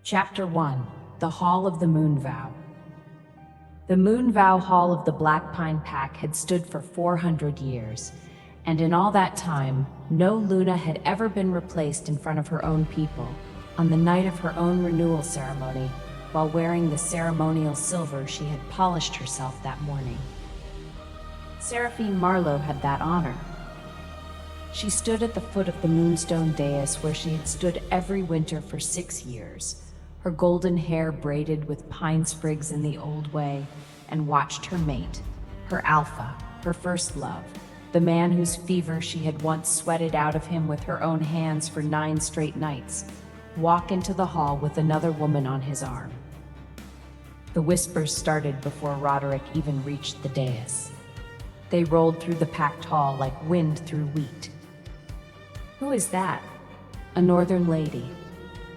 Chapter 1. The Hall of the Moonvow. The Moonvow Hall of the Black Pine Pack had stood for 400 years, and in all that time, no Luna had ever been replaced in front of her own people on the night of her own renewal ceremony, while wearing the ceremonial silver she had polished herself that morning. Seraphine Marlowe had that honor. She stood at the foot of the Moonstone dais where she had stood every winter for 6 years, her golden hair braided with pine sprigs in the old way, and watched her mate, her alpha, her first love, the man whose fever she had once sweated out of him with her own hands for 9 straight nights, walk into the hall with another woman on his arm. The whispers started before Roderick even reached the dais. They rolled through the packed hall like wind through wheat. "Who is that?" "A northern lady.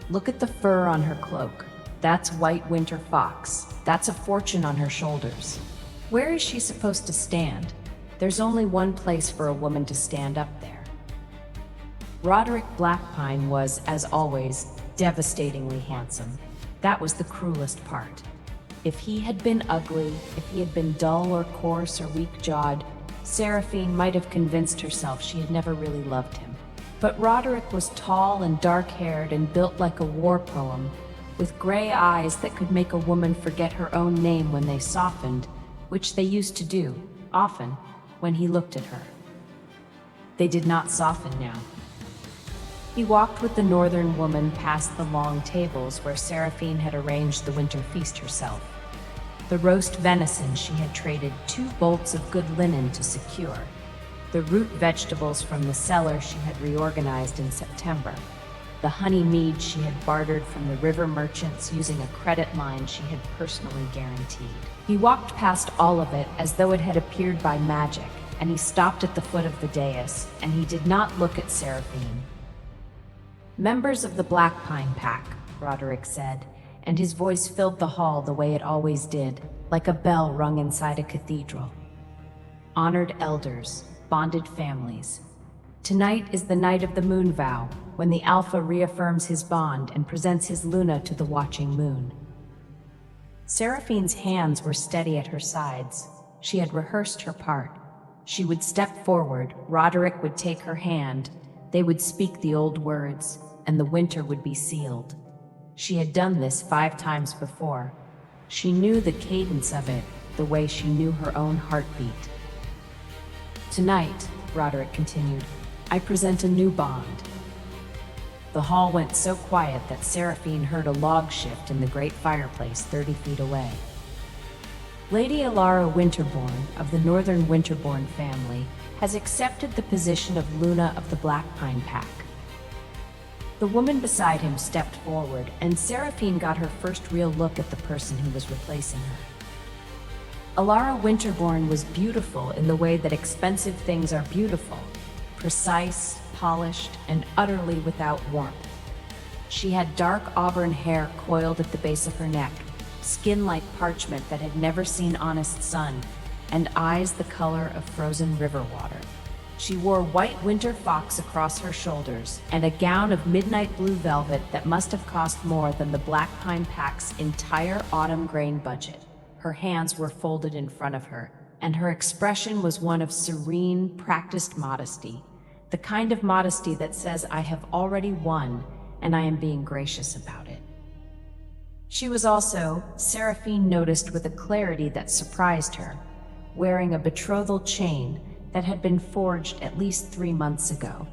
Look at the fur on her cloak. That's White Winter Fox. That's a fortune on her shoulders. Where is she supposed to stand? There's only one place for a woman to stand up there." Roderick Blackpine was, as always, devastatingly handsome. That was the cruelest part. If he had been ugly, if he had been dull or coarse or weak-jawed, Seraphine might have convinced herself she had never really loved him. But Roderick was tall and dark-haired and built like a war poem, with gray eyes that could make a woman forget her own name when they softened, which they used to do, often, when he looked at her. They did not soften now. He walked with the northern woman past the long tables where Seraphine had arranged the winter feast herself. The roast venison she had traded 2 bolts of good linen to secure. The root vegetables from the cellar she had reorganized in September. The honey mead she had bartered from the river merchants using a credit line she had personally guaranteed. He walked past all of it as though it had appeared by magic, and he stopped at the foot of the dais, and he did not look at Seraphine. "Members of the Black Pine Pack," Roderick said, and his voice filled the hall the way it always did, like a bell rung inside a cathedral. "Honored elders, bonded families. Tonight is the night of the Moonvow, when the Alpha reaffirms his bond and presents his Luna to the watching moon." Seraphine's hands were steady at her sides. She had rehearsed her part. She would step forward, Roderick would take her hand, they would speak the old words, and the winter would be sealed. She had done this 5 times before. She knew the cadence of it, the way she knew her own heartbeat. "Tonight," Roderick continued, "I present a new bond." The hall went so quiet that Seraphine heard a log shift in the great fireplace 30 feet away. "Lady Alara Winterborn, of the Northern Winterborn family, has accepted the position of Luna of the Black Pine Pack." The woman beside him stepped forward, and Seraphine got her first real look at the person who was replacing her. Alara Winterborn was beautiful in the way that expensive things are beautiful, precise, polished, and utterly without warmth. She had dark auburn hair coiled at the base of her neck, skin like parchment that had never seen honest sun, and eyes the color of frozen river water. She wore White Winter Fox across her shoulders and a gown of midnight blue velvet that must have cost more than the Black Pine Pack's entire autumn grain budget. Her hands were folded in front of her, and her expression was one of serene, practiced modesty, the kind of modesty that says, "I have already won, and I am being gracious about it." She was also, Seraphine noticed with a clarity that surprised her, wearing a betrothal chain that had been forged at least 3 months ago.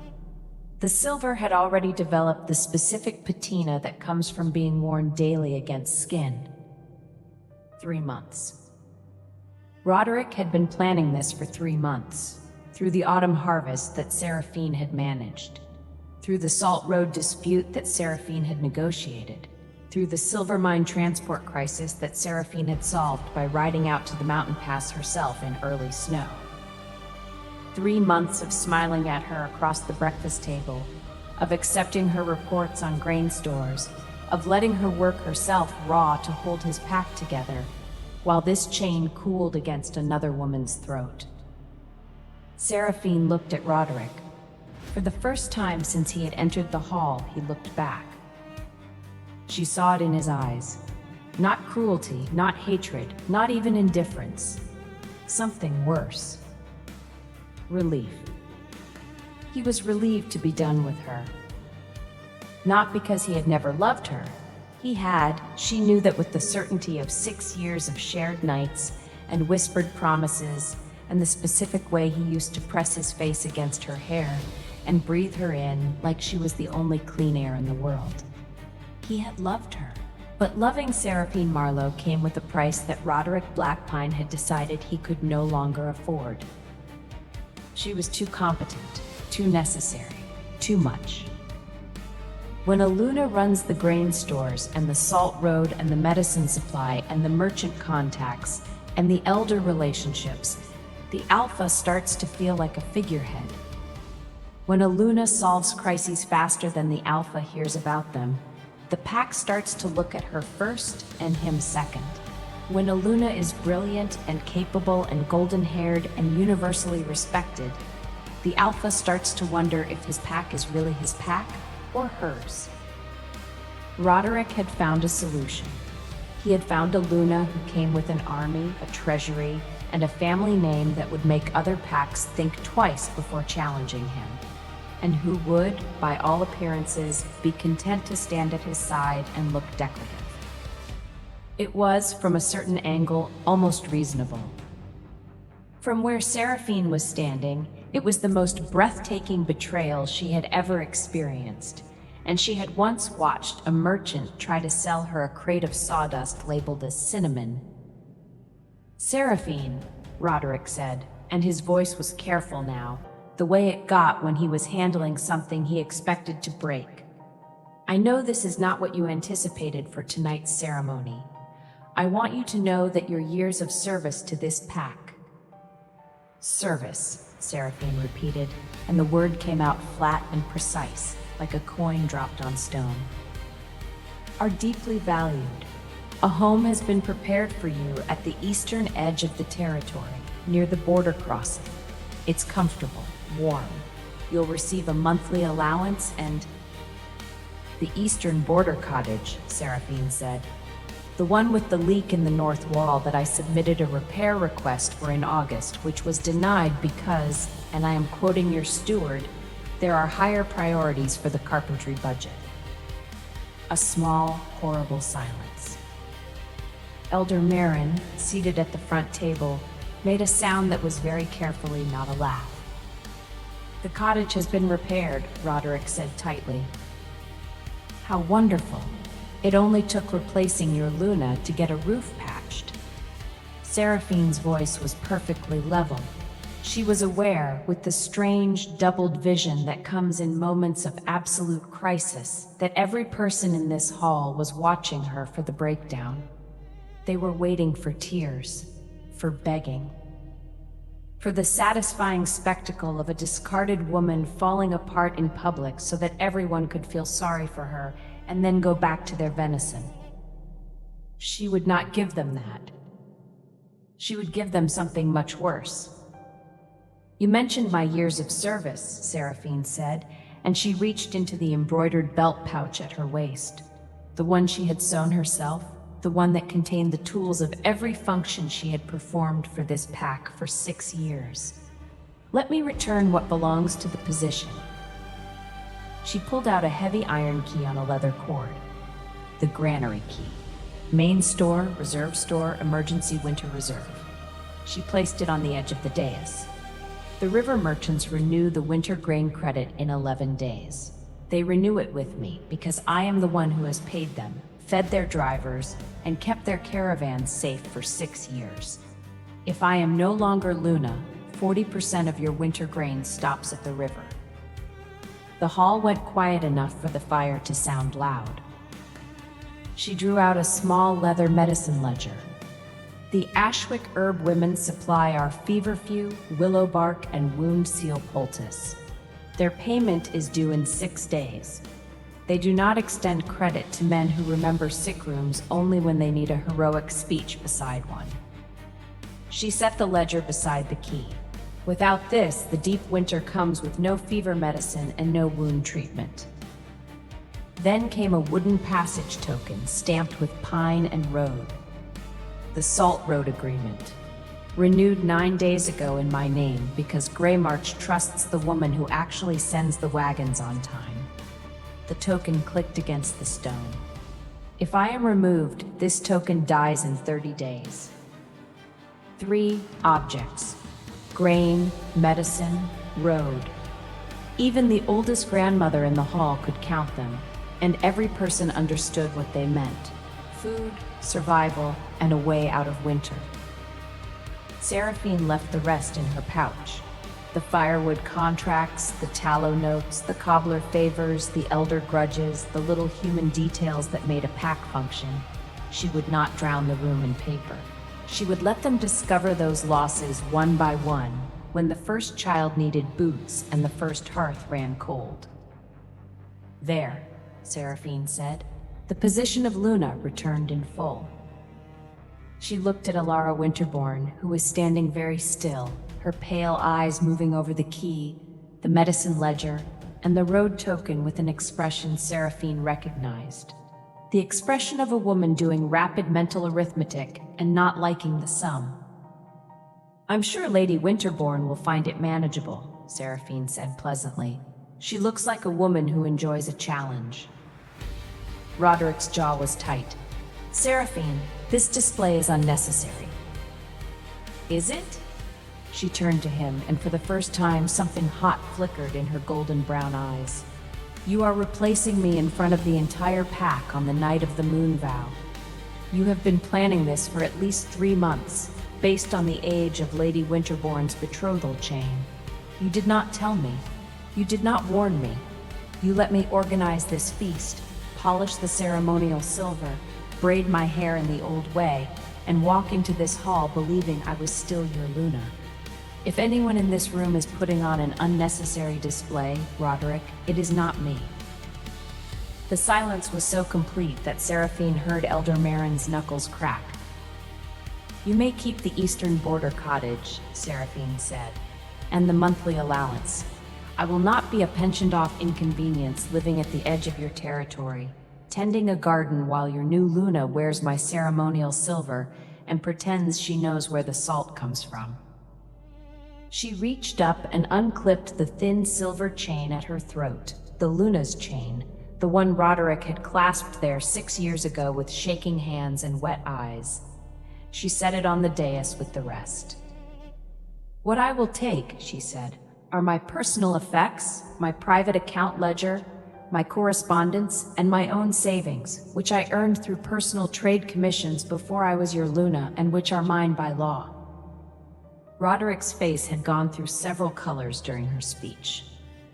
The silver had already developed the specific patina that comes from being worn daily against skin. 3 months. Roderick had been planning this for 3 months, through the autumn harvest that Seraphine had managed, through the Salt Road dispute that Seraphine had negotiated, through the silver mine transport crisis that Seraphine had solved by riding out to the mountain pass herself in early snow. 3 months of smiling at her across the breakfast table, of accepting her reports on grain stores, of letting her work herself raw to hold his pack together, while this chain cooled against another woman's throat. Seraphine looked at Roderick. For the first time since he had entered the hall, he looked back. She saw it in his eyes. Not cruelty, not hatred, not even indifference. Something worse. Relief. He was relieved to be done with her. Not because he had never loved her. He had. She knew that with the certainty of 6 years of shared nights and whispered promises and the specific way he used to press his face against her hair and breathe her in like she was the only clean air in the world. He had loved her. But loving Seraphine Marlowe came with a price that Roderick Blackpine had decided he could no longer afford. She was too competent, too necessary, too much. When Aluna runs the grain stores and the salt road and the medicine supply and the merchant contacts and the elder relationships, the Alpha starts to feel like a figurehead. When Aluna solves crises faster than the Alpha hears about them, the pack starts to look at her first and him second. When Aluna is brilliant and capable and golden-haired and universally respected, the Alpha starts to wonder if his pack is really his pack or hers. Roderick had found a solution. He had found Aluna who came with an army, a treasury, and a family name that would make other packs think twice before challenging him, and who would, by all appearances, be content to stand at his side and look decorative. It was, from a certain angle, almost reasonable. From where Seraphine was standing, it was the most breathtaking betrayal she had ever experienced, and she had once watched a merchant try to sell her a crate of sawdust labeled as cinnamon. "Seraphine," Roderick said, and his voice was careful now, the way it got when he was handling something he expected to break. "I know this is not what you anticipated for tonight's ceremony. I want you to know that your years of service to this pack—" "Service," Seraphine repeated, and the word came out flat and precise, like a coin dropped on stone. "Are deeply valued. A home has been prepared for you at the eastern edge of the territory, near the border crossing. It's comfortable, warm. You'll receive a monthly allowance and—" "The eastern border cottage," Seraphine said. "The one with the leak in the north wall that I submitted a repair request for in August, which was denied because, and I am quoting your steward, there are higher priorities for the carpentry budget." A small, horrible silence. Elder Marin, seated at the front table, made a sound that was very carefully not a laugh. "The cottage has been repaired," Roderick said tightly. "How wonderful. It only took replacing your Luna to get a roof patched." Seraphine's voice was perfectly level. She was aware, with the strange, doubled vision that comes in moments of absolute crisis, that every person in this hall was watching her for the breakdown. They were waiting for tears, for begging, for the satisfying spectacle of a discarded woman falling apart in public so that everyone could feel sorry for her and then go back to their venison. She would not give them that. She would give them something much worse. "You mentioned my years of service," Seraphine said, and she reached into the embroidered belt pouch at her waist. The one she had sewn herself, the one that contained the tools of every function she had performed for this pack for 6 years. "Let me return what belongs to the position." She pulled out a heavy iron key on a leather cord. The granary key. Main store, reserve store, emergency winter reserve. She placed it on the edge of the dais. "The river merchants renew the winter grain credit in 11 days. They renew it with me because I am the one who has paid them, fed their drivers, and kept their caravans safe for 6 years. If I am no longer Luna, 40% of your winter grain stops at the river." The hall went quiet enough for the fire to sound loud. She drew out a small leather medicine ledger. "The Ashwick herb women supply our feverfew, willow bark, and wound seal poultice. Their payment is due in 6 days. They do not extend credit to men who remember sick rooms only when they need a heroic speech beside one." She set the ledger beside the key. "Without this, the deep winter comes with no fever medicine and no wound treatment." Then came a wooden passage token stamped with pine and road. The Salt Road Agreement. Renewed 9 days ago in my name because Greymarch trusts the woman who actually sends the wagons on time. The token clicked against the stone. If I am removed, this token dies in 30 days. 3 objects. Grain, medicine, road. Even the oldest grandmother in the hall could count them, and every person understood what they meant. Food, survival, and a way out of winter. Seraphine left the rest in her pouch. The firewood contracts, the tallow notes, the cobbler favors, the elder grudges, the little human details that made a pack function. She would not drown the room in paper. She would let them discover those losses one by one, when the first child needed boots and the first hearth ran cold. There, Seraphine said. The position of Luna returned in full. She looked at Alara Winterborn, who was standing very still, her pale eyes moving over the key, the medicine ledger, and the road token with an expression Seraphine recognized. The expression of a woman doing rapid mental arithmetic and not liking the sum. "I'm sure Lady Winterborn will find it manageable," Seraphine said pleasantly. "She looks like a woman who enjoys a challenge." Roderick's jaw was tight. "Seraphine, this display is unnecessary." "Is it?" She turned to him, and for the first time something hot flickered in her golden brown eyes. "You are replacing me in front of the entire pack on the night of the moon vow. You have been planning this for at least 3 months, based on the age of Lady Winterborn's betrothal chain. You did not tell me. You did not warn me. You let me organize this feast, polish the ceremonial silver, braid my hair in the old way, and walk into this hall believing I was still your Luna. If anyone in this room is putting on an unnecessary display, Roderick, it is not me." The silence was so complete that Seraphine heard Elder Marin's knuckles crack. "You may keep the eastern border cottage," Seraphine said, "and the monthly allowance. I will not be a pensioned-off inconvenience living at the edge of your territory, tending a garden while your new Luna wears my ceremonial silver and pretends she knows where the salt comes from." She reached up and unclipped the thin silver chain at her throat, the Luna's chain, the one Roderick had clasped there 6 years ago with shaking hands and wet eyes. She set it on the dais with the rest. "What I will take," she said, "are my personal effects, my private account ledger, my correspondence, and my own savings, which I earned through personal trade commissions before I was your Luna and which are mine by law." Roderick's face had gone through several colors during her speech.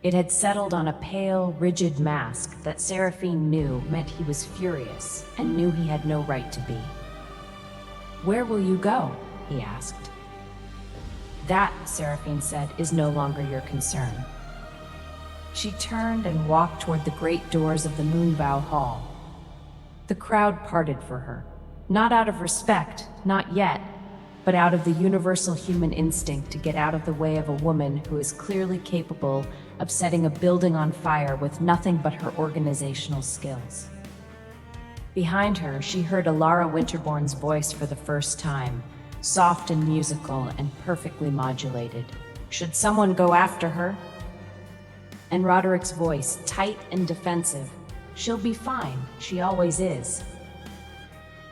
It had settled on a pale, rigid mask that Seraphine knew meant he was furious and knew he had no right to be. "Where will you go?" he asked. "That," Seraphine said, "is no longer your concern." She turned and walked toward the great doors of the Moonvow Hall. The crowd parted for her, not out of respect, not yet, but out of the universal human instinct to get out of the way of a woman who is clearly capable of setting a building on fire with nothing but her organizational skills. Behind her, she heard Alara Winterborn's voice for the first time, soft and musical and perfectly modulated. "Should someone go after her?" And Roderick's voice, tight and defensive. "She'll be fine, she always is."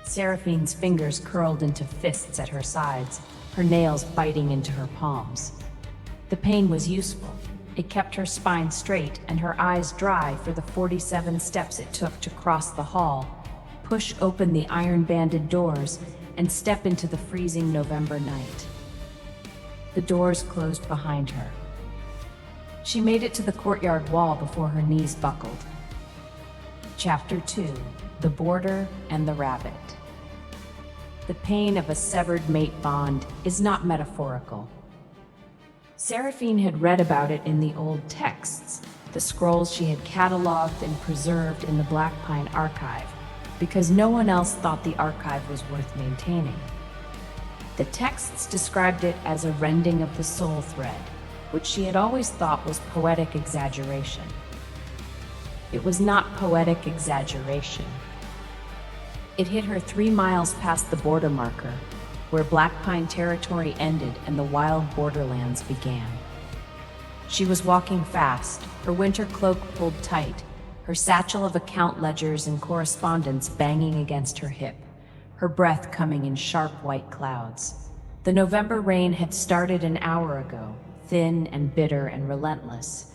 Seraphine's fingers curled into fists at her sides, her nails biting into her palms. The pain was useful. It kept her spine straight and her eyes dry for the 47 steps it took to cross the hall, push open the iron-banded doors, and step into the freezing November night. The doors closed behind her. She made it to the courtyard wall before her knees buckled. Chapter 2: The Border and the Rabbit. The pain of a severed mate bond is not metaphorical. Seraphine had read about it in the old texts, the scrolls she had cataloged and preserved in the Black Pine Archive, because no one else thought the archive was worth maintaining. The texts described it as a rending of the soul thread, which she had always thought was poetic exaggeration. It was not poetic exaggeration. It hit her 3 miles past the border marker, where Black Pine territory ended and the wild borderlands began. She was walking fast, her winter cloak pulled tight, her satchel of account ledgers and correspondence banging against her hip, her breath coming in sharp white clouds. The November rain had started an hour ago, thin and bitter and relentless.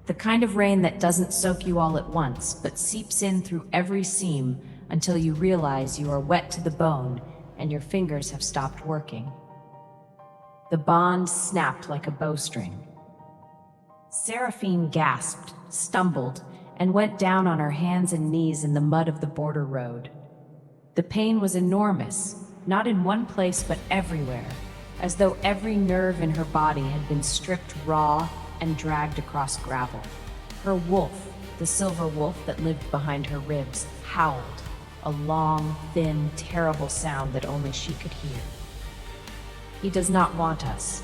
The kind of rain that doesn't soak you all at once, but seeps in through every seam until you realize you are wet to the bone and your fingers have stopped working. The bond snapped like a bowstring. Seraphine gasped, stumbled, and went down on her hands and knees in the mud of the border road. The pain was enormous, not in one place but everywhere, as though every nerve in her body had been stripped raw and dragged across gravel. Her wolf, the silver wolf that lived behind her ribs, howled, a long, thin, terrible sound that only she could hear. He does not want us.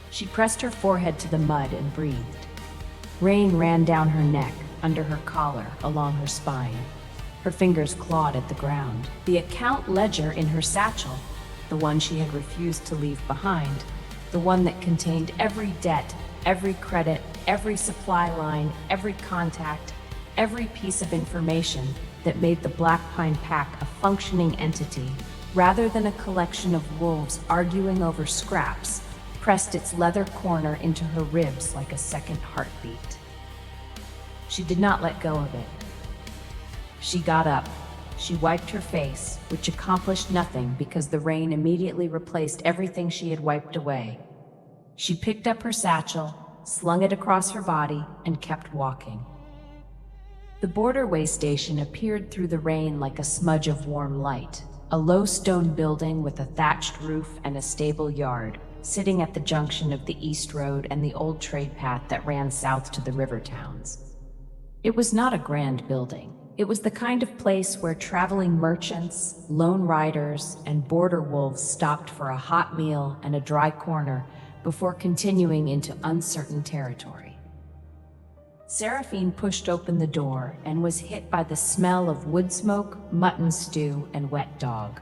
She pressed her forehead to the mud and breathed. Rain ran down her neck, under her collar, along her spine. Her fingers clawed at the ground. The account ledger in her satchel, the one she had refused to leave behind, the one that contained every debt, every credit, every supply line, every contact, every piece of information that made the Black Pine Pack a functioning entity, rather than a collection of wolves arguing over scraps, pressed its leather corner into her ribs like a second heartbeat. She did not let go of it. She got up. She wiped her face, which accomplished nothing because the rain immediately replaced everything she had wiped away. She picked up her satchel, slung it across her body, and kept walking. The borderway station appeared through the rain like a smudge of warm light, a low stone building with a thatched roof and a stable yard, sitting at the junction of the East Road and the old trade path that ran south to the river towns. It was not a grand building. It was the kind of place where traveling merchants, lone riders, and border wolves stopped for a hot meal and a dry corner before continuing into uncertain territory. Seraphine pushed open the door and was hit by the smell of wood smoke, mutton stew, and wet dog.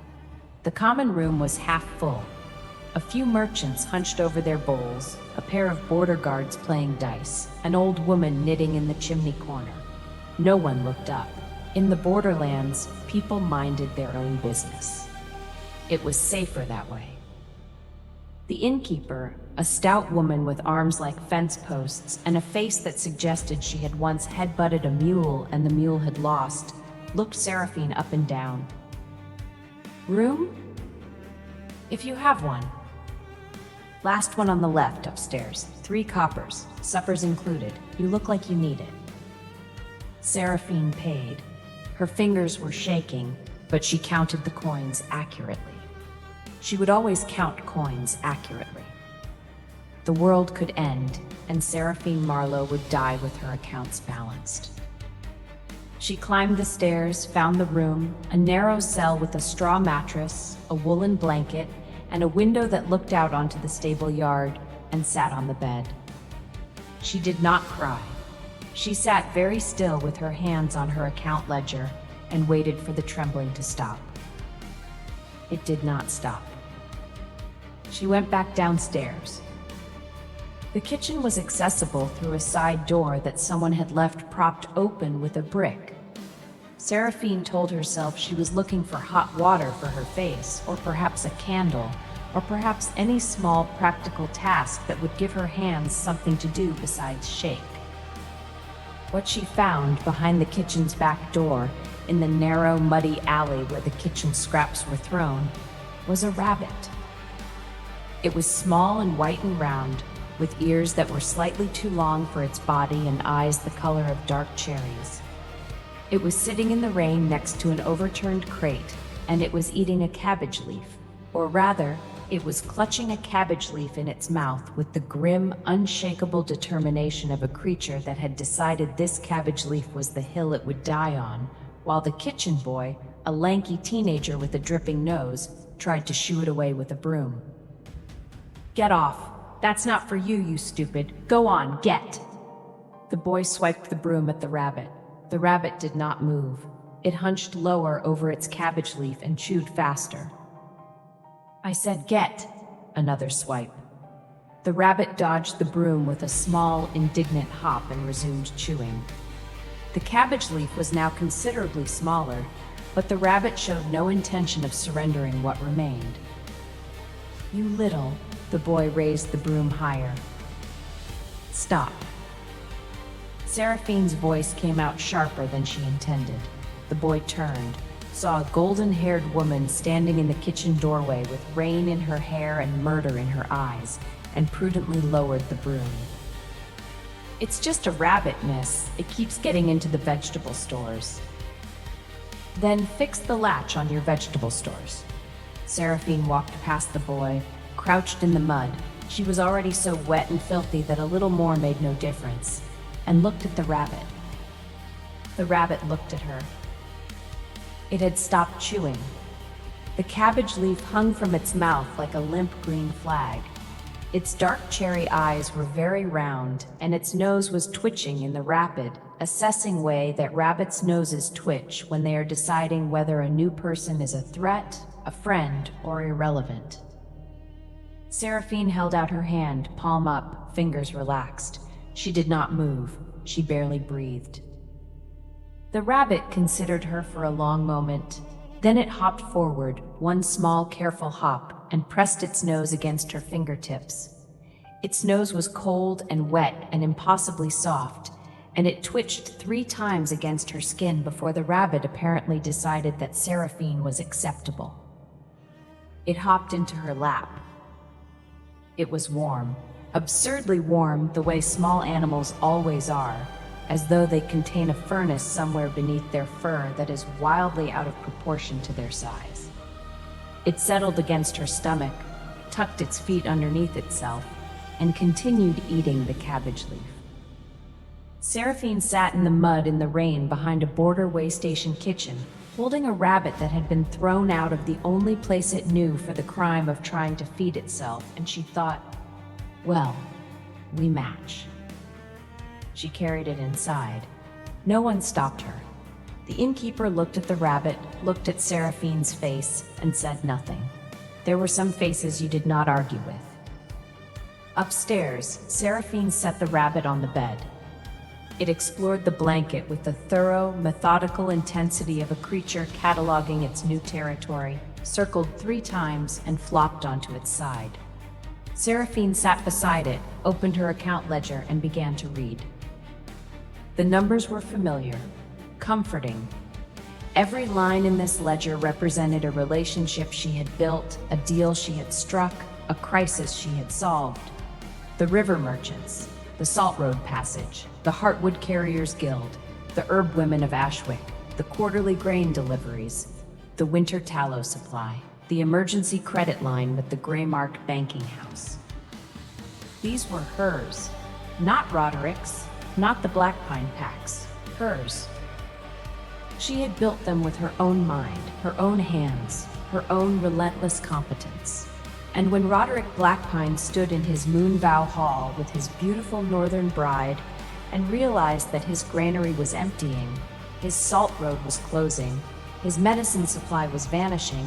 The common room was half full. A few merchants hunched over their bowls, a pair of border guards playing dice, an old woman knitting in the chimney corner. No one looked up. In the borderlands, people minded their own business. It was safer that way. The innkeeper, a stout woman with arms like fence posts and a face that suggested she had once headbutted a mule and the mule had lost, looked Seraphine up and down. Room? If you have one. Last one on the left upstairs, 3 coppers, suppers included. You look like you need it. Seraphine paid. Her fingers were shaking, but she counted the coins accurately. She would always count coins accurately. The world could end, and Seraphine Marlowe would die with her accounts balanced. She climbed the stairs, found the room, a narrow cell with a straw mattress, a woolen blanket, and a window that looked out onto the stable yard, and sat on the bed. She did not cry. She sat very still with her hands on her account ledger and waited for the trembling to stop. It did not stop. She went back downstairs. The kitchen was accessible through a side door that someone had left propped open with a brick. Seraphine told herself she was looking for hot water for her face, or perhaps a candle, or perhaps any small practical task that would give her hands something to do besides shake. What she found behind the kitchen's back door, in the narrow, muddy alley where the kitchen scraps were thrown, was a rabbit. It was small and white and round, with ears that were slightly too long for its body and eyes the color of dark cherries. It was sitting in the rain next to an overturned crate, and it was eating a cabbage leaf, or rather, it was clutching a cabbage leaf in its mouth with the grim, unshakable determination of a creature that had decided this cabbage leaf was the hill it would die on, while the kitchen boy, a lanky teenager with a dripping nose, tried to shoo it away with a broom. "Get off! That's not for you, you stupid! Go on, get!" The boy swiped the broom at the rabbit. The rabbit did not move. It hunched lower over its cabbage leaf and chewed faster. I said, "Get!" Another swipe. The rabbit dodged the broom with a small, indignant hop and resumed chewing. The cabbage leaf was now considerably smaller, but the rabbit showed no intention of surrendering what remained. "You little," the boy raised the broom higher. "Stop." Seraphine's voice came out sharper than she intended. The boy turned, saw a golden-haired woman standing in the kitchen doorway with rain in her hair and murder in her eyes, and prudently lowered the broom. "It's just a rabbit, miss. It keeps getting into the vegetable stores." "Then fix the latch on your vegetable stores." Seraphine walked past the boy, crouched in the mud. She was already so wet and filthy that a little more made no difference, and looked at the rabbit. The rabbit looked at her. It had stopped chewing. The cabbage leaf hung from its mouth like a limp green flag. Its dark cherry eyes were very round, and its nose was twitching in the rapid, assessing way that rabbits' noses twitch when they are deciding whether a new person is a threat, a friend, or irrelevant. Seraphine held out her hand, palm up, fingers relaxed. She did not move. She barely breathed. The rabbit considered her for a long moment. Then it hopped forward, one small, careful hop, and pressed its nose against her fingertips. Its nose was cold and wet and impossibly soft, and it twitched 3 times against her skin before the rabbit apparently decided that Seraphine was acceptable. It hopped into her lap. It was warm, absurdly warm, the way small animals always are, as though they contain a furnace somewhere beneath their fur that is wildly out of proportion to their size. It settled against her stomach, tucked its feet underneath itself, and continued eating the cabbage leaf. Seraphine sat in the mud in the rain behind a border way station kitchen, holding a rabbit that had been thrown out of the only place it knew for the crime of trying to feed itself, and she thought, well, we match. She carried it inside. No one stopped her. The innkeeper looked at the rabbit, looked at Seraphine's face, and said nothing. There were some faces you did not argue with. Upstairs, Seraphine set the rabbit on the bed. It explored the blanket with the thorough, methodical intensity of a creature cataloging its new territory, circled 3 times, and flopped onto its side. Seraphine sat beside it, opened her account ledger, and began to read. The numbers were familiar, comforting. Every line in this ledger represented a relationship she had built, a deal she had struck, a crisis she had solved. The river merchants, the Salt Road Passage, the Heartwood Carriers Guild, the Herb Women of Ashwick, the quarterly grain deliveries, the winter tallow supply, the emergency credit line with the Greymark banking house. These were hers, not Roderick's, not the Black Pine Pack's, hers. She had built them with her own mind, her own hands, her own relentless competence. And when Roderick Blackpine stood in his Moonvow Hall with his beautiful northern bride and realized that his granary was emptying, his salt road was closing, his medicine supply was vanishing,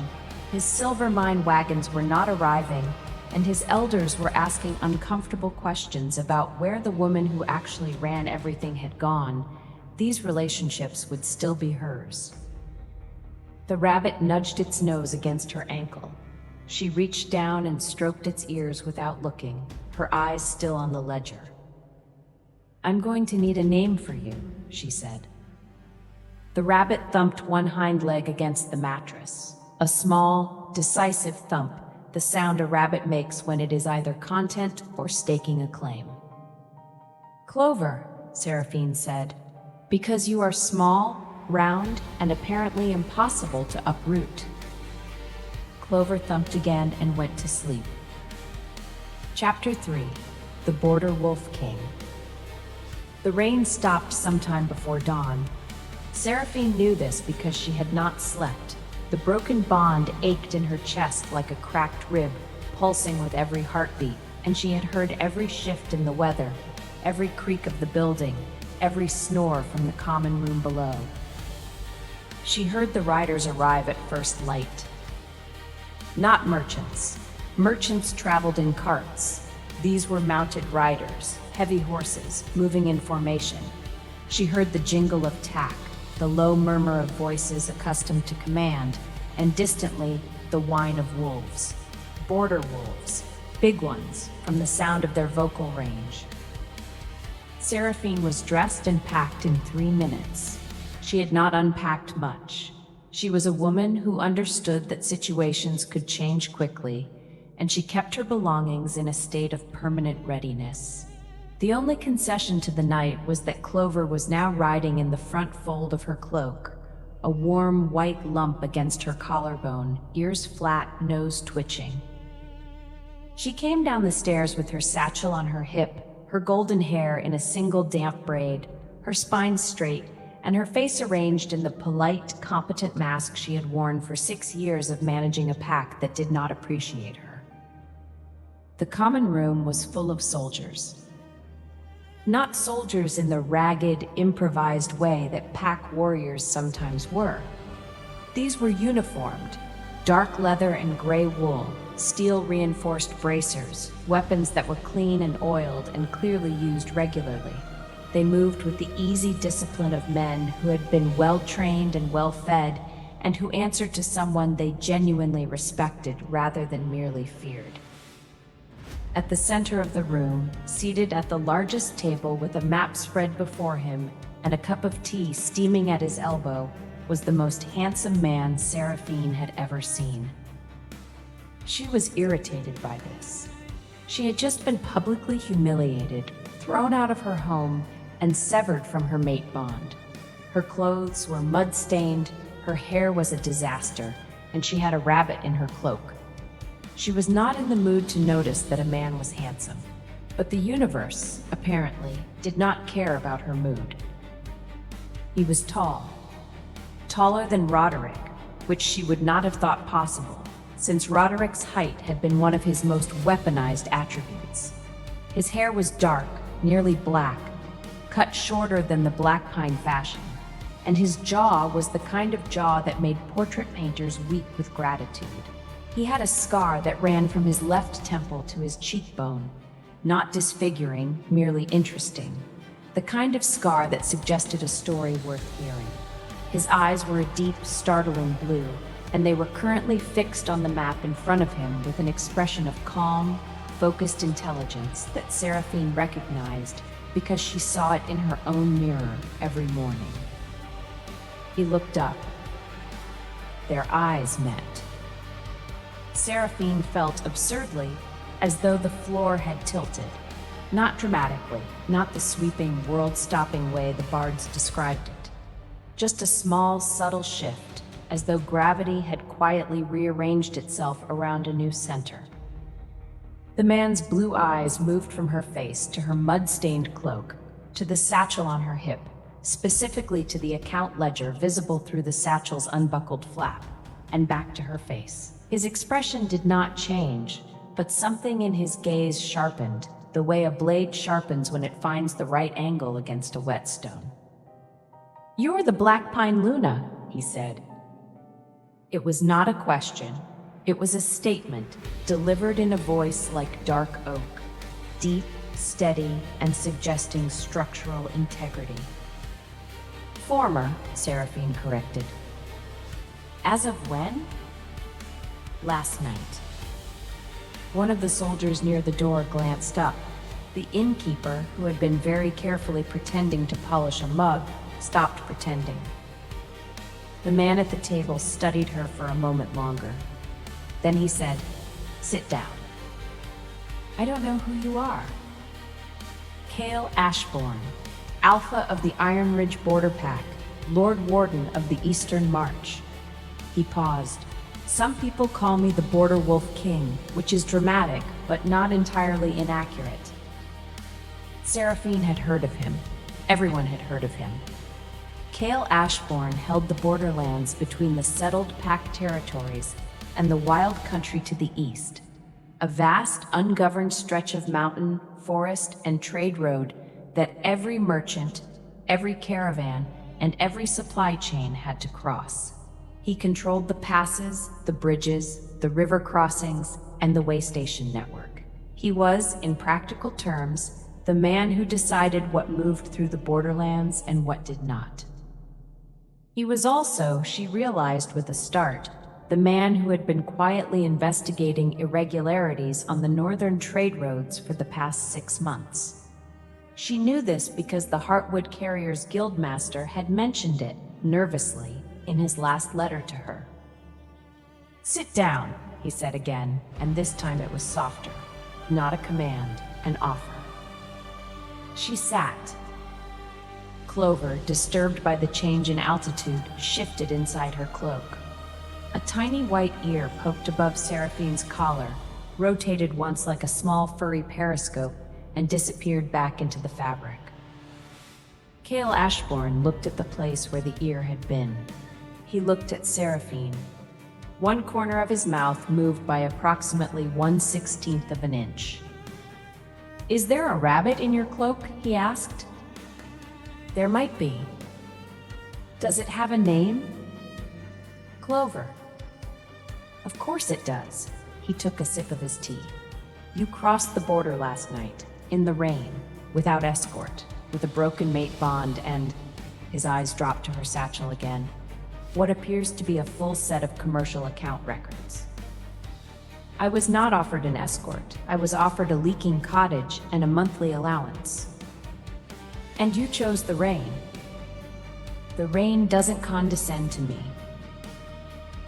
his silver mine wagons were not arriving, and his elders were asking uncomfortable questions about where the woman who actually ran everything had gone, these relationships would still be hers. The rabbit nudged its nose against her ankle. She reached down and stroked its ears without looking, her eyes still on the ledger. "I'm going to need a name for you," she said. The rabbit thumped one hind leg against the mattress. A small, decisive thump, the sound a rabbit makes when it is either content or staking a claim. "Clover," Seraphine said, "because you are small, round, and apparently impossible to uproot." Clover thumped again and went to sleep. Chapter 3. The Border Wolf King. The rain stopped sometime before dawn. Seraphine knew this because she had not slept. The broken bond ached in her chest like a cracked rib, pulsing with every heartbeat, and she had heard every shift in the weather, every creak of the building, every snore from the common room below. She heard the riders arrive at first light. Not merchants. Merchants traveled in carts. These were mounted riders, heavy horses, moving in formation. She heard the jingle of tack, the low murmur of voices accustomed to command, and distantly, the whine of wolves. Border wolves, big ones, from the sound of their vocal range. Seraphine was dressed and packed in 3 minutes. She had not unpacked much. She was a woman who understood that situations could change quickly, and she kept her belongings in a state of permanent readiness. The only concession to the night was that Clover was now riding in the front fold of her cloak, a warm white lump against her collarbone, ears flat, nose twitching. She came down the stairs with her satchel on her hip, her golden hair in a single damp braid, her spine straight, and her face arranged in the polite, competent mask she had worn for 6 years of managing a pack that did not appreciate her. The common room was full of soldiers. Not soldiers in the ragged, improvised way that pack warriors sometimes were. These were uniformed, dark leather and gray wool, steel-reinforced bracers, weapons that were clean and oiled and clearly used regularly. They moved with the easy discipline of men who had been well-trained and well-fed, and who answered to someone they genuinely respected rather than merely feared. At the center of the room, seated at the largest table with a map spread before him and a cup of tea steaming at his elbow, was the most handsome man Seraphine had ever seen. She was irritated by this. She had just been publicly humiliated, thrown out of her home, and severed from her mate bond. Her clothes were mud-stained, her hair was a disaster, and she had a rabbit in her cloak. She was not in the mood to notice that a man was handsome, but the universe, apparently, did not care about her mood. He was tall, taller than Roderick, which she would not have thought possible, since Roderick's height had been one of his most weaponized attributes. His hair was dark, nearly black, cut shorter than the black pine fashion, and his jaw was the kind of jaw that made portrait painters weep with gratitude. He had a scar that ran from his left temple to his cheekbone, not disfiguring, merely interesting. The kind of scar that suggested a story worth hearing. His eyes were a deep, startling blue, and they were currently fixed on the map in front of him with an expression of calm, focused intelligence that Seraphine recognized because she saw it in her own mirror every morning. He looked up. Their eyes met. Seraphine felt absurdly as though the floor had tilted. Not dramatically, not the sweeping, world-stopping way the bards described it. Just a small, subtle shift, as though gravity had quietly rearranged itself around a new center. The man's blue eyes moved from her face to her mud-stained cloak, to the satchel on her hip, specifically to the account ledger visible through the satchel's unbuckled flap, and back to her face. His expression did not change, but something in his gaze sharpened, the way a blade sharpens when it finds the right angle against a whetstone. "You're the Black Pine Luna," he said. It was not a question. It was a statement, delivered in a voice like dark oak, deep, steady, and suggesting structural integrity. "Former," Seraphine corrected. "As of when?" "Last night." One of the soldiers near the door glanced up. The innkeeper, who had been very carefully pretending to polish a mug, stopped pretending. The man at the table studied her for a moment longer. Then he said, "Sit down." "I don't know who you are." "Cale Ashbourne, Alpha of the Iron Ridge Border Pack, Lord Warden of the Eastern March." He paused. "Some people call me the Border Wolf King, which is dramatic, but not entirely inaccurate." Seraphine had heard of him. Everyone had heard of him. Cale Ashbourne held the borderlands between the settled Pack territories and the wild country to the east, a vast, ungoverned stretch of mountain, forest, and trade road that every merchant, every caravan, and every supply chain had to cross. He controlled the passes, the bridges, the river crossings, and the way station network. He was, in practical terms, the man who decided what moved through the borderlands and what did not. He was also, she realized with a start, the man who had been quietly investigating irregularities on the northern trade roads for the past 6 months. She knew this because the Heartwood Carriers Guildmaster had mentioned it, nervously, in his last letter to her. "Sit down," he said again, and this time it was softer. Not a command, an offer. She sat. Clover, disturbed by the change in altitude, shifted inside her cloak. A tiny white ear poked above Seraphine's collar, rotated once like a small furry periscope, and disappeared back into the fabric. Cale Ashbourne looked at the place where the ear had been. He looked at Seraphine. One corner of his mouth moved by approximately 1/16 of an inch. "Is there a rabbit in your cloak?" he asked. "There might be." "Does it have a name?" "Clover." "Of course it does." He took a sip of his tea. "You crossed the border last night, in the rain, without escort, with a broken mate bond and—" his eyes dropped to her satchel again, "what appears to be a full set of commercial account records." "I was not offered an escort. I was offered a leaking cottage and a monthly allowance." "And you chose the rain." "The rain doesn't condescend to me."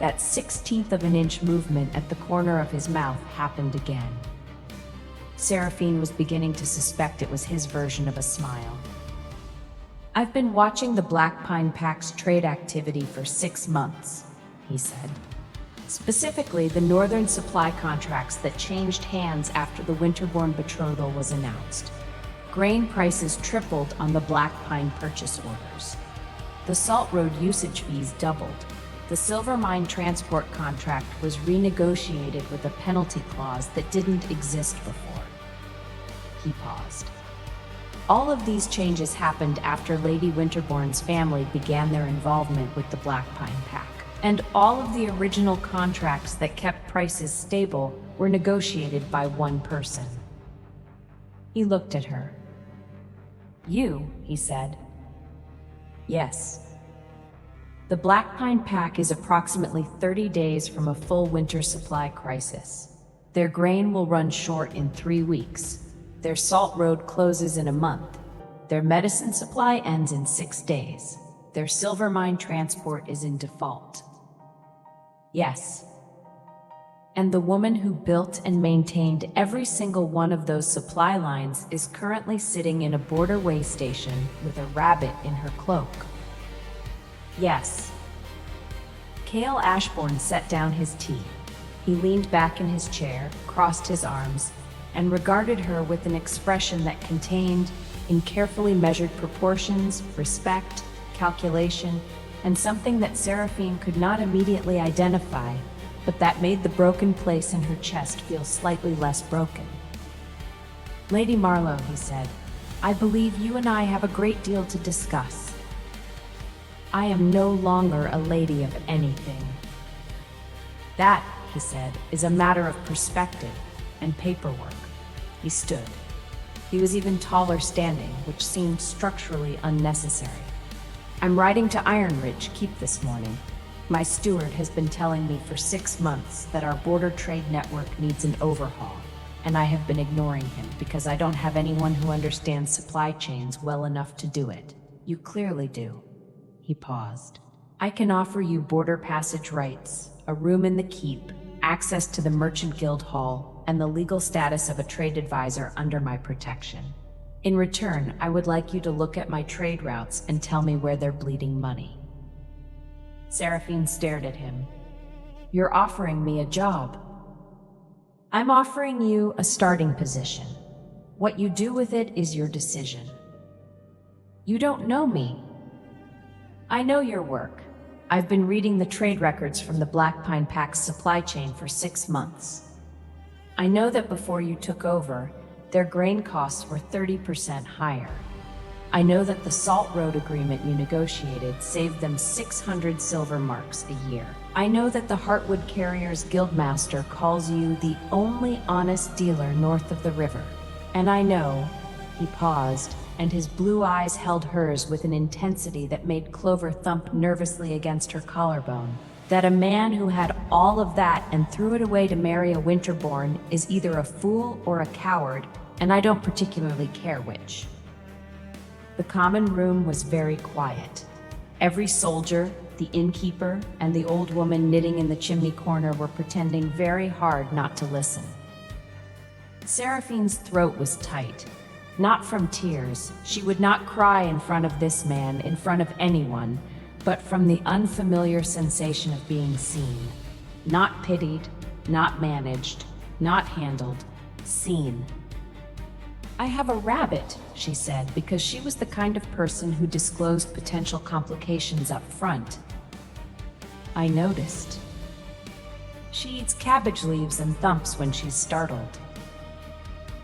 That 1/16 of an inch movement at the corner of his mouth happened again. Seraphine was beginning to suspect it was his version of a smile. "I've been watching the Black Pine Pack's trade activity for 6 months," he said. "Specifically, the northern supply contracts that changed hands after the Winterbourne betrothal was announced. Grain prices tripled on the Black Pine purchase orders. The Salt Road usage fees doubled. The Silver Mine transport contract was renegotiated with a penalty clause that didn't exist before." He paused. "All of these changes happened after Lady Winterbourne's family began their involvement with the Black Pine Pack, and all of the original contracts that kept prices stable were negotiated by one person." He looked at her. "You," he said. "Yes." The Black Pine Pack is approximately 30 days from a full winter supply crisis. Their grain will run short in 3 weeks. Their Salt Road closes in a month. Their medicine supply ends in 6 days. Their silver mine transport is in default. "Yes." "And the woman who built and maintained every single one of those supply lines is currently sitting in a border way station with a rabbit in her cloak." "Yes." Cale Ashbourne set down his tea. He leaned back in his chair, crossed his arms, and regarded her with an expression that contained, in carefully measured proportions, respect, calculation, and something that Seraphine could not immediately identify, but that made the broken place in her chest feel slightly less broken. "Lady Marlowe," he said, "I believe you and I have a great deal to discuss. I am no longer a lady of anything." "That," he said, "is a matter of perspective and paperwork." He stood. He was even taller standing, which seemed structurally unnecessary. "I'm riding to Iron Ridge Keep this morning. My steward has been telling me for 6 months that our border trade network needs an overhaul, and I have been ignoring him because I don't have anyone who understands supply chains well enough to do it. You clearly do." He paused. "I can offer you border passage rights, a room in the keep, access to the Merchant Guild Hall, and the legal status of a trade advisor under my protection. In return, I would like you to look at my trade routes and tell me where they're bleeding money." Seraphine stared at him. "You're offering me a job." "I'm offering you a starting position. What you do with it is your decision." "You don't know me." "I know your work. I've been reading the trade records from the Black Pine Pack's supply chain for 6 months. I know that before you took over, their grain costs were 30% higher. I know that the Salt Road agreement you negotiated saved them 600 silver marks a year. I know that the Heartwood Carriers Guildmaster calls you the only honest dealer north of the river. And I know," he paused, and his blue eyes held hers with an intensity that made Clover thump nervously against her collarbone, "that a man who had all of that and threw it away to marry a Winterborn is either a fool or a coward, and I don't particularly care which." The common room was very quiet. Every soldier, the innkeeper, and the old woman knitting in the chimney corner were pretending very hard not to listen. Seraphine's throat was tight. Not from tears. She would not cry in front of this man, in front of anyone, but from the unfamiliar sensation of being seen. Not pitied, not managed, not handled, seen. "I have a rabbit," she said, because she was the kind of person who disclosed potential complications up front. "I noticed. She eats cabbage leaves and thumps when she's startled.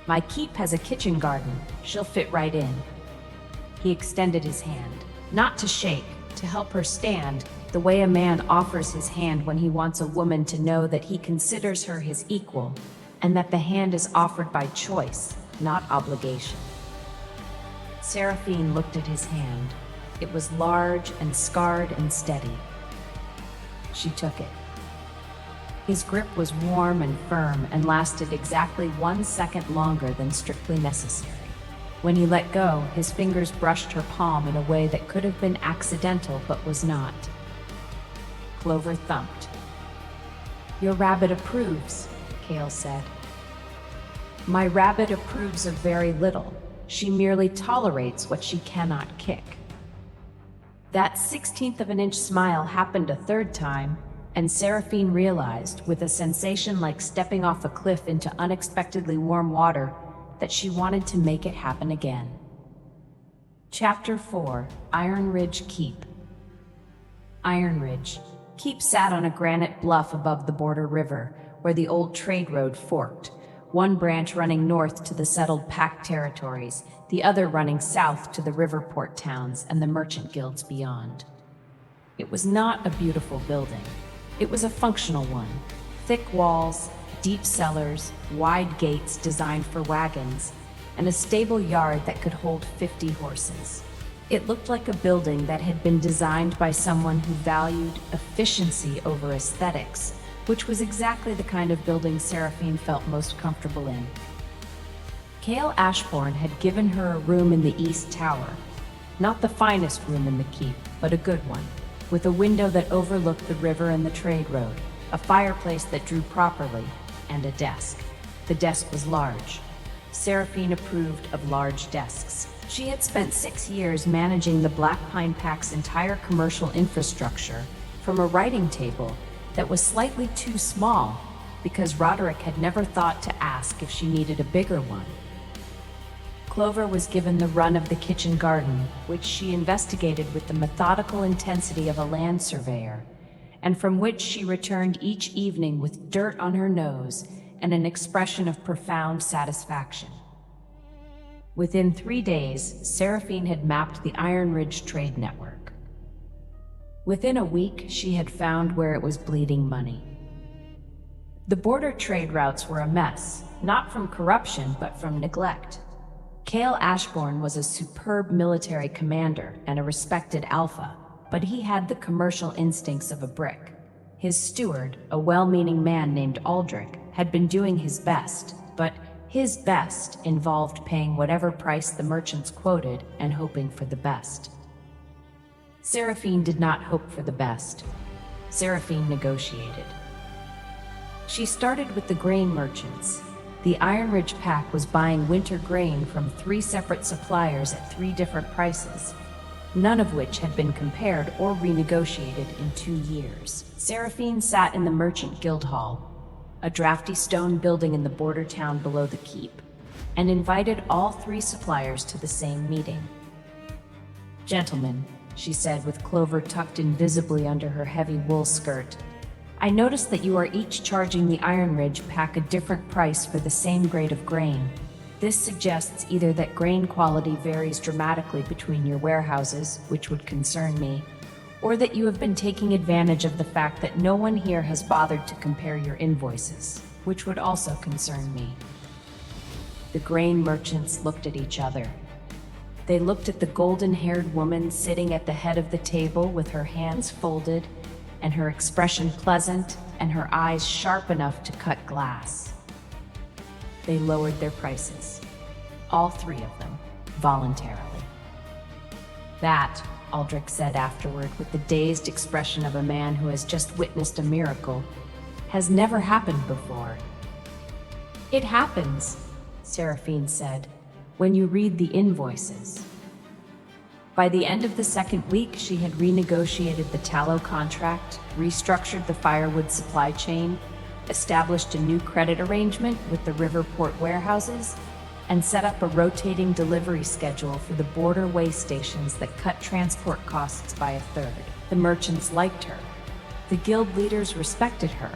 My keep has a kitchen garden. She'll fit right in." He extended his hand, not to shake, to help her stand, the way a man offers his hand when he wants a woman to know that he considers her his equal, and that the hand is offered by choice, not obligation. Seraphine looked at his hand. It was large and scarred and steady. She took it. His grip was warm and firm and lasted exactly 1 second longer than strictly necessary. When he let go, his fingers brushed her palm in a way that could have been accidental but was not. Clover thumped. "Your rabbit approves," Cale said. "My rabbit approves of very little. She merely tolerates what she cannot kick." That 1/16 of an inch smile happened a third time, and Seraphine realized, with a sensation like stepping off a cliff into unexpectedly warm water, that she wanted to make it happen again. Chapter 4: Iron Ridge Keep. Iron Ridge Keep sat on a granite bluff above the Border River, where the old trade road forked, one branch running north to the settled Pack territories, the other running south to the river port towns and the merchant guilds beyond. It was not a beautiful building. It was a functional one. Thick walls, deep cellars, wide gates designed for wagons, and a stable yard that could hold 50 horses. It looked like a building that had been designed by someone who valued efficiency over aesthetics, which was exactly the kind of building Seraphine felt most comfortable in. Cale Ashbourne had given her a room in the East Tower. Not the finest room in the keep, but a good one, with a window that overlooked the river and the trade road, a fireplace that drew properly, and a desk. The desk was large. Seraphine approved of large desks. She had spent 6 years managing the Black Pine Pack's entire commercial infrastructure, from a writing table that was slightly too small because Roderick had never thought to ask if she needed a bigger one. Clover was given the run of the kitchen garden, which she investigated with the methodical intensity of a land surveyor, and from which she returned each evening with dirt on her nose and an expression of profound satisfaction. Within 3 days, Seraphine had mapped the Iron Ridge trade network. Within a week, she had found where it was bleeding money. The border trade routes were a mess, not from corruption, but from neglect. Cale Ashbourne was a superb military commander and a respected alpha, but he had the commercial instincts of a brick. His steward, a well-meaning man named Aldrich, had been doing his best, but his best involved paying whatever price the merchants quoted and hoping for the best. Seraphine did not hope for the best. Seraphine negotiated. She started with the grain merchants. The Iron Ridge Pack was buying winter grain from 3 separate suppliers at 3 different prices, none of which had been compared or renegotiated in 2 years. Seraphine sat in the Merchant Guild Hall, a drafty stone building in the border town below the keep, and invited all 3 suppliers to the same meeting. "Gentlemen," she said with Clover tucked invisibly under her heavy wool skirt, "I noticed that you are each charging the Iron Ridge Pack a different price for the same grade of grain. This suggests either that grain quality varies dramatically between your warehouses, which would concern me, or that you have been taking advantage of the fact that no one here has bothered to compare your invoices, which would also concern me. The grain merchants looked at each other. They looked at the golden-haired woman sitting at the head of the table with her hands folded and her expression pleasant and her eyes sharp enough to cut glass. They lowered their prices, all three of them, voluntarily. That, Aldrich said afterward with the dazed expression of a man who has just witnessed a miracle, has never happened before. It happens, Seraphine said, when you read the invoices. By the end of the second week, she had renegotiated the tallow contract, restructured the firewood supply chain, established a new credit arrangement with the Riverport warehouses, and set up a rotating delivery schedule for the border way stations that cut transport costs by a third. The merchants liked her. The guild leaders respected her.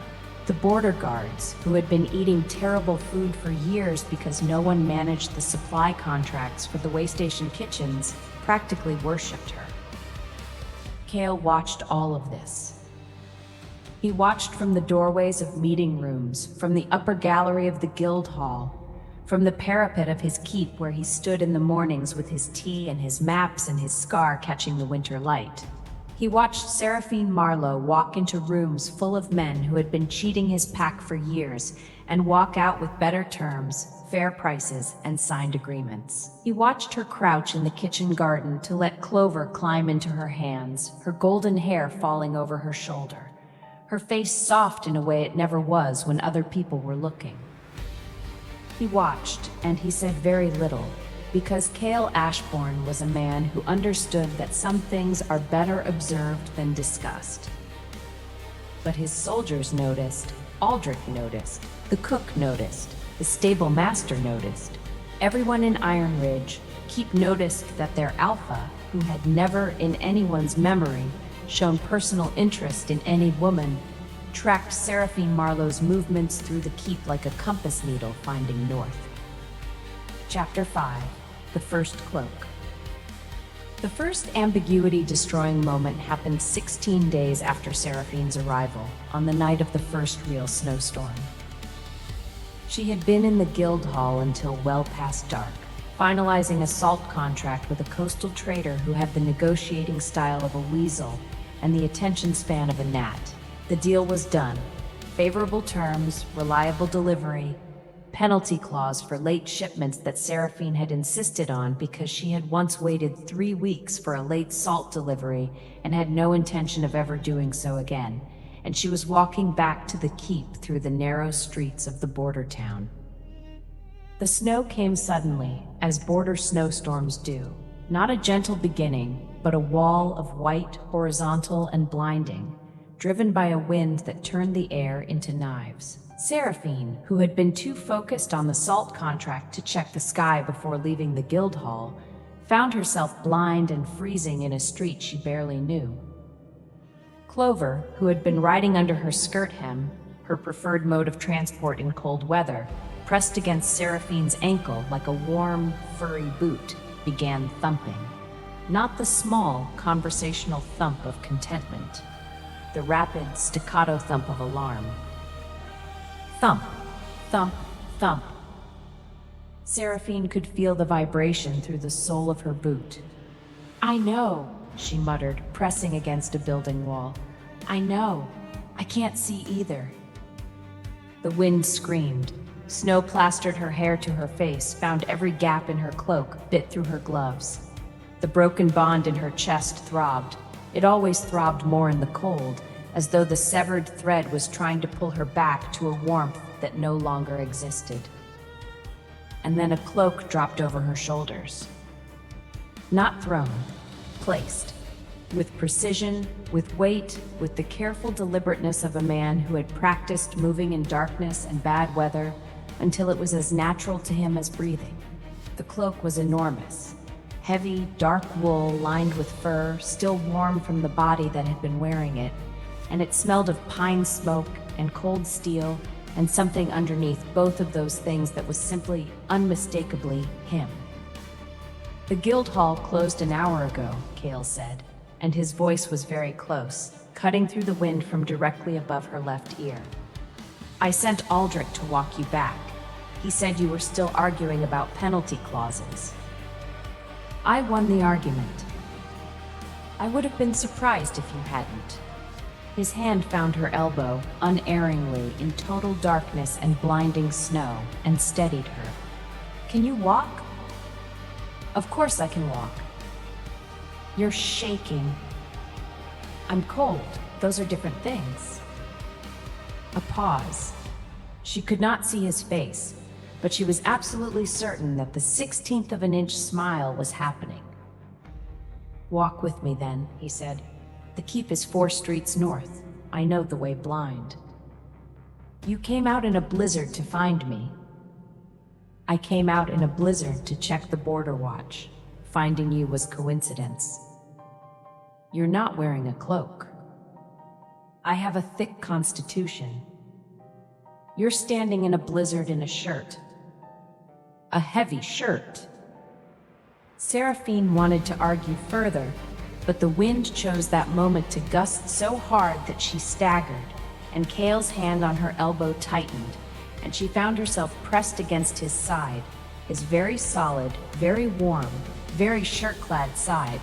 The border guards, who had been eating terrible food for years because no one managed the supply contracts for the waystation kitchens, practically worshipped her. Cale watched all of this. He watched from the doorways of meeting rooms, from the upper gallery of the guild hall, from the parapet of his keep where he stood in the mornings with his tea and his maps and his scar catching the winter light. He watched Seraphine Marlowe walk into rooms full of men who had been cheating his pack for years and walk out with better terms, fair prices, and signed agreements. He watched her crouch in the kitchen garden to let clover climb into her hands, her golden hair falling over her shoulder, her face soft in a way it never was when other people were looking. He watched, and he said very little, because Cale Ashbourne was a man who understood that some things are better observed than discussed. But his soldiers noticed, Aldrich noticed, the cook noticed, the stable master noticed. Everyone in Iron Ridge, Keep noticed that their alpha, who had never in anyone's memory shown personal interest in any woman, tracked Seraphine Marlowe's movements through the keep like a compass needle finding north. Chapter 5. The First Cloak. The first ambiguity-destroying moment happened 16 days after Seraphine's arrival, on the night of the first real snowstorm. She had been in the guild hall until well past dark, finalizing a salt contract with a coastal trader who had the negotiating style of a weasel and the attention span of a gnat. The deal was done. Favorable terms, reliable delivery, penalty clause for late shipments that Seraphine had insisted on because she had once waited 3 weeks for a late salt delivery and had no intention of ever doing so again, and she was walking back to the keep through the narrow streets of the border town. The snow came suddenly, as border snowstorms do. Not a gentle beginning, but a wall of white, horizontal, and blinding, driven by a wind that turned the air into knives. Seraphine, who had been too focused on the salt contract to check the sky before leaving the guild hall, found herself blind and freezing in a street she barely knew. Clover, who had been riding under her skirt hem, her preferred mode of transport in cold weather, pressed against Seraphine's ankle like a warm, furry boot, began thumping. Not the small, conversational thump of contentment, the rapid, staccato thump of alarm. Thump, thump, thump. Seraphine could feel the vibration through the sole of her boot. "I know," she muttered, pressing against a building wall. "I know. I can't see either." The wind screamed. Snow plastered her hair to her face, found every gap in her cloak, bit through her gloves. The broken bond in her chest throbbed. It always throbbed more in the cold, as though the severed thread was trying to pull her back to a warmth that no longer existed. And then a cloak dropped over her shoulders. Not thrown, placed. With precision, with weight, with the careful deliberateness of a man who had practiced moving in darkness and bad weather until it was as natural to him as breathing. The cloak was enormous. Heavy, dark wool lined with fur, still warm from the body that had been wearing it, and it smelled of pine smoke and cold steel and something underneath both of those things that was simply, unmistakably him. "The guild hall closed an hour ago," Cale said, and his voice was very close, cutting through the wind from directly above her left ear. "I sent Aldrich to walk you back. He said you were still arguing about penalty clauses." "I won the argument." "I would have been surprised if you hadn't." His hand found her elbow, unerringly, in total darkness and blinding snow, and steadied her. "Can you walk?" "Of course I can walk." "You're shaking." "I'm cold. Those are different things." A pause. She could not see his face, but she was absolutely certain that the 16th of an inch smile was happening. "Walk with me then," he said. "The keep is 4 streets north. I know the way blind." "You came out in a blizzard to find me." "I came out in a blizzard to check the border watch. Finding you was coincidence." "You're not wearing a cloak." "I have a thick constitution." "You're standing in a blizzard in a shirt." "A heavy shirt." Seraphine wanted to argue further, but the wind chose that moment to gust so hard that she staggered, and Cale's hand on her elbow tightened, and she found herself pressed against his side, his very solid, very warm, very shirt-clad side,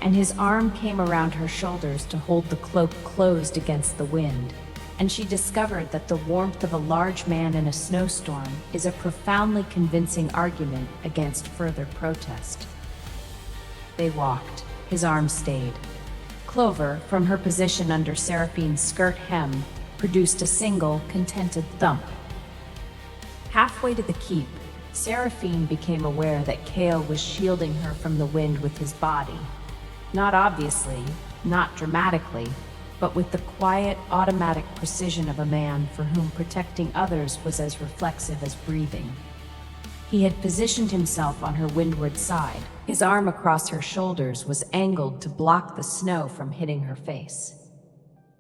and his arm came around her shoulders to hold the cloak closed against the wind, and she discovered that the warmth of a large man in a snowstorm is a profoundly convincing argument against further protest. They walked. His arm stayed. Clover, from her position under Seraphine's skirt hem, produced a single, contented thump. Halfway to the keep, Seraphine became aware that Cale was shielding her from the wind with his body. Not obviously, not dramatically, but with the quiet, automatic precision of a man for whom protecting others was as reflexive as breathing. He had positioned himself on her windward side. His arm across her shoulders was angled to block the snow from hitting her face.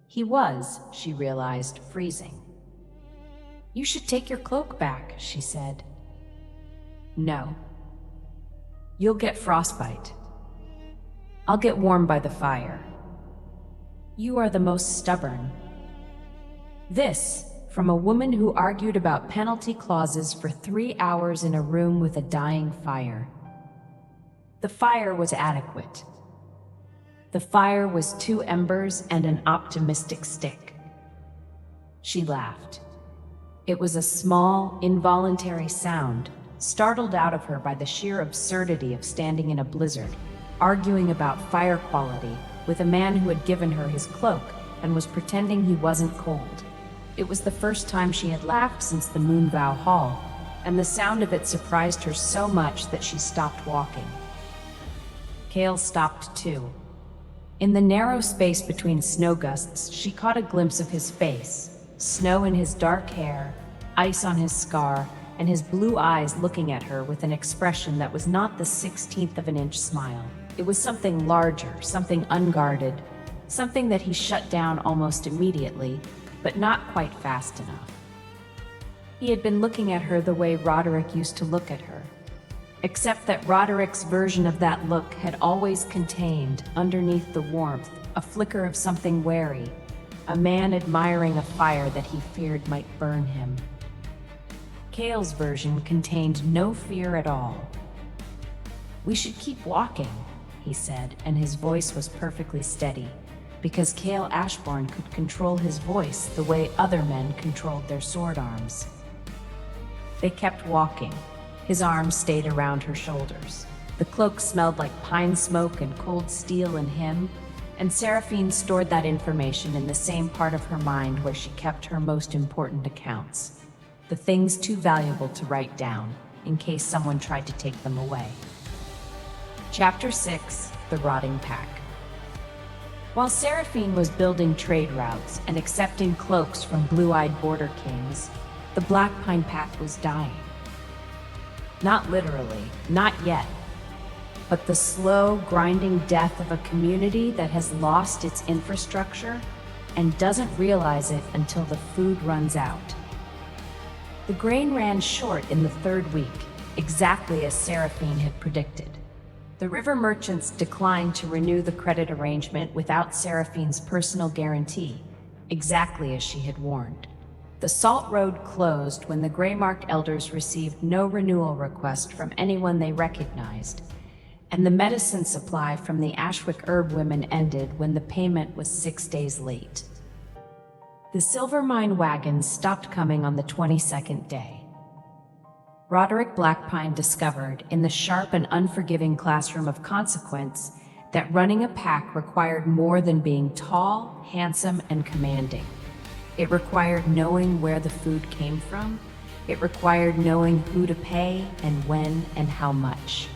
He was, she realized, freezing. "You should take your cloak back," she said. "No. You'll get frostbite." "I'll get warm by the fire." "You are the most stubborn." This, from a woman who argued about penalty clauses for 3 hours in a room with a dying fire. The fire was adequate. The fire was 2 embers and an optimistic stick. She laughed. It was a small, involuntary sound, startled out of her by the sheer absurdity of standing in a blizzard, arguing about fire quality with a man who had given her his cloak and was pretending he wasn't cold. It was the first time she had laughed since the Moonvow Hall, and the sound of it surprised her so much that she stopped walking. Cale stopped too. In the narrow space between snow gusts, she caught a glimpse of his face, snow in his dark hair, ice on his scar, and his blue eyes looking at her with an expression that was not the 16th of an inch smile. It was something larger, something unguarded, something that he shut down almost immediately, but not quite fast enough. He had been looking at her the way Roderick used to look at her, except that Roderick's version of that look had always contained, underneath the warmth, a flicker of something wary, a man admiring a fire that he feared might burn him. Cale's version contained no fear at all. "We should keep walking," he said, and his voice was perfectly steady, because Cale Ashbourne could control his voice the way other men controlled their sword arms. They kept walking. His arms stayed around her shoulders. The cloak smelled like pine smoke and cold steel in him, and Seraphine stored that information in the same part of her mind where she kept her most important accounts, the things too valuable to write down in case someone tried to take them away. Chapter 6: The Rotting Pack. While Seraphine was building trade routes and accepting cloaks from blue-eyed border kings, the Black Pine Pack was dying. Not literally, not yet, but the slow, grinding death of a community that has lost its infrastructure and doesn't realize it until the food runs out. The grain ran short in the third week, exactly as Seraphine had predicted. The river merchants declined to renew the credit arrangement without Seraphine's personal guarantee, exactly as she had warned. The Salt Road closed when the Greymark elders received no renewal request from anyone they recognized, and the medicine supply from the Ashwick herb women ended when the payment was 6 days late. The silver mine wagons stopped coming on the 22nd day. Roderick Blackpine discovered, in the sharp and unforgiving classroom of consequence, that running a pack required more than being tall, handsome, and commanding. It required knowing where the food came from. It required knowing who to pay and when and how much.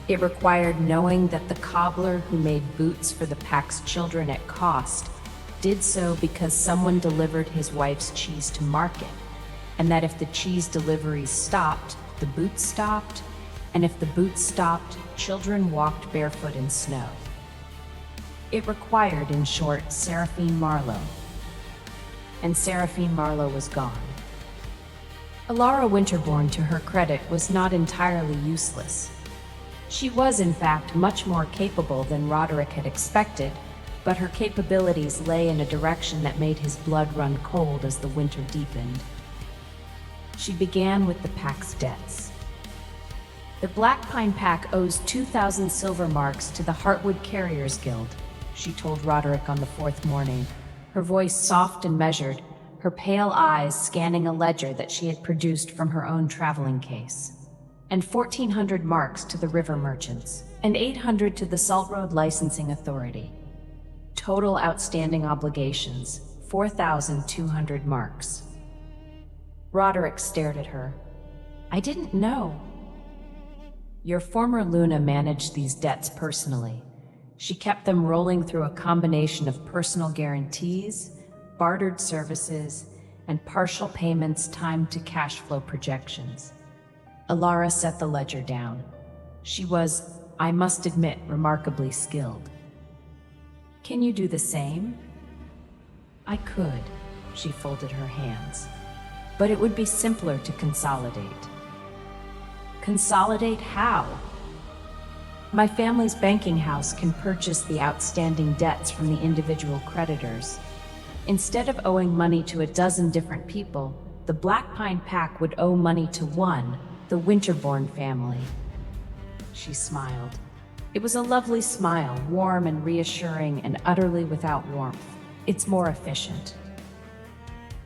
It required knowing that the cobbler who made boots for the pack's children at cost did so because someone delivered his wife's cheese to market, and that if the cheese deliveries stopped, the boots stopped, and if the boots stopped, children walked barefoot in snow. It required, in short, Seraphine Marlowe. And Seraphine Marlowe was gone. Alara Winterbourne, to her credit, was not entirely useless. She was, in fact, much more capable than Roderick had expected, but her capabilities lay in a direction that made his blood run cold as the winter deepened. She began with the pack's debts. The Blackpine Pack owes 2,000 silver marks to the Heartwood Carriers Guild, she told Roderick on the fourth morning, her voice soft and measured, her pale eyes scanning a ledger that she had produced from her own traveling case. And 1,400 marks to the river merchants, and 800 to the Salt Road Licensing Authority. Total outstanding obligations, 4,200 marks. Roderick stared at her. I didn't know. Your former Luna managed these debts personally. She kept them rolling through a combination of personal guarantees, bartered services, and partial payments timed to cash flow projections. Alara set the ledger down. She was, I must admit, remarkably skilled. Can you do the same? I could, she folded her hands. But it would be simpler to consolidate. Consolidate how? My family's banking house can purchase the outstanding debts from the individual creditors. Instead of owing money to a dozen different people, the Blackpine Pack would owe money to one, the Winterbourne family. She smiled. It was a lovely smile, warm and reassuring and utterly without warmth. It's more efficient.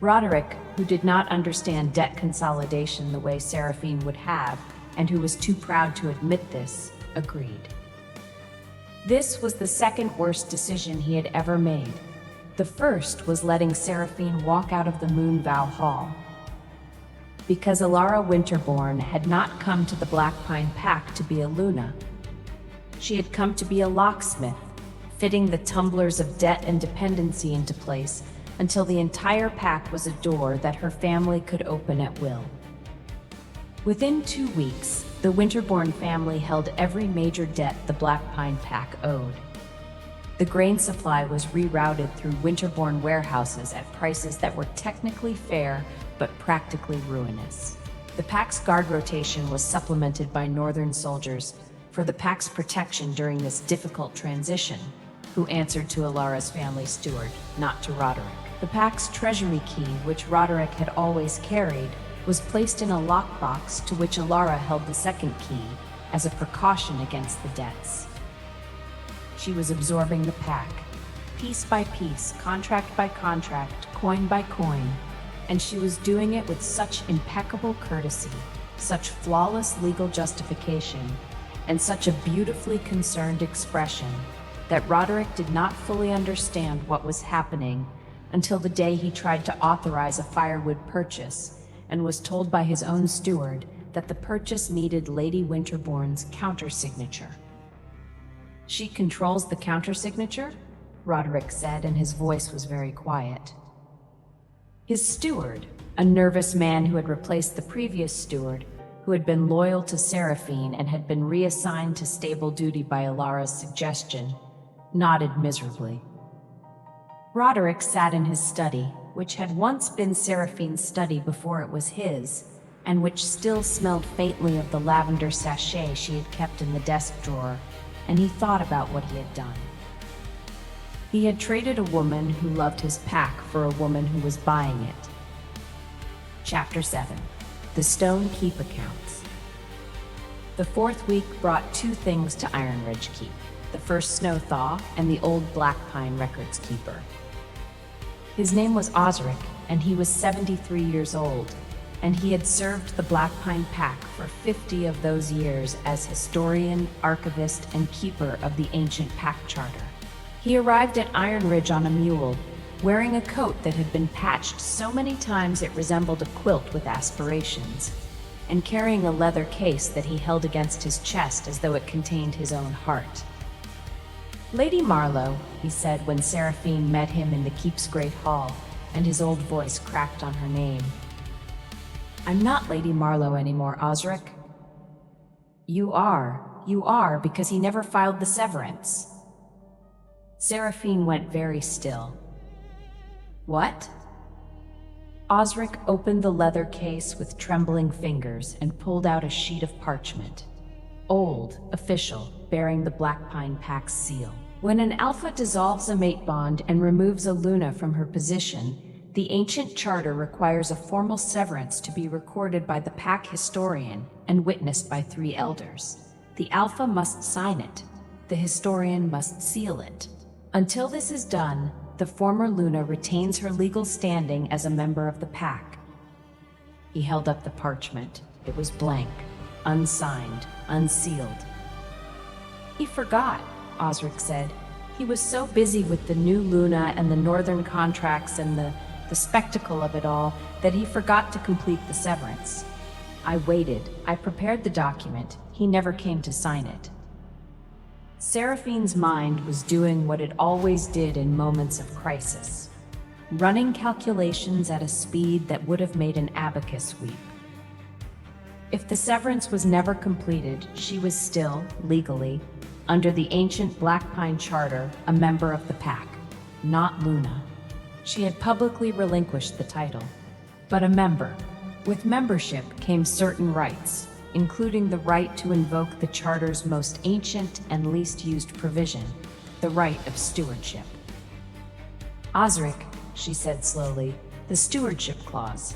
Roderick, who did not understand debt consolidation the way Seraphine would have, and who was too proud to admit this, agreed. This was the second worst decision he had ever made. The first was letting Seraphine walk out of the Moonvow Hall. Because Alara Winterbourne had not come to the Blackpine Pack to be a Luna. She had come to be a locksmith, fitting the tumblers of debt and dependency into place until the entire pack was a door that her family could open at will. Within 2 weeks, the Winterbourne family held every major debt the Blackpine Pack owed. The grain supply was rerouted through Winterbourne warehouses at prices that were technically fair but practically ruinous. The pack's guard rotation was supplemented by Northern soldiers for the pack's protection during this difficult transition, who answered to Alara's family steward, not to Roderick. The pack's treasury key, which Roderick had always carried, was placed in a lockbox to which Alara held the second key as a precaution against the debts. She was absorbing the pack, piece by piece, contract by contract, coin by coin, and she was doing it with such impeccable courtesy, such flawless legal justification, and such a beautifully concerned expression that Roderick did not fully understand what was happening until the day he tried to authorize a firewood purchase and was told by his own steward that the purchase needed Lady Winterbourne's countersignature. She controls the countersignature? Roderick said, and his voice was very quiet. His steward, a nervous man who had replaced the previous steward, who had been loyal to Seraphine and had been reassigned to stable duty by Alara's suggestion, nodded miserably. Roderick sat in his study, which had once been Seraphine's study before it was his, and which still smelled faintly of the lavender sachet she had kept in the desk drawer, and he thought about what he had done. He had traded a woman who loved his pack for a woman who was buying it. Chapter 7. The Stone Keep Accounts. The fourth week brought two things to Iron Ridge Keep: the first snow thaw and the old Black Pine records keeper. His name was Osric, and he was 73 years old, and he had served the Black Pine Pack for 50 of those years as historian, archivist, and keeper of the ancient pack charter. He arrived at Iron Ridge on a mule, wearing a coat that had been patched so many times it resembled a quilt with aspirations, and carrying a leather case that he held against his chest as though it contained his own heart. "Lady Marlowe," he said when Seraphine met him in the keep's great hall, and his old voice cracked on her name. "I'm not Lady Marlowe anymore, Osric." You are, because he never filed the severance." Seraphine went very still. "What?" Osric opened the leather case with trembling fingers and pulled out a sheet of parchment. Old, official, bearing the Black Pine Pack's seal. When an alpha dissolves a mate bond and removes a Luna from her position, the ancient charter requires a formal severance to be recorded by the pack historian and witnessed by 3 elders. The alpha must sign it. The historian must seal it. Until this is done, the former Luna retains her legal standing as a member of the pack. He held up the parchment. It was blank, unsigned, unsealed. "He forgot," Osric said. "He was so busy with the new Luna and the northern contracts and the spectacle of it all that he forgot to complete the severance. I waited. I prepared the document. He never came to sign it." Seraphine's mind was doing what it always did in moments of crisis, running calculations at a speed that would have made an abacus weep. If the severance was never completed, she was still, legally, under the ancient Black Pine Charter, a member of the pack, not Luna. She had publicly relinquished the title, but a member. With membership came certain rights, including the right to invoke the Charter's most ancient and least used provision, the right of stewardship. "Osric," she said slowly, "the stewardship clause."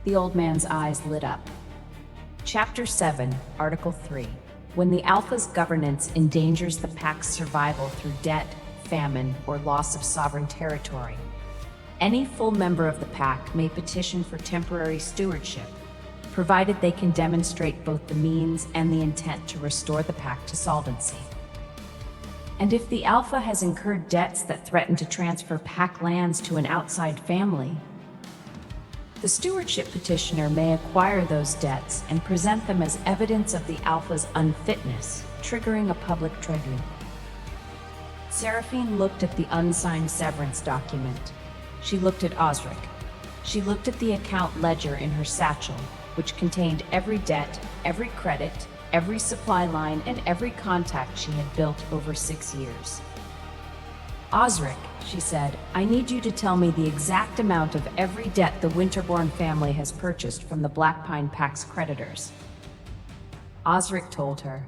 The old man's eyes lit up. Chapter 7, Article 3. When the Alpha's governance endangers the pack's survival through debt, famine, or loss of sovereign territory, any full member of the pack may petition for temporary stewardship, provided they can demonstrate both the means and the intent to restore the pack to solvency. And if the Alpha has incurred debts that threaten to transfer pack lands to an outside family, the stewardship petitioner may acquire those debts and present them as evidence of the Alpha's unfitness, triggering a public tribunal. Seraphine looked at the unsigned severance document. She looked at Osric. She looked at the account ledger in her satchel, which contained every debt, every credit, every supply line, and every contact she had built over 6 years. "Osric," she said, "I need you to tell me the exact amount of every debt the Winterbourne family has purchased from the Black Pine Pack's creditors." Osric told her.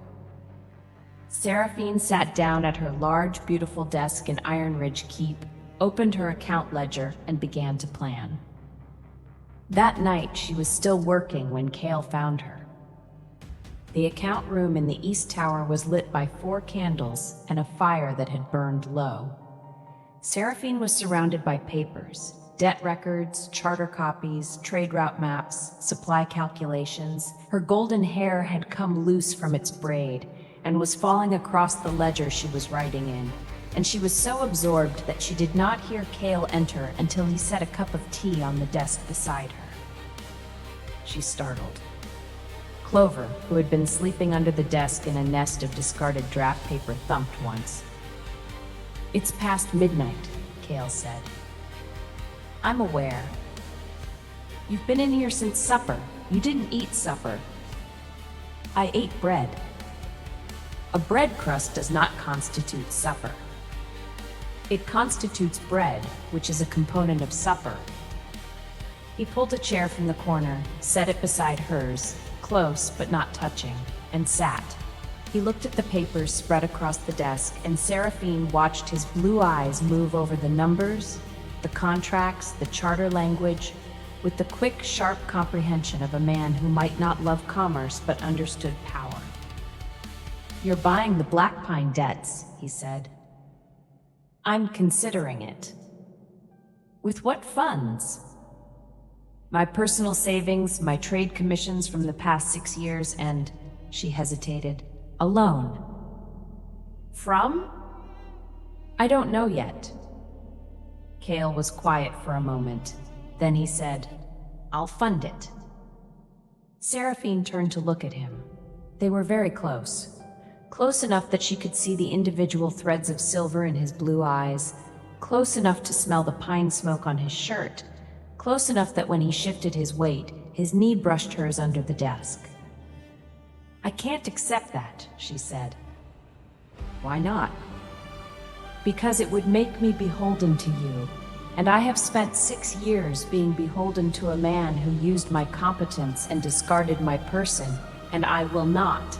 Seraphine sat down at her large, beautiful desk in Iron Ridge Keep, opened her account ledger, and began to plan. That night, she was still working when Cale found her. The account room in the East Tower was lit by 4 candles and a fire that had burned low. Seraphine was surrounded by papers, debt records, charter copies, trade route maps, supply calculations. Her golden hair had come loose from its braid and was falling across the ledger she was writing in, and she was so absorbed that she did not hear Cale enter until he set a cup of tea on the desk beside her. She startled. Clover, who had been sleeping under the desk in a nest of discarded draft paper, thumped once. "It's past midnight," Cale said. "I'm aware. You've been in here since supper. You didn't eat supper." "I ate bread." "A bread crust does not constitute supper. It constitutes bread, which is a component of supper." He pulled a chair from the corner, set it beside hers, close but not touching, and sat. He looked at the papers spread across the desk, and Seraphine watched his blue eyes move over the numbers, the contracts, the charter language, with the quick, sharp comprehension of a man who might not love commerce but understood power. "You're buying the Black Pine debts," he said. "I'm considering it." "With what funds?" "My personal savings, my trade commissions from the past 6 years, and," she hesitated, "a loan." "From?" "I don't know yet." Cale was quiet for a moment. Then he said, "I'll fund it." Seraphine turned to look at him. They were very close. Close enough that she could see the individual threads of silver in his blue eyes, close enough to smell the pine smoke on his shirt, close enough that when he shifted his weight, his knee brushed hers under the desk. "I can't accept that," she said. "Why not?" "Because it would make me beholden to you, and I have spent 6 years being beholden to a man who used my competence and discarded my person, and I will not.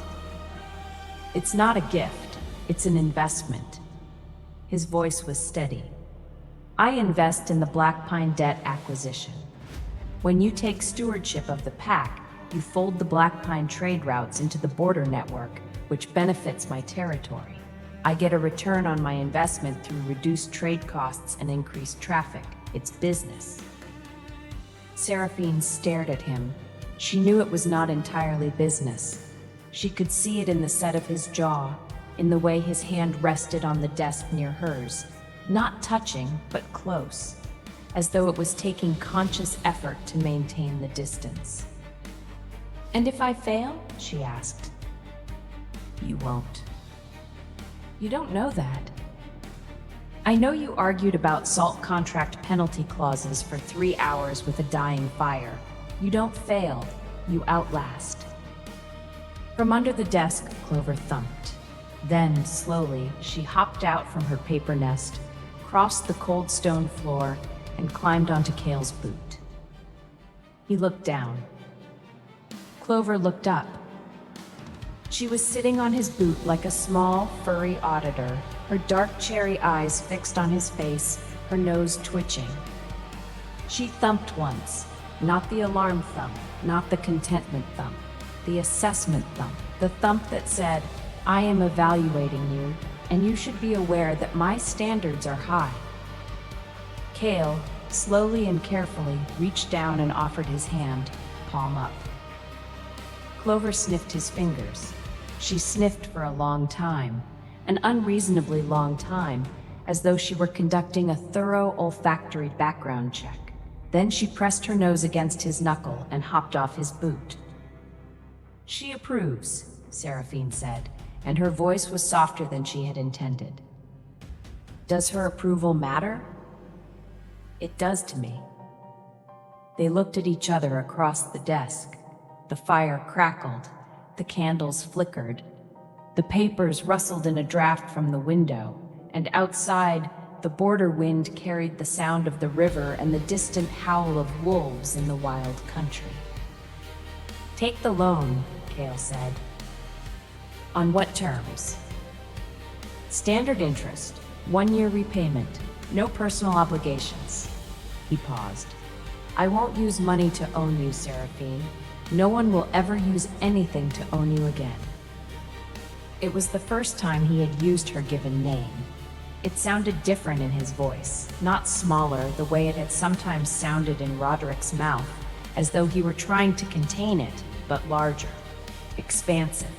It's not a gift, it's an investment." His voice was steady. "I invest in the Black Pine debt acquisition. When you take stewardship of the pack, you fold the Black Pine trade routes into the border network, which benefits my territory. I get a return on my investment through reduced trade costs and increased traffic. It's business." Seraphine stared at him. She knew it was not entirely business. She could see it in the set of his jaw, in the way his hand rested on the desk near hers, not touching, but close, as though it was taking conscious effort to maintain the distance. "And if I fail?" she asked. "You won't." "You don't know that." "I know you argued about salt contract penalty clauses for 3 hours with a dying fire. You don't fail, you outlast." From under the desk, Clover thumped. Then, slowly, she hopped out from her paper nest, crossed the cold stone floor, and climbed onto Cale's boot. He looked down. Clover looked up. She was sitting on his boot like a small, furry auditor, her dark cherry eyes fixed on his face, her nose twitching. She thumped once, not the alarm thump, not the contentment thump, the assessment thump, the thump that said, "I am evaluating you, and you should be aware that my standards are high." Cale, slowly and carefully, reached down and offered his hand, palm up. Clover sniffed his fingers. She sniffed for a long time, an unreasonably long time, as though she were conducting a thorough olfactory background check. Then she pressed her nose against his knuckle and hopped off his boot. "She approves," Seraphine said, and her voice was softer than she had intended. "Does her approval matter?" "It does to me." They looked at each other across the desk. The fire crackled. The candles flickered. The papers rustled in a draft from the window, and outside, the border wind carried the sound of the river and the distant howl of wolves in the wild country. "Take the loan," Cale said. "On what terms?" "Standard interest, 1-year repayment, no personal obligations." He paused. "I won't use money to own you, Seraphine. No one will ever use anything to own you again." It was the first time he had used her given name. It sounded different in his voice, not smaller the way it had sometimes sounded in Roderick's mouth, as though he were trying to contain it, but larger, expansive,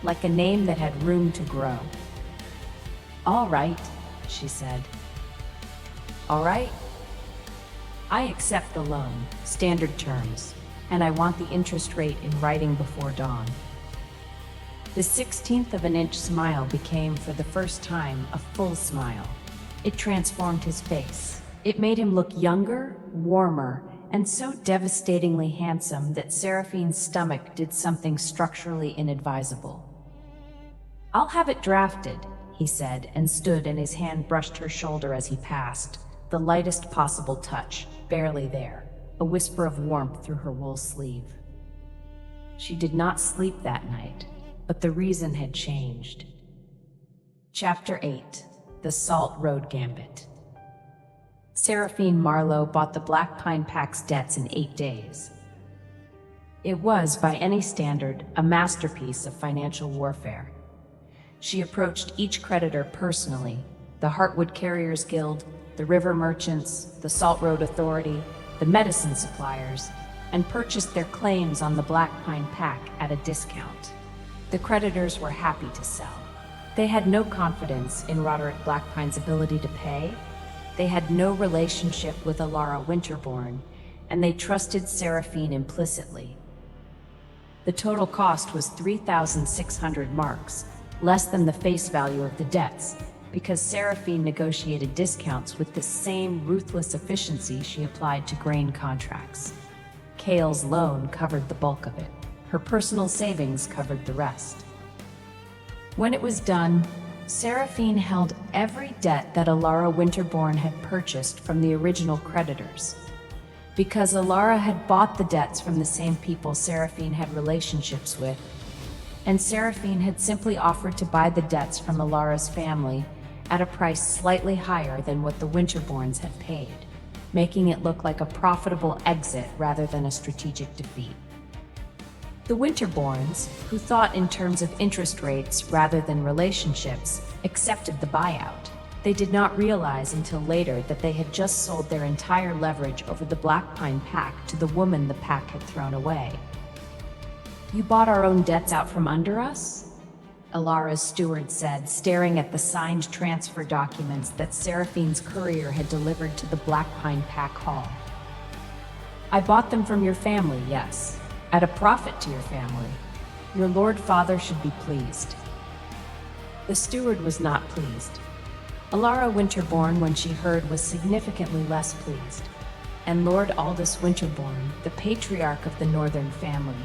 like a name that had room to grow. "All right," she said. "All right? I accept the loan, standard terms, and I want the interest rate in writing before dawn." The 16th of an inch smile became, for the first time, a full smile. It transformed his face. It made him look younger, warmer, and so devastatingly handsome that Seraphine's stomach did something structurally inadvisable. "I'll have it drafted," he said, and stood, and his hand brushed her shoulder as he passed, the lightest possible touch, barely there. a whisper of warmth through her wool sleeve. She did not sleep that night, but the reason had changed. Chapter 8: The Salt Road Gambit. Seraphine Marlowe bought the Black Pine Pack's debts in 8 days. It was, by any standard, a masterpiece of financial warfare. She approached each creditor personally: the Heartwood Carriers Guild, the river merchants, the Salt Road Authority, the medicine suppliers, and purchased their claims on the Black Pine Pack at a discount. The creditors were happy to sell. They had no confidence in Roderick Blackpine's ability to pay. They had no relationship with Alara Winterbourne, and they trusted Seraphine implicitly. The total cost was 3,600 marks, less than the face value of the debts, because Seraphine negotiated discounts with the same ruthless efficiency she applied to grain contracts. Kale's loan covered the bulk of it. Her personal savings covered the rest. When it was done, Seraphine held every debt that Alara Winterbourne had purchased from the original creditors. Because Alara had bought the debts from the same people Seraphine had relationships with, and Seraphine had simply offered to buy the debts from Alara's family at a price slightly higher than what the Winterbournes had paid, making it look like a profitable exit rather than a strategic defeat. The Winterbournes, who thought in terms of interest rates rather than relationships, accepted the buyout. They did not realize until later that they had just sold their entire leverage over the Black Pine Pack to the woman the pack had thrown away. "You bought our own debts out from under us?" Alara's steward said, staring at the signed transfer documents that Seraphine's courier had delivered to the Black Pine Pack Hall. "I bought them from your family, yes, at a profit to your family. Your Lord Father should be pleased." The steward was not pleased. Alara Winterbourne, when she heard, was significantly less pleased. And Lord Aldous Winterbourne, the patriarch of the Northern family,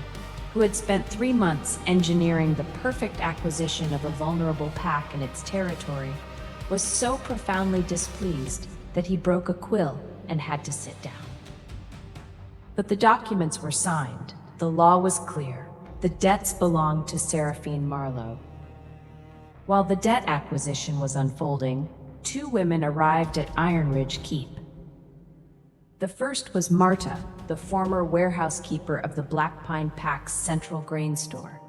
who had spent 3 months engineering the perfect acquisition of a vulnerable pack in its territory, was so profoundly displeased that he broke a quill and had to sit down. But the documents were signed. The law was clear. The debts belonged to Seraphine Marlowe. While the debt acquisition was unfolding, 2 women arrived at Iron Ridge Keep. The first was Marta, the former warehouse keeper of the Black Pine Pack's central grain store.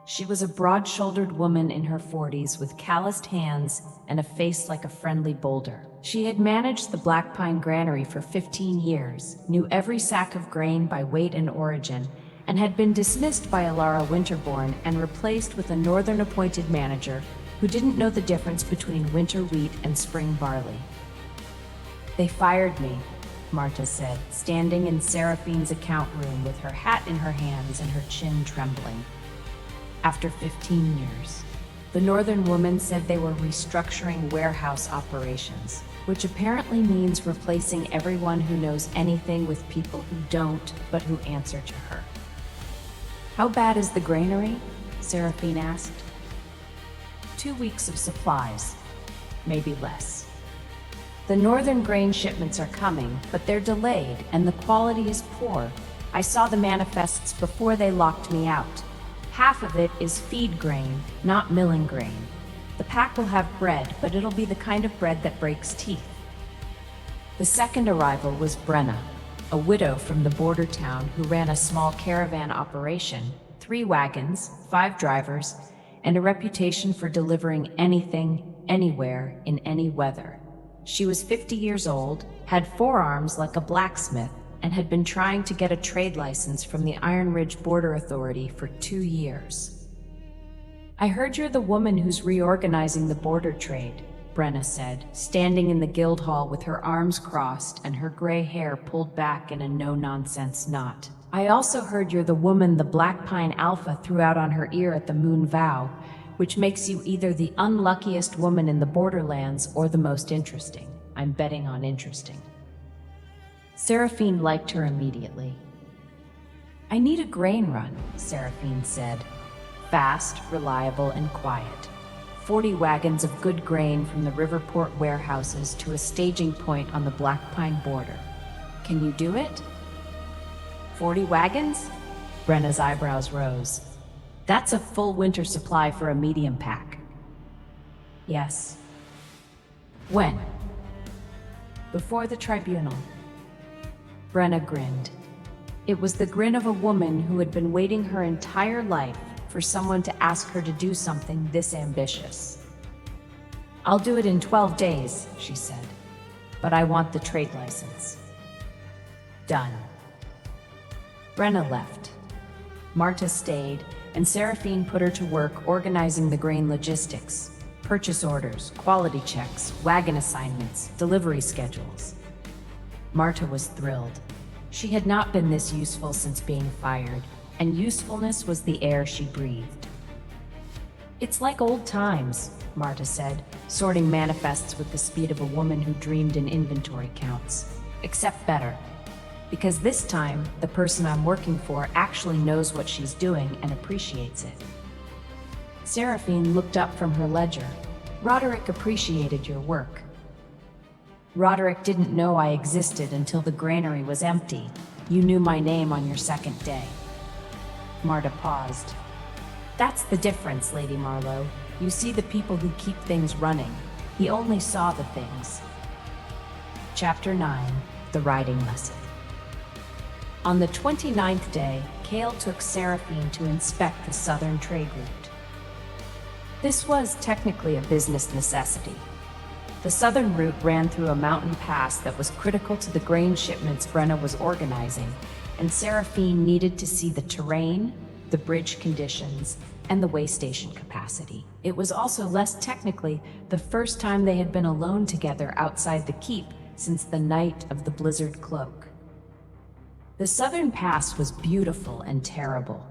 She was a broad-shouldered woman in her 40s with calloused hands and a face like a friendly boulder. She had managed the Black Pine granary for 15 years, knew every sack of grain by weight and origin, and had been dismissed by Alara Winterbourne and replaced with a northern-appointed manager who didn't know the difference between winter wheat and spring barley. "They fired me," Marta said, standing in Seraphine's account room with her hat in her hands and her chin trembling. "After 15 years. The northern woman said they were restructuring warehouse operations, which apparently means replacing everyone who knows anything with people who don't, but who answer to her." "How bad is the granary?" Seraphine asked. 2 weeks of supplies, maybe less. "The northern grain shipments are coming, but they're delayed and the quality is poor. I saw the manifests before they locked me out. Half of it is feed grain, not milling grain. The pack will have bread, but it'll be the kind of bread that breaks teeth." The second arrival was Brenna, a widow from the border town who ran a small caravan operation, 3 wagons, 5 drivers, and a reputation for delivering anything, anywhere, in any weather. She was 50 years old, had forearms like a blacksmith, and had been trying to get a trade license from the Iron Ridge Border Authority for 2 years. "I heard you're the woman who's reorganizing the border trade," Brenna said, standing in the guild hall with her arms crossed and her gray hair pulled back in a no-nonsense knot. "I also heard you're the woman the Black Pine Alpha threw out on her ear at the Moon Vow, which makes you either the unluckiest woman in the Borderlands or the most interesting. I'm betting on interesting." Seraphine liked her immediately. "I need a grain run," Seraphine said. "Fast, reliable, and quiet. 40 wagons of good grain from the Riverport warehouses to a staging point on the Black Pine border. Can you do it?" 40 wagons? Brenna's eyebrows rose. That's a full winter supply for a medium pack. Yes. When? Before the tribunal. Brenna grinned. It was the grin of a woman who had been waiting her entire life for someone to ask her to do something this ambitious. I'll do it in 12 days, she said, but I want the trade license. Done. Brenna left. Marta stayed, and Seraphine put her to work organizing the grain logistics, purchase orders, quality checks, wagon assignments, delivery schedules. Marta was thrilled. She had not been this useful since being fired, and usefulness was the air she breathed. It's like old times, Marta said, sorting manifests with the speed of a woman who dreamed in inventory counts. Except better. Because this time, the person I'm working for actually knows what she's doing and appreciates it. Seraphine looked up from her ledger. Roderick appreciated your work. Roderick didn't know I existed until the granary was empty. You knew my name on your second day. Marta paused. That's the difference, Lady Marlowe. You see the people who keep things running. He only saw the things. Chapter 9, The Riding Lesson. On the 29th day, Cale took Seraphine to inspect the southern trade route. This was technically a business necessity. The southern route ran through a mountain pass that was critical to the grain shipments Brenna was organizing, and Seraphine needed to see the terrain, the bridge conditions, and the way station capacity. It was also less technically the first time they had been alone together outside the keep since the night of the Blizzard Cloak. The southern pass was beautiful and terrible.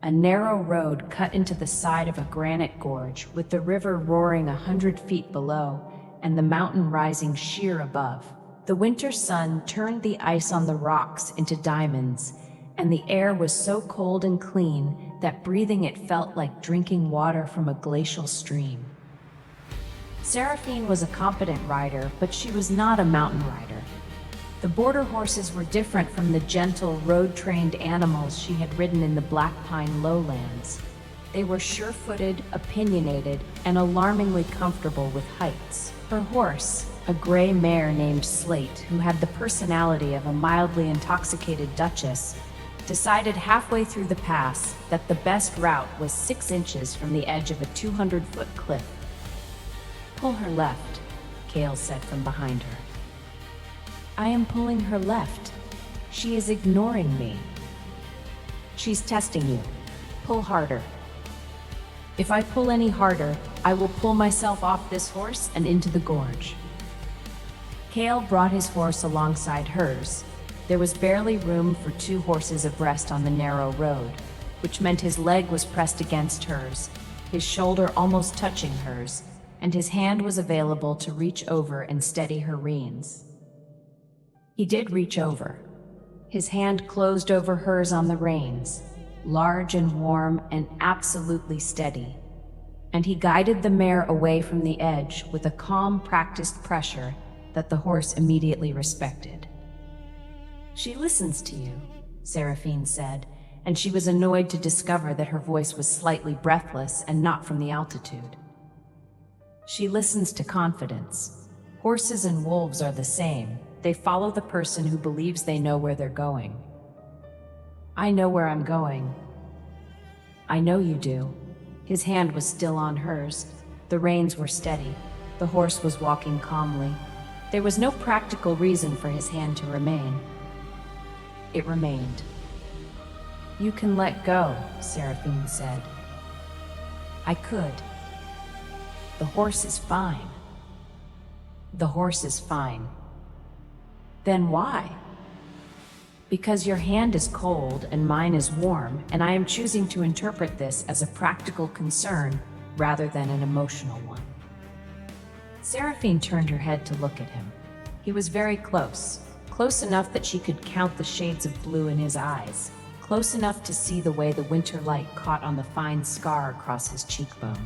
A narrow road cut into the side of a granite gorge with the river roaring 100 feet below and the mountain rising sheer above. The winter sun turned the ice on the rocks into diamonds, and the air was so cold and clean that breathing it felt like drinking water from a glacial stream. Seraphine was a competent rider, but she was not a mountain rider. The border horses were different from the gentle, road-trained animals she had ridden in the Black Pine lowlands. They were sure-footed, opinionated, and alarmingly comfortable with heights. Her horse, a gray mare named Slate, who had the personality of a mildly intoxicated duchess, decided halfway through the pass that the best route was 6 inches from the edge of a 200-foot cliff. Pull her left, Cale said from behind her. I am pulling her left. She is ignoring me. She's testing you. Pull harder. If I pull any harder, I will pull myself off this horse and into the gorge. Cale brought his horse alongside hers. There was barely room for 2 horses abreast on the narrow road, which meant his leg was pressed against hers, his shoulder almost touching hers, and his hand was available to reach over and steady her reins. He did reach over. His hand closed over hers on the reins, large and warm and absolutely steady. And he guided the mare away from the edge with a calm, practiced pressure that the horse immediately respected. She listens to you, Seraphine said, and she was annoyed to discover that her voice was slightly breathless and not from the altitude. She listens to confidence. Horses and wolves are the same. They follow the person who believes they know where they're going. I know where I'm going. I know you do. His hand was still on hers. The reins were steady. The horse was walking calmly. There was no practical reason for his hand to remain. It remained. You can let go, Seraphine said. I could. The horse is fine. The horse is fine. Then why? Because your hand is cold and mine is warm, and I am choosing to interpret this as a practical concern rather than an emotional one. Seraphine turned her head to look at him. He was very close, close enough that she could count the shades of blue in his eyes, close enough to see the way the winter light caught on the fine scar across his cheekbone.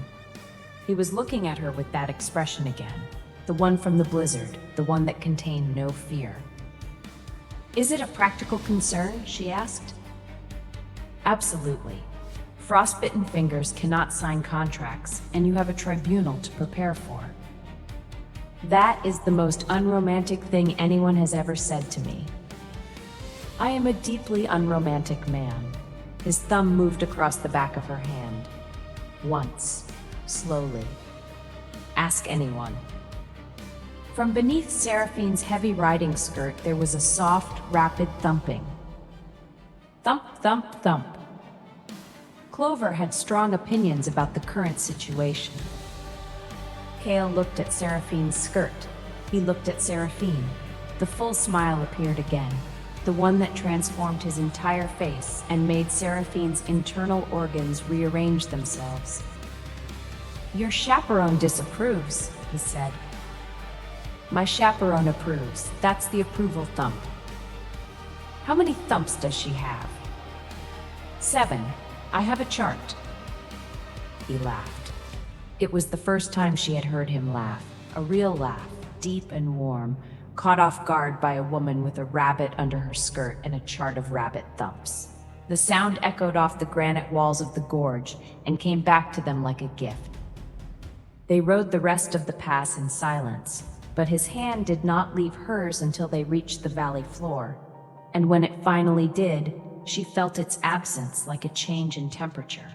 He was looking at her with that expression again, the one from the blizzard, the one that contained no fear. Is it a practical concern? She asked. Absolutely. Frostbitten fingers cannot sign contracts, and you have a tribunal to prepare for. That is the most unromantic thing anyone has ever said to me. I am a deeply unromantic man. His thumb moved across the back of her hand. Once, slowly. Ask anyone. From beneath Seraphine's heavy riding skirt, there was a soft, rapid thumping. Thump, thump, thump. Clover had strong opinions about the current situation. Cale looked at Seraphine's skirt. He looked at Seraphine. The full smile appeared again, the one that transformed his entire face and made Seraphine's internal organs rearrange themselves. Your chaperone disapproves, he said. My chaperone approves. That's the approval thump. How many thumps does she have? 7. I have a chart. He laughed. It was the first time she had heard him laugh, a real laugh, deep and warm, caught off guard by a woman with a rabbit under her skirt and a chart of rabbit thumps. The sound echoed off the granite walls of the gorge and came back to them like a gift. They rode the rest of the pass in silence, but his hand did not leave hers until they reached the valley floor, and when it finally did, she felt its absence like a change in temperature.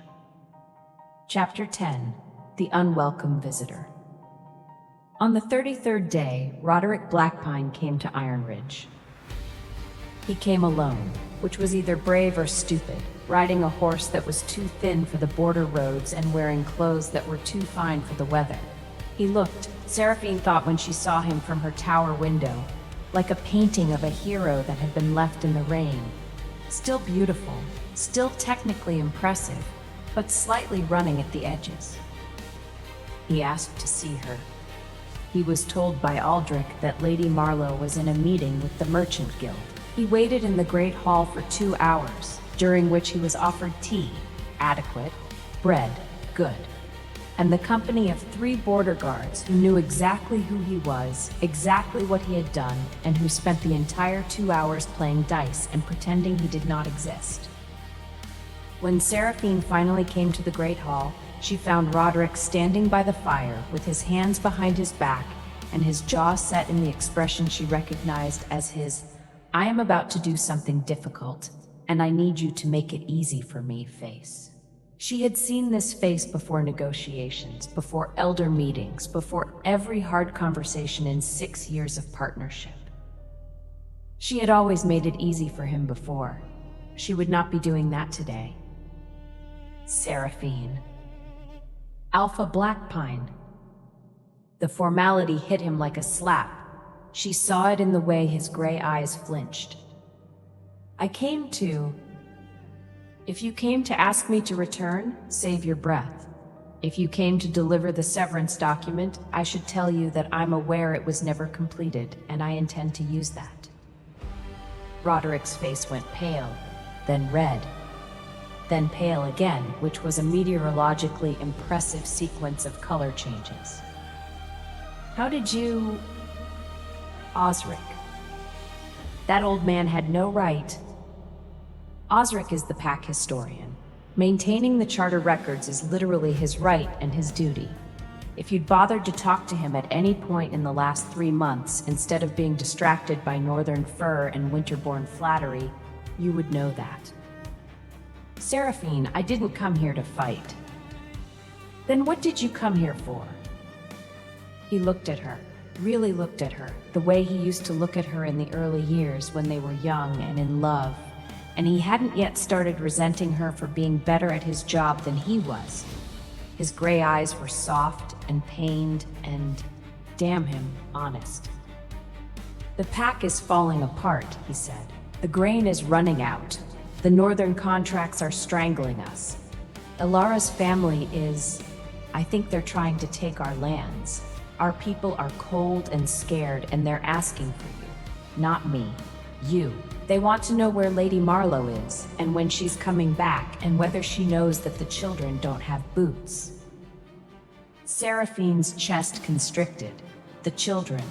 Chapter 10. The Unwelcome Visitor. On the 33rd day, Roderick Blackpine came to Iron Ridge. He came alone, which was either brave or stupid, riding a horse that was too thin for the border roads and wearing clothes that were too fine for the weather. He looked, Seraphine thought when she saw him from her tower window, like a painting of a hero that had been left in the rain. Still beautiful, still technically impressive, but slightly running at the edges. He asked to see her. He was told by Aldrich that Lady Marlowe was in a meeting with the Merchant Guild. He waited in the Great Hall for 2 hours, during which he was offered tea, adequate, bread, good, and the company of 3 border guards who knew exactly who he was, exactly what he had done, and who spent the entire 2 hours playing dice and pretending he did not exist. When Seraphine finally came to the Great Hall, she found Roderick standing by the fire with his hands behind his back and his jaw set in the expression she recognized as his, "I am about to do something difficult, and I need you to make it easy for me" face. She had seen this face before negotiations, before elder meetings, before every hard conversation in 6 years of partnership. She had always made it easy for him before. She would not be doing that today. Seraphine. Alpha Blackpine. The formality hit him like a slap. She saw it in the way his gray eyes flinched. If you came to ask me to return, save your breath. If you came to deliver the severance document, I should tell you that I'm aware it was never completed, and I intend to use that. Roderick's face went pale, then red, then pale again, which was a meteorologically impressive sequence of color changes. How did you... Osric. That old man had no right. Osric is the pack historian. Maintaining the charter records is literally his right and his duty. If you'd bothered to talk to him at any point in the last 3 months, instead of being distracted by northern fur and winterborn flattery, you would know that. Seraphine, I didn't come here to fight. Then what did you come here for? He looked at her, really looked at her, the way he used to look at her in the early years when they were young and in love, and he hadn't yet started resenting her for being better at his job than he was. His gray eyes were soft and pained and, damn him, honest. The pack is falling apart, he said. The grain is running out. The northern contracts are strangling us. Elara's family is... I think they're trying to take our lands. Our people are cold and scared, and they're asking for you. Not me. You. They want to know where Lady Marlowe is, and when she's coming back, and whether she knows that the children don't have boots. Seraphine's chest constricted. The children.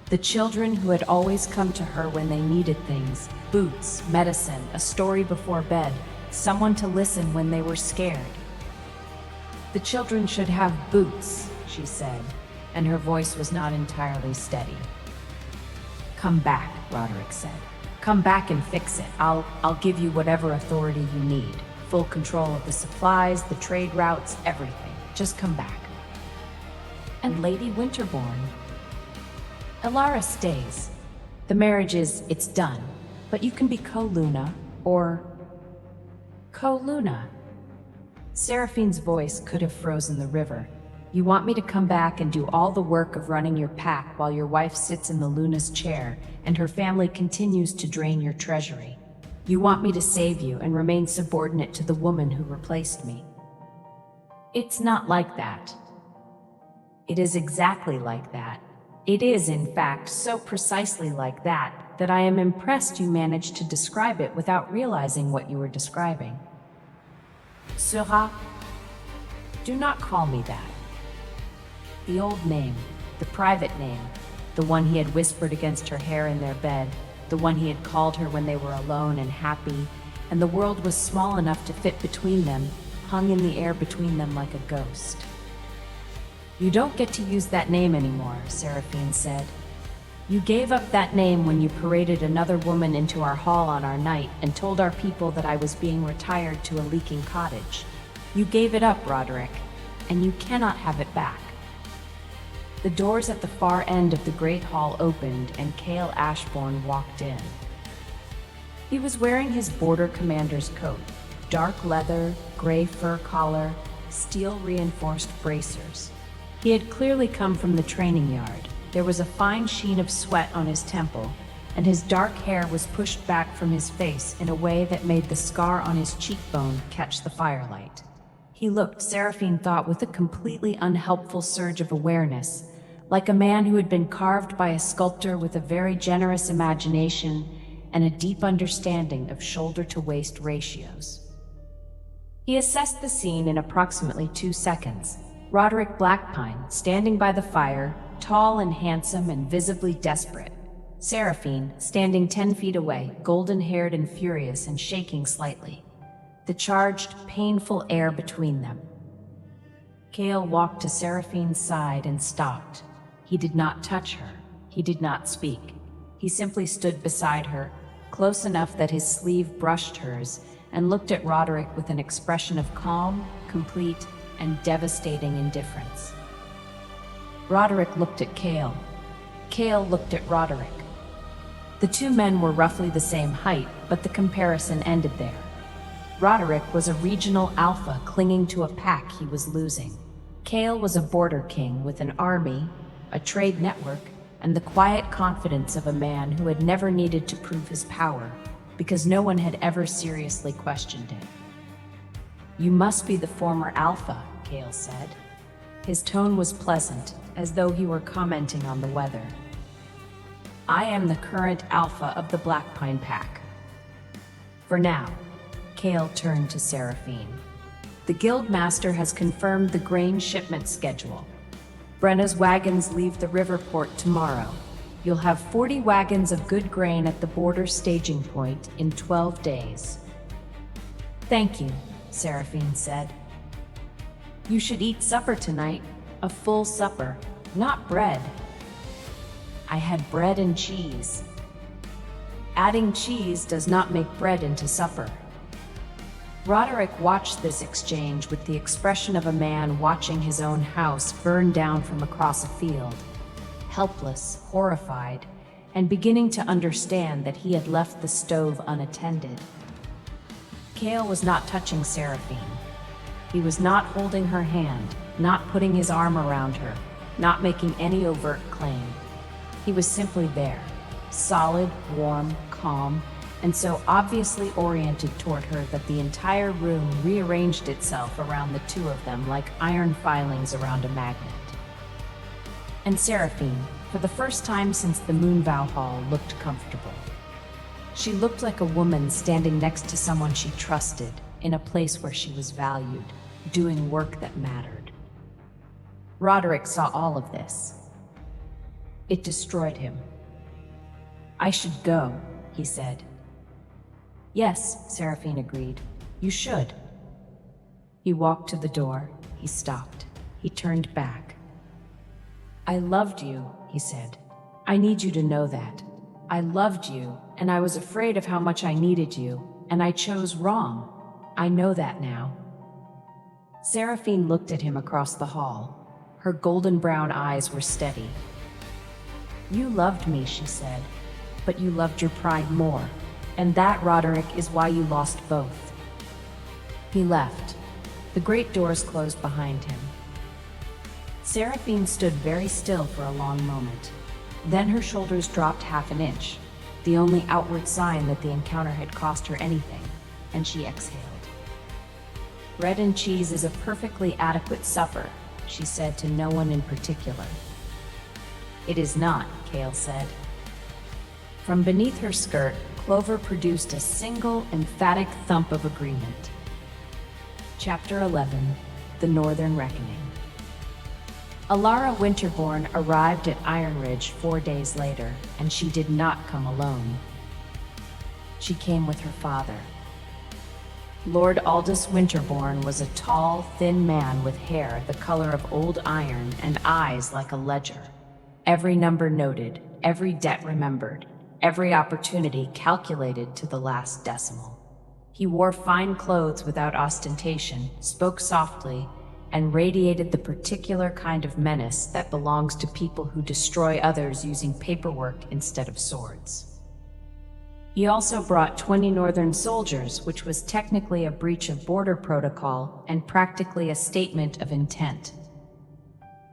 The children who had always come to her when they needed things, boots, medicine, a story before bed, someone to listen when they were scared. The children should have boots, she said, and her voice was not entirely steady. Come back, Roderick said. Come back and fix it. I'll give you whatever authority you need. Full control of the supplies, the trade routes, everything. Just come back. And Lady Winterbourne? Elara stays. The marriage it's done. But you can be co-Luna, or co-Luna. Seraphine's voice could have frozen the river. You want me to come back and do all the work of running your pack while your wife sits in the Luna's chair and her family continues to drain your treasury. You want me to save you and remain subordinate to the woman who replaced me. It's not like that. It is exactly like that. It is, in fact, so precisely like that I am impressed you managed to describe it without realizing what you were describing. Sera, do not call me that. The old name, the private name, the one he had whispered against her hair in their bed, the one he had called her when they were alone and happy, and the world was small enough to fit between them, hung in the air between them like a ghost. You don't get to use that name anymore, Seraphine said. You gave up that name when you paraded another woman into our hall on our night and told our people that I was being retired to a leaking cottage. You gave it up, Roderick, and you cannot have it back. The doors at the far end of the great hall opened and Cale Ashbourne walked in. He was wearing his border commander's coat, dark leather, gray fur collar, steel-reinforced bracers. He had clearly come from the training yard. There was a fine sheen of sweat on his temple, and his dark hair was pushed back from his face in a way that made the scar on his cheekbone catch the firelight. He looked, Seraphine thought, with a completely unhelpful surge of awareness, like a man who had been carved by a sculptor with a very generous imagination and a deep understanding of shoulder-to-waist ratios. He assessed the scene in approximately 2 seconds. Roderick Blackpine, standing by the fire, tall and handsome and visibly desperate. Seraphine, standing 10 feet away, golden-haired and furious and shaking slightly. The charged, painful air between them. Cale walked to Seraphine's side and stopped. He did not touch her. He did not speak. He simply stood beside her, close enough that his sleeve brushed hers, and looked at Roderick with an expression of calm, complete, and devastating indifference. Roderick looked at Cale. Cale looked at Roderick. The two men were roughly the same height, but the comparison ended there. Roderick was a regional alpha clinging to a pack he was losing. Cale was a border king with an army, a trade network, and the quiet confidence of a man who had never needed to prove his power, because no one had ever seriously questioned it. You must be the former alpha, Cale said. His tone was pleasant, as though he were commenting on the weather. I am the current alpha of the Blackpine pack. For now. Cale turned to Seraphine. The Guildmaster has confirmed the grain shipment schedule. Brenna's wagons leave the river port tomorrow. You'll have 40 wagons of good grain at the border staging point in 12 days. Thank you, Seraphine said. You should eat supper tonight, a full supper, not bread. I had bread and cheese. Adding cheese does not make bread into supper. Roderick watched this exchange with the expression of a man watching his own house burn down from across a field, helpless, horrified, and beginning to understand that he had left the stove unattended. Cale was not touching Seraphine. He was not holding her hand, not putting his arm around her, not making any overt claim. He was simply there, solid, warm, calm, and so obviously oriented toward her that the entire room rearranged itself around the two of them like iron filings around a magnet. And Seraphine, for the first time since the Moonvow Hall, looked comfortable. She looked like a woman standing next to someone she trusted, in a place where she was valued, doing work that mattered. Roderick saw all of this. It destroyed him. "I should go," he said. "Yes," Seraphine agreed. "You should." He walked to the door. He stopped. He turned back. "I loved you," he said. "I need you to know that. I loved you, and I was afraid of how much I needed you, and I chose wrong. I know that now." Seraphine looked at him across the hall. Her golden brown eyes were steady. "You loved me," she said, "but you loved your pride more, and that, Roderick, is why you lost both." He left. The great doors closed behind him. Seraphine stood very still for a long moment. Then her shoulders dropped half an inch, the only outward sign that the encounter had cost her anything, and she exhaled. "Bread and cheese is a perfectly adequate supper," she said to no one in particular. "It is not," Cale said. From beneath her skirt, Clover produced a single, emphatic thump of agreement. Chapter 11: The Northern Reckoning. Alara Winterborn arrived at Iron Ridge 4 days later, and she did not come alone. She came with her father. Lord Aldous Winterborn was a tall, thin man with hair the color of old iron and eyes like a ledger. Every number noted, every debt remembered, every opportunity calculated to the last decimal. He wore fine clothes without ostentation, spoke softly, and radiated the particular kind of menace that belongs to people who destroy others using paperwork instead of swords. He also brought 20 Northern soldiers, which was technically a breach of border protocol and practically a statement of intent.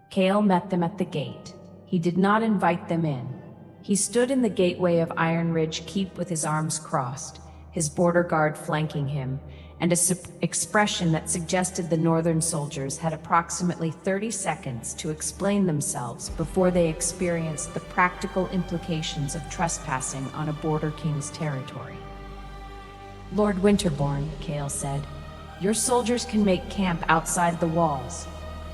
Cale met them at the gate. He did not invite them in. He stood in the gateway of Iron Ridge Keep with his arms crossed, his border guard flanking him, and an expression that suggested the Northern soldiers had approximately 30 seconds to explain themselves before they experienced the practical implications of trespassing on a Border King's territory. "Lord Winterborn," Cale said, "your soldiers can make camp outside the walls.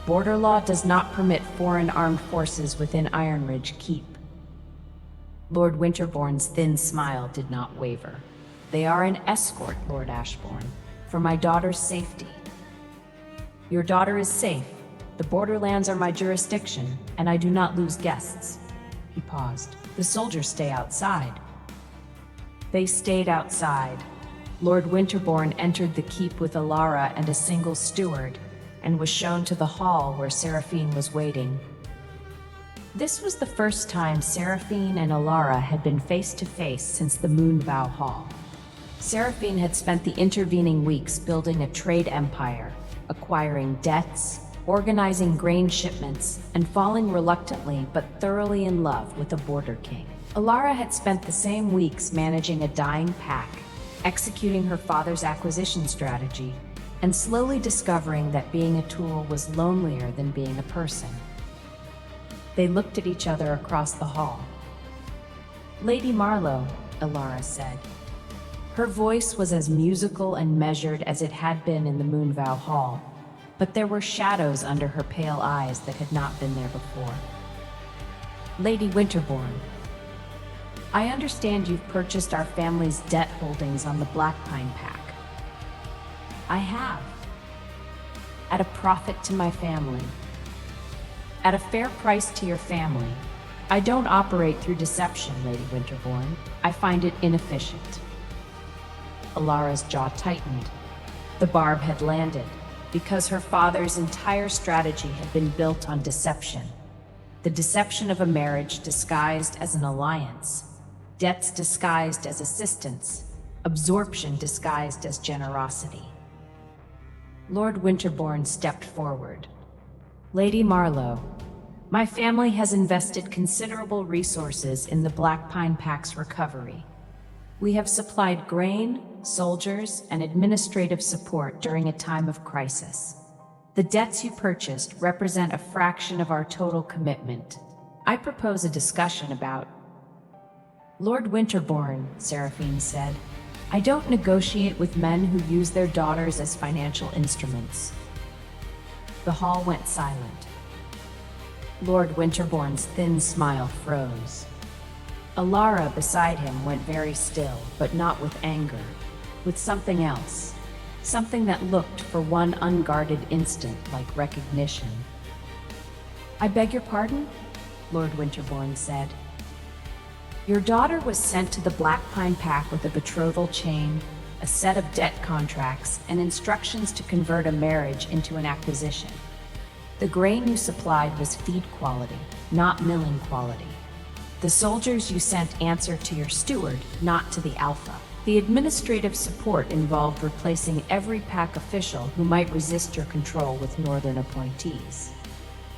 Border law does not permit foreign armed forces within Iron Ridge Keep." Lord Winterborn's thin smile did not waver. "They are an escort, Lord Ashbourne, for my daughter's safety." "Your daughter is safe. The borderlands are my jurisdiction, and I do not lose guests." He paused. "The soldiers stay outside." They stayed outside. Lord Winterborn entered the keep with Alara and a single steward, and was shown to the hall where Seraphine was waiting. This was the first time Seraphine and Alara had been face to face since the Moonvow Hall. Seraphine had spent the intervening weeks building a trade empire, acquiring debts, organizing grain shipments, and falling reluctantly but thoroughly in love with the Border King. Alara had spent the same weeks managing a dying pack, executing her father's acquisition strategy, and slowly discovering that being a tool was lonelier than being a person. They looked at each other across the hall. "Lady Marlowe," Alara said. Her voice was as musical and measured as it had been in the Moonvow Hall, but there were shadows under her pale eyes that had not been there before. "Lady Winterborn, I understand you've purchased our family's debt holdings on the Blackpine Pack." "I have. At a profit to my family. At a fair price to your family. I don't operate through deception, Lady Winterborn. I find it inefficient." Alara's jaw tightened. The barb had landed, because her father's entire strategy had been built on deception. The deception of a marriage disguised as an alliance, debts disguised as assistance, absorption disguised as generosity. Lord Winterborn stepped forward. "Lady Marlowe, my family has invested considerable resources in the Blackpine Pack's recovery. We have supplied grain, soldiers, and administrative support during a time of crisis. The debts you purchased represent a fraction of our total commitment. I propose a discussion about—" "Lord Winterborn," Seraphine said, "I don't negotiate with men who use their daughters as financial instruments." The hall went silent. Lord Winterbourne's thin smile froze. Alara beside him went very still, but not with anger, with something else. Something that looked for one unguarded instant like recognition. "I beg your pardon?" Lord Winterbourne said. "Your daughter was sent to the Black Pine Pack with a betrothal chain, a set of debt contracts, and instructions to convert a marriage into an acquisition. The grain you supplied was feed quality, not milling quality. The soldiers you sent answered to your steward, not to the Alpha. The administrative support involved replacing every pack official who might resist your control with northern appointees."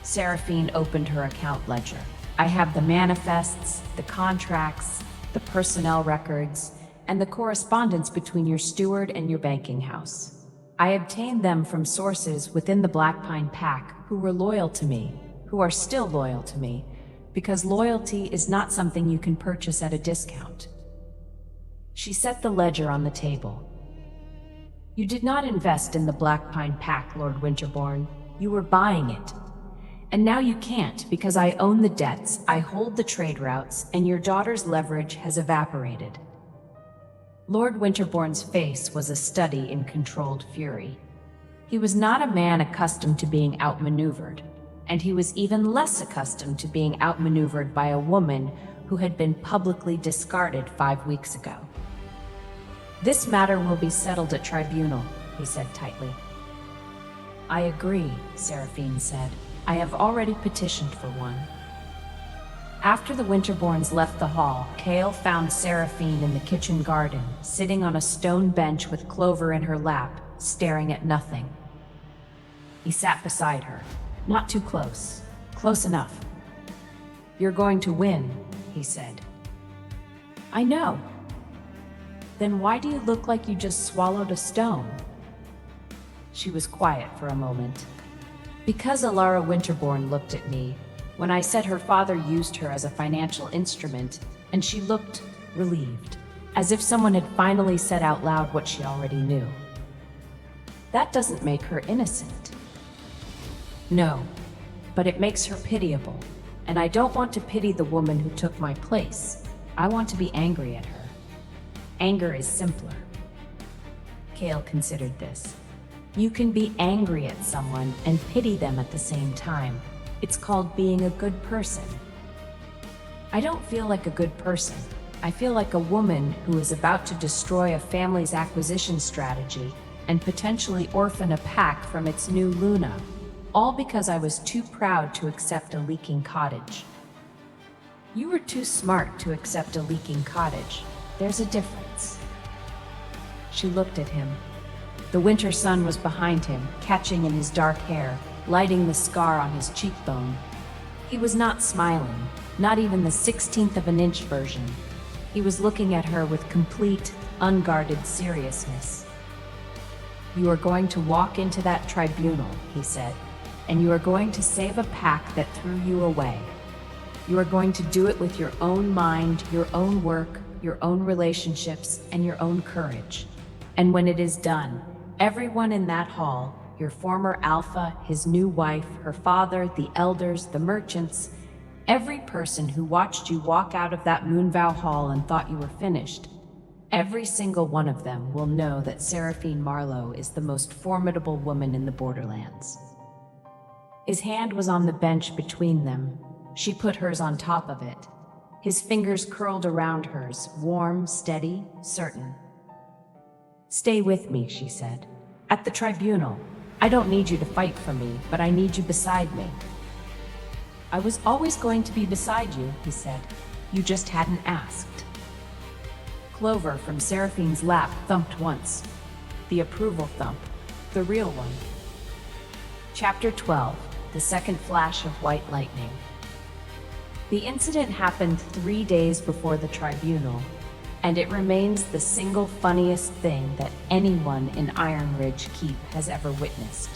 Seraphine opened her account ledger. "I have the manifests, the contracts, the personnel records, and the correspondence between your steward and your banking house. I obtained them from sources within the Black Pine Pack who were loyal to me, who are still loyal to me, because loyalty is not something you can purchase at a discount." She set the ledger on the table. "You did not invest in the Black Pine Pack, Lord Winterbourne. You were buying it. And now you can't, because I own the debts, I hold the trade routes, and your daughter's leverage has evaporated." Lord Winterbourne's face was a study in controlled fury. He was not a man accustomed to being outmaneuvered, and he was even less accustomed to being outmaneuvered by a woman who had been publicly discarded 5 weeks ago. "This matter will be settled at tribunal," he said tightly. "I agree," Seraphine said. "I have already petitioned for one." After the Winterbournes left the hall, Cale found Seraphine in the kitchen garden, sitting on a stone bench with Clover in her lap, staring at nothing. He sat beside her. "Not too close. Close enough." "You're going to win," he said. "I know." "Then why do you look like you just swallowed a stone?" She was quiet for a moment. "Because Alara Winterbourne looked at me when I said her father used her as a financial instrument, and she looked relieved, as if someone had finally said out loud what she already knew. That doesn't make her innocent." "No, but it makes her pitiable, and I don't want to pity the woman who took my place. I want to be angry at her. Anger is simpler." Cale considered this. "You can be angry at someone and pity them at the same time. It's called being a good person." "I don't feel like a good person. I feel like a woman who is about to destroy a family's acquisition strategy and potentially orphan a pack from its new Luna, all because I was too proud to accept a leaking cottage." "You were too smart to accept a leaking cottage. There's a difference." She looked at him. The winter sun was behind him, catching in his dark hair, lighting the scar on his cheekbone. He was not smiling, not even the 16th of an inch version. He was looking at her with complete, unguarded seriousness. "You are going to walk into that tribunal," he said, "and you are going to save a pack that threw you away. You are going to do it with your own mind, your own work, your own relationships, and your own courage. And when it is done, everyone in that hall, your former Alpha, his new wife, her father, the elders, the merchants, every person who watched you walk out of that Moonvow hall and thought you were finished, every single one of them will know that Seraphine Marlowe is the most formidable woman in the Borderlands." His hand was on the bench between them. She put hers on top of it. His fingers curled around hers, warm, steady, certain. "Stay with me," she said. "At the tribunal. I don't need you to fight for me, but I need you beside me." "I was always going to be beside you," he said. "You just hadn't asked." Clover from Seraphine's lap thumped once. The approval thump. The real one. Chapter 12. The Second Flash of White Lightning. The incident happened 3 days before the tribunal, and it remains the single funniest thing that anyone in Iron Ridge Keep has ever witnessed.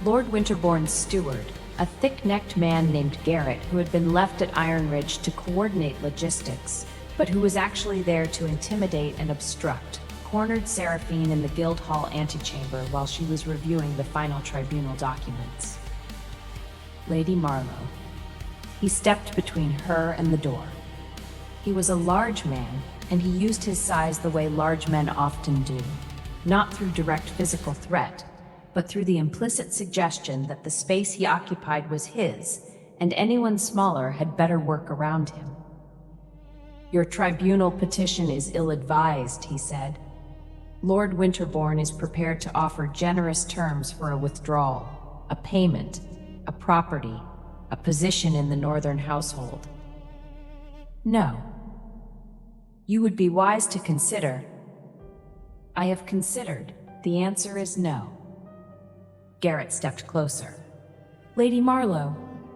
Lord Winterbourne's steward, a thick-necked man named Garrett who had been left at Iron Ridge to coordinate logistics, but who was actually there to intimidate and obstruct, cornered Seraphine in the Guildhall antechamber while she was reviewing the final tribunal documents. Lady Marlowe. He stepped between her and the door. He was a large man, and he used his size the way large men often do, not through direct physical threat, but through the implicit suggestion that the space he occupied was his, and anyone smaller had better work around him. "Your tribunal petition is ill-advised," he said. "Lord Winterbourne is prepared to offer generous terms for a withdrawal, a payment, a property, a position in the Northern household." "No. You would be wise to consider." "I have considered. The answer is no." Garrett stepped closer. "Lady Marlowe,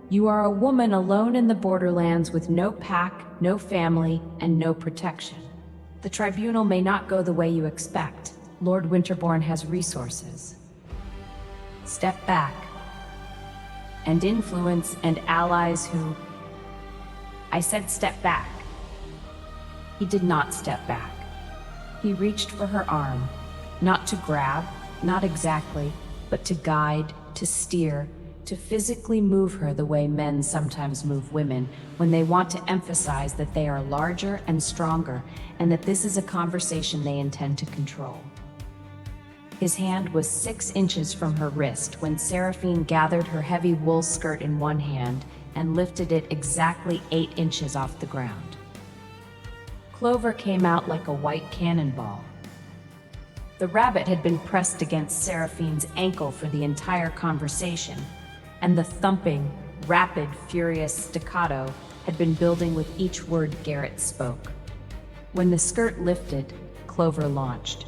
you are a woman alone in the borderlands with no pack, no family, and no protection. The tribunal may not go the way you expect. Lord Winterbourne has resources. Step back. And influence and allies who..." I said step back. He did not step back. He reached for her arm, not to grab, not exactly, but to guide, to steer, to physically move her the way men sometimes move women when they want to emphasize that they are larger and stronger and that this is a conversation they intend to control. His hand was 6 inches from her wrist when Seraphine gathered her heavy wool skirt in one hand and lifted it exactly 8 inches off the ground. Clover came out like a white cannonball. The rabbit had been pressed against Seraphine's ankle for the entire conversation, and the thumping, rapid, furious staccato had been building with each word Garrett spoke. When the skirt lifted, Clover launched.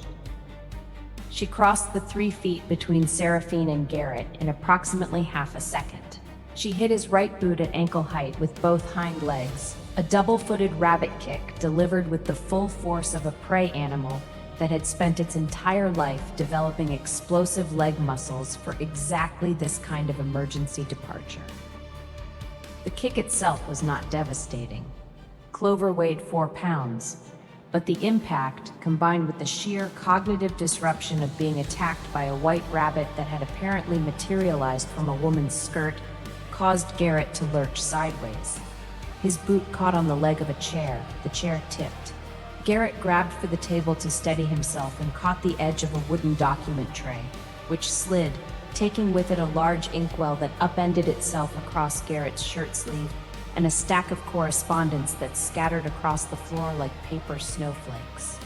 She crossed the 3 feet between Seraphine and Garrett in approximately half a second. She hit his right boot at ankle height with both hind legs, a double-footed rabbit kick delivered with the full force of a prey animal that had spent its entire life developing explosive leg muscles for exactly this kind of emergency departure. The kick itself was not devastating. Clover weighed 4 pounds, but the impact, combined with the sheer cognitive disruption of being attacked by a white rabbit that had apparently materialized from a woman's skirt, caused Garrett to lurch sideways. His boot caught on the leg of a chair. The chair tipped. Garrett grabbed for the table to steady himself and caught the edge of a wooden document tray, which slid, taking with it a large inkwell that upended itself across Garrett's shirt sleeve and a stack of correspondence that scattered across the floor like paper snowflakes.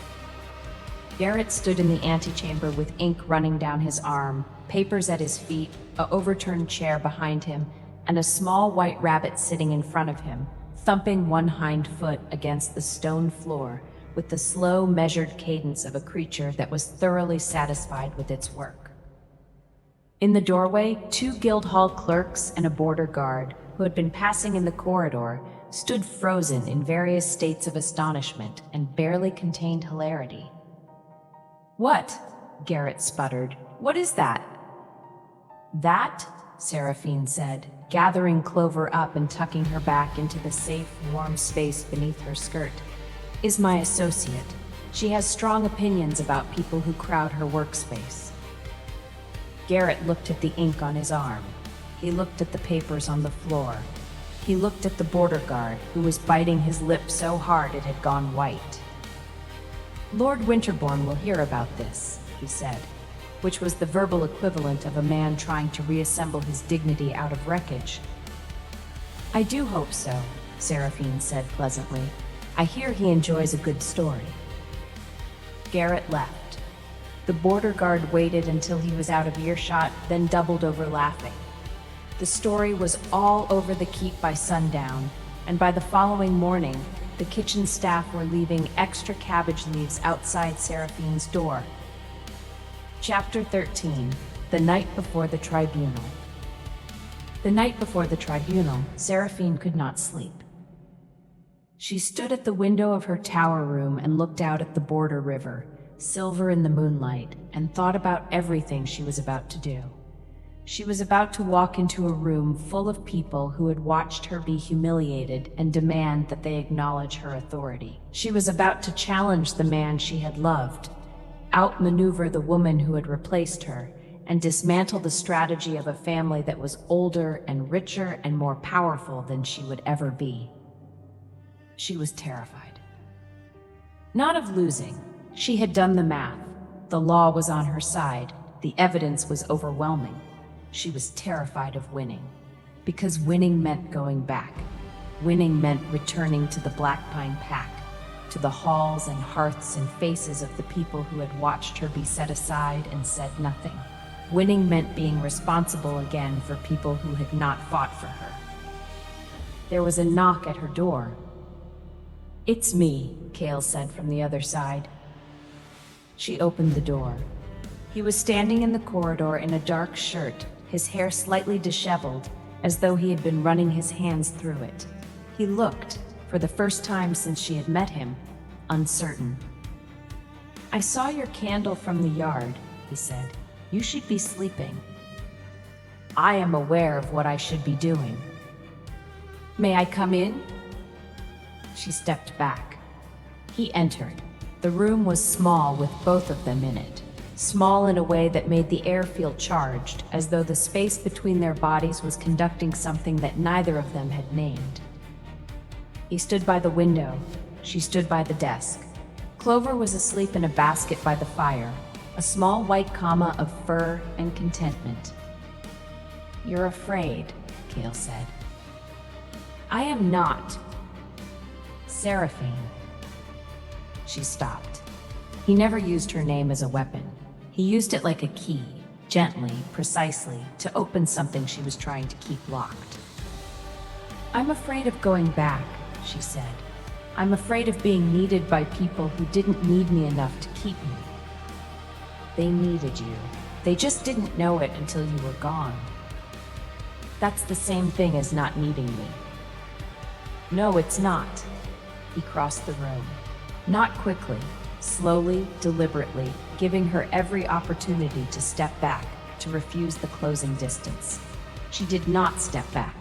Garrett stood in the antechamber with ink running down his arm, papers at his feet, an overturned chair behind him, and a small white rabbit sitting in front of him, thumping one hind foot against the stone floor with the slow, measured cadence of a creature that was thoroughly satisfied with its work. In the doorway, 2 Guildhall clerks and a border guard, who had been passing in the corridor, stood frozen in various states of astonishment and barely contained hilarity. "What?" Garrett sputtered. "What is that?" "That," Seraphine said, gathering Clover up and tucking her back into the safe, warm space beneath her skirt, "is my associate. She has strong opinions about people who crowd her workspace." Garrett looked at the ink on his arm. He looked at the papers on the floor. He looked at the border guard, who was biting his lip so hard it had gone white. "Lord Winterbourne will hear about this," he said, which was the verbal equivalent of a man trying to reassemble his dignity out of wreckage. "I do hope so," Seraphine said pleasantly. "I hear he enjoys a good story." Garrett left. The border guard waited until he was out of earshot, then doubled over laughing. The story was all over the keep by sundown, and by the following morning, the kitchen staff were leaving extra cabbage leaves outside Seraphine's door. Chapter 13. The Night Before the Tribunal. The night before the tribunal, Seraphine could not sleep. She stood at the window of her tower room and looked out at the border river, silver in the moonlight, and thought about everything she was about to do. She was about to walk into a room full of people who had watched her be humiliated and demand that they acknowledge her authority. She was about to challenge the man she had loved, outmaneuver the woman who had replaced her, and dismantle the strategy of a family that was older and richer and more powerful than she would ever be. She was terrified. Not of losing. She had done the math. The law was on her side. The evidence was overwhelming. She was terrified of winning, because winning meant going back. Winning meant returning to the Black Pine Pack, to the halls and hearths and faces of the people who had watched her be set aside and said nothing. Winning meant being responsible again for people who had not fought for her. There was a knock at her door. "It's me," Cale said from the other side. She opened the door. He was standing in the corridor in a dark shirt, his hair slightly disheveled, as though he had been running his hands through it. He looked, for the first time since she had met him, uncertain. "I saw your candle from the yard," he said. "You should be sleeping." "I am aware of what I should be doing." "May I come in?" She stepped back. He entered. The room was small with both of them in it. Small in a way that made the air feel charged, as though the space between their bodies was conducting something that neither of them had named. He stood by the window. She stood by the desk. Clover was asleep in a basket by the fire, a small white comma of fur and contentment. "You're afraid," Cale said. "I am not." "Seraphine." She stopped. He never used her name as a weapon. He used it like a key, gently, precisely, to open something she was trying to keep locked. "I'm afraid of going back," she said. "I'm afraid of being needed by people who didn't need me enough to keep me. They needed you. They just didn't know it until you were gone. That's the same thing as not needing me." "No, it's not." He crossed the room. Not quickly, slowly, deliberately, giving her every opportunity to step back, to refuse the closing distance. She did not step back.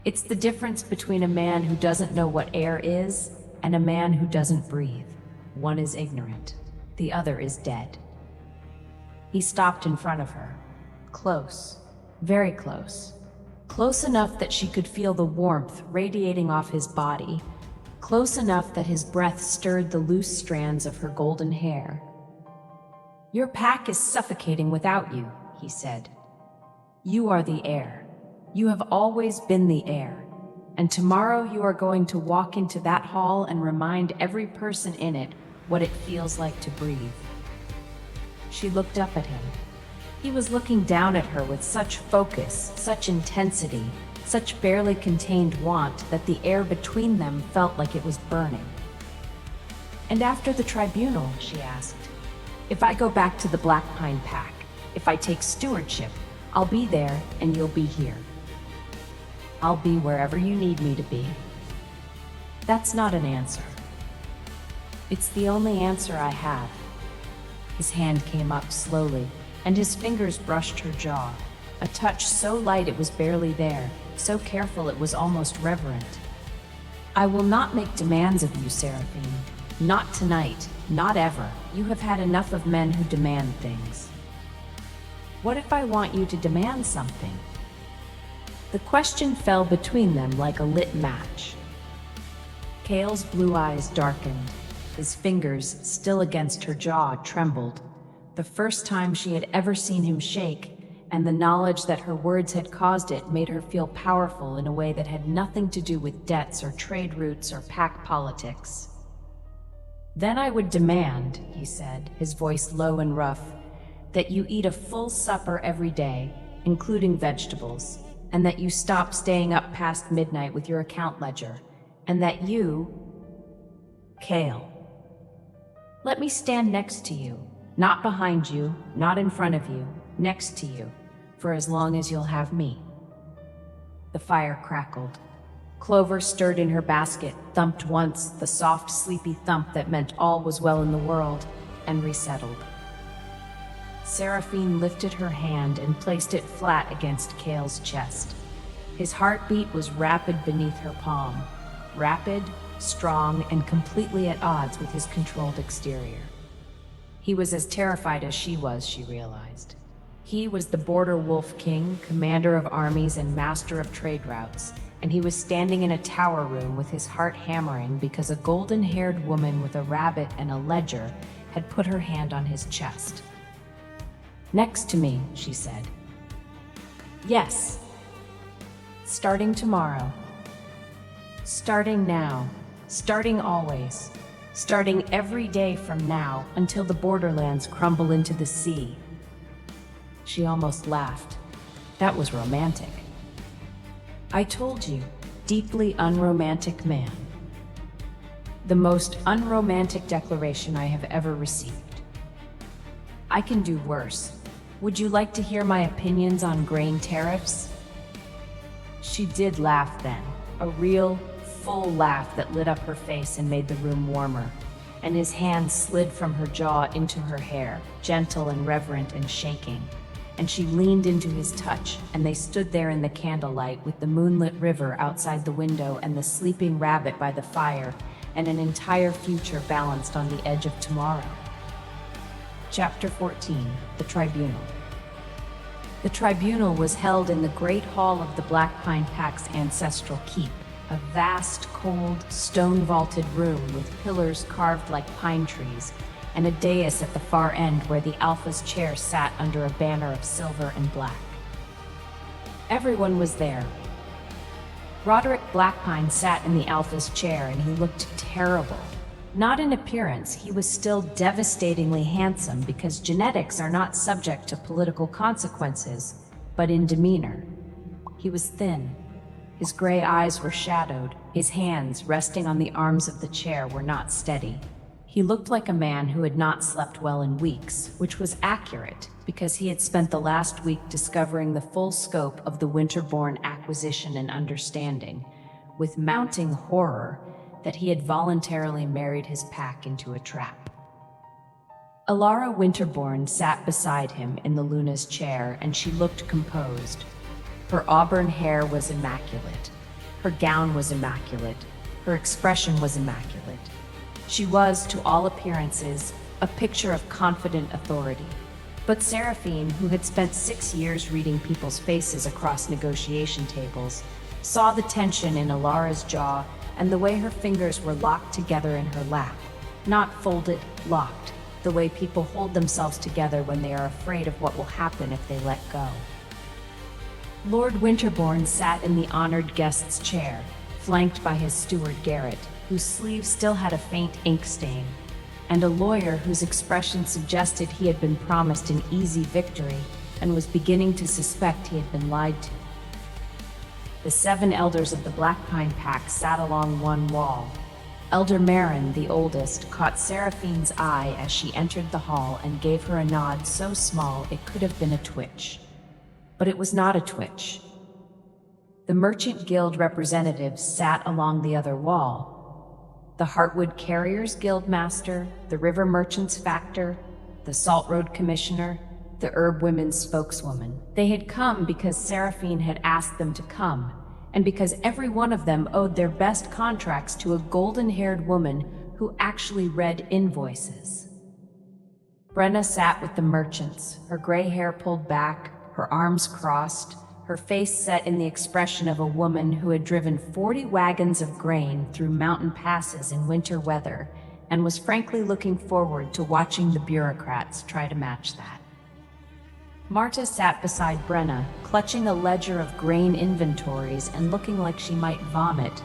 It's the difference between a man who doesn't know what air is and a man who doesn't breathe. One is ignorant, the other is dead. He stopped in front of her, close, very close. Close enough that she could feel the warmth radiating off his body, close enough that his breath stirred the loose strands of her golden hair. "Your pack is suffocating without you," he said. "You are the air. You have always been the air. And tomorrow you are going to walk into that hall and remind every person in it what it feels like to breathe." She looked up at him. He was looking down at her with such focus, such intensity, such barely contained want that the air between them felt like it was burning. "And after the tribunal," she asked, "if I go back to the Black Pine Pack, if I take stewardship, I'll be there and you'll be here. I'll be wherever you need me to be." "That's not an answer." "It's the only answer I have." His hand came up slowly, and his fingers brushed her jaw, a touch so light it was barely there, so careful it was almost reverent. "I will not make demands of you, Seraphine. Not tonight, not ever. You have had enough of men who demand things." "What if I want you to demand something?" The question fell between them like a lit match. Cale's blue eyes darkened. His fingers, still against her jaw, trembled. The first time she had ever seen him shake, and the knowledge that her words had caused it made her feel powerful in a way that had nothing to do with debts or trade routes or pack politics. "Then I would demand," he said, his voice low and rough, "that you eat a full supper every day, including vegetables, and that you stop staying up past midnight with your account ledger, and that you, Cale, let me stand next to you, not behind you, not in front of you, next to you, for as long as you'll have me." The fire crackled. Clover stirred in her basket, thumped once, the soft, sleepy thump that meant all was well in the world, and resettled. Seraphine lifted her hand and placed it flat against Cale's chest. His heartbeat was rapid beneath her palm, rapid, strong, and completely at odds with his controlled exterior. He was as terrified as she was, she realized. He was the Border Wolf King, commander of armies and master of trade routes, and he was standing in a tower room with his heart hammering because a golden-haired woman with a rabbit and a ledger had put her hand on his chest. "Next to me," she said. "Yes. Starting tomorrow. Starting now. Starting always. Starting every day from now until the borderlands crumble into the sea." She almost laughed. That was romantic. "I told you, deeply unromantic man. The most unromantic declaration I have ever received. I can do worse. Would you like to hear my opinions on grain tariffs?" She did laugh then, a real, full laugh that lit up her face and made the room warmer, and his hand slid from her jaw into her hair, gentle and reverent and shaking, and she leaned into his touch, and they stood there in the candlelight with the moonlit river outside the window and the sleeping rabbit by the fire, and an entire future balanced on the edge of tomorrow. Chapter 14, The Tribunal. The tribunal was held in the great hall of the Black Pine Pack's ancestral keep, a vast, cold, stone-vaulted room with pillars carved like pine trees, and a dais at the far end where the Alpha's chair sat under a banner of silver and black. Everyone was there. Roderick Blackpine sat in the Alpha's chair, and he looked terrible. Not in appearance, he was still devastatingly handsome because genetics are not subject to political consequences, but in demeanor. He was thin. His gray eyes were shadowed. His hands, resting on the arms of the chair, were not steady. He looked like a man who had not slept well in weeks, which was accurate because he had spent the last week discovering the full scope of the Winterborn acquisition and understanding, with mounting horror, that he had voluntarily married his pack into a trap. Alara Winterborn sat beside him in the Luna's chair, and she looked composed. Her auburn hair was immaculate. Her gown was immaculate. Her expression was immaculate. She was, to all appearances, a picture of confident authority. But Seraphine, who had spent 6 years reading people's faces across negotiation tables, saw the tension in Alara's jaw and the way her fingers were locked together in her lap. Not folded, locked, the way people hold themselves together when they are afraid of what will happen if they let go. Lord Winterborn sat in the honored guest's chair, flanked by his steward Garrett, whose sleeve still had a faint ink stain, and a lawyer whose expression suggested he had been promised an easy victory and was beginning to suspect he had been lied to. The 7 elders of the Black Pine Pack sat along one wall. Elder Marin, the oldest, caught Seraphine's eye as she entered the hall and gave her a nod so small it could have been a twitch. But it was not a twitch. The Merchant Guild representatives sat along the other wall. The Heartwood Carriers Guild Master, the River Merchants Factor, the Salt Road Commissioner, the Herb Women's spokeswoman. They had come because Seraphine had asked them to come, and because every one of them owed their best contracts to a golden-haired woman who actually read invoices. Brenna sat with the merchants, her gray hair pulled back, her arms crossed, her face set in the expression of a woman who had driven 40 wagons of grain through mountain passes in winter weather and was frankly looking forward to watching the bureaucrats try to match that. Marta sat beside Brenna, clutching a ledger of grain inventories and looking like she might vomit,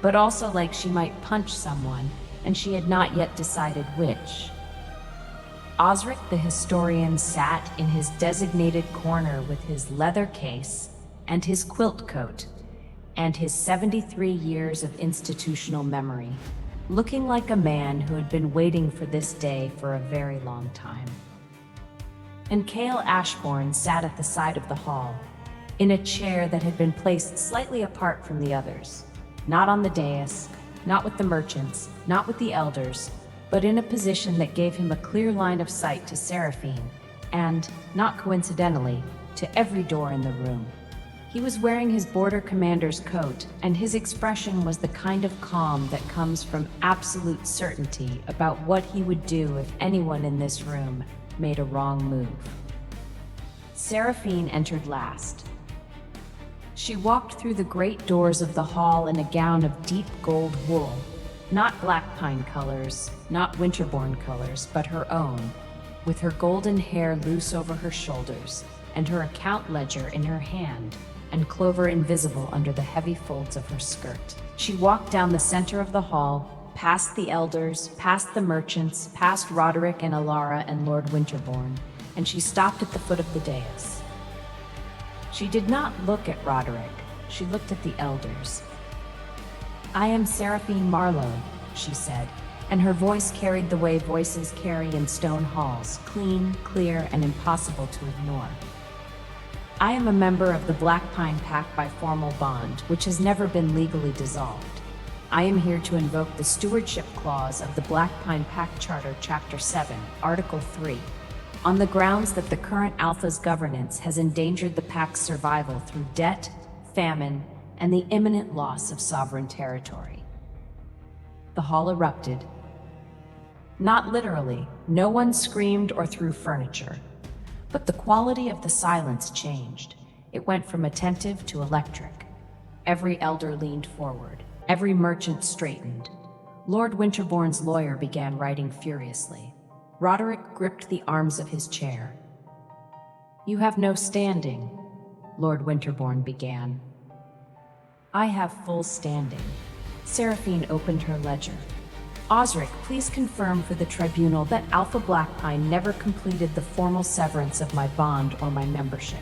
but also like she might punch someone, and she had not yet decided which. Osric the historian sat in his designated corner with his leather case and his quilt coat and his 73 years of institutional memory, looking like a man who had been waiting for this day for a very long time. And Cale Ashbourne sat at the side of the hall, in a chair that had been placed slightly apart from the others, not on the dais, not with the merchants, not with the elders, but in a position that gave him a clear line of sight to Seraphine, and, not coincidentally, to every door in the room. He was wearing his border commander's coat, and his expression was the kind of calm that comes from absolute certainty about what he would do if anyone in this room made a wrong move. Seraphine entered last. She walked through the great doors of the hall in a gown of deep gold wool, not black pine colors, not Winterbourne colors, but her own, with her golden hair loose over her shoulders, and her account ledger in her hand, and Clover invisible under the heavy folds of her skirt. She walked down the center of the hall, past the elders, past the merchants, past Roderick and Alara and Lord Winterbourne, and she stopped at the foot of the dais. She did not look at Roderick, she looked at the elders. "I am Seraphine Marlowe," she said, and her voice carried the way voices carry in stone halls, clean, clear, and impossible to ignore. "I am a member of the Black Pine Pack by formal bond, which has never been legally dissolved. I am here to invoke the Stewardship Clause of the Black Pine Pack Charter, Chapter 7, Article 3, on the grounds that the current Alpha's governance has endangered the Pack's survival through debt, famine, and the imminent loss of sovereign territory." The hall erupted. Not literally, no one screamed or threw furniture. But the quality of the silence changed. It went from attentive to electric. Every elder leaned forward. Every merchant straightened. Lord Winterbourne's lawyer began writing furiously. Roderick gripped the arms of his chair. "You have no standing," Lord Winterbourne began. "I have full standing." Seraphine opened her ledger. "Osric, please confirm for the tribunal that Alpha Blackpine never completed the formal severance of my bond or my membership."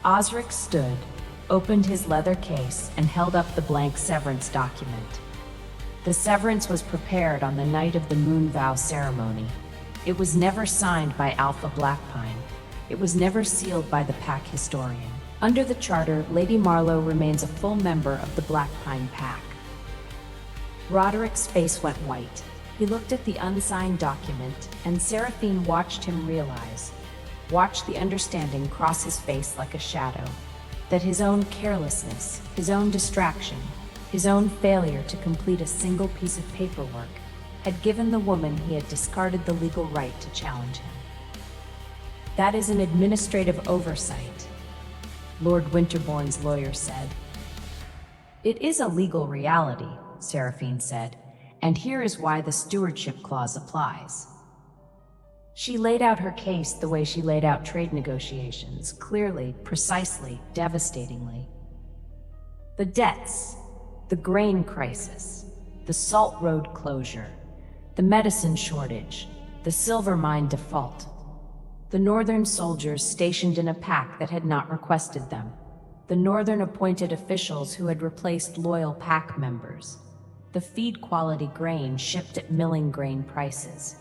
Osric stood, opened his leather case, and held up the blank severance document. The severance was prepared on the night of the Moon Vow ceremony. It was never signed by Alpha Blackpine. It was never sealed by the Pack historian. Under the charter, Lady Marlowe remains a full member of the Black Pine Pack. Roderick's face went white. He looked at the unsigned document, and Seraphine watched him watch the understanding cross his face like a shadow, that his own carelessness, his own distraction, his own failure to complete a single piece of paperwork had given the woman he had discarded the legal right to challenge him. "That is an administrative oversight," Lord Winterbourne's lawyer said. "It is a legal reality," Seraphine said, "and here is why the Stewardship Clause applies." She laid out her case the way she laid out trade negotiations, clearly, precisely, devastatingly. The debts, the grain crisis, the salt road closure, the medicine shortage, the silver mine default, the Northern soldiers stationed in a pack that had not requested them, the Northern appointed officials who had replaced loyal pack members, the feed quality grain shipped at milling grain prices,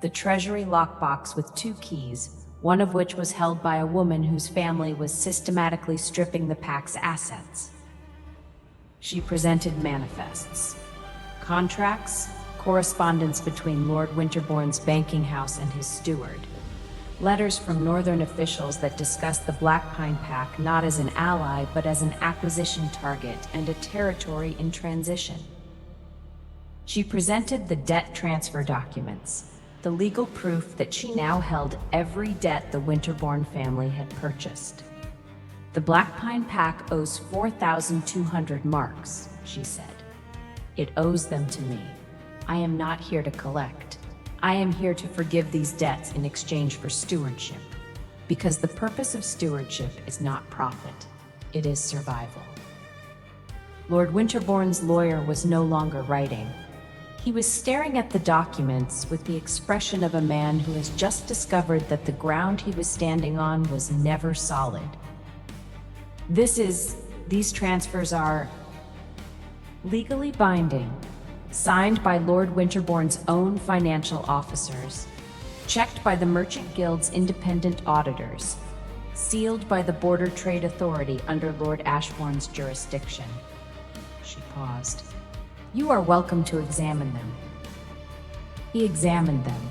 the treasury lockbox with 2 keys, one of which was held by a woman whose family was systematically stripping the pack's assets. She presented manifests, contracts, correspondence between Lord Winterbourne's banking house and his steward, letters from Northern officials that discussed the Black Pine Pack not as an ally but as an acquisition target and a territory in transition. She presented the debt transfer documents, the legal proof that she now held every debt the Winterbourne family had purchased. "The Black Pine Pack owes 4,200 marks," she said. "It owes them to me. I am not here to collect. I am here to forgive these debts in exchange for stewardship, because the purpose of stewardship is not profit, it is survival." Lord Winterbourne's lawyer was no longer writing. He was staring at the documents with the expression of a man who has just discovered that the ground he was standing on was never solid. These transfers are legally binding, signed by Lord Winterbourne's own financial officers, checked by the Merchant Guild's independent auditors, sealed by the Border Trade Authority under Lord Ashbourne's jurisdiction. She paused. "You are welcome to examine them." He examined them.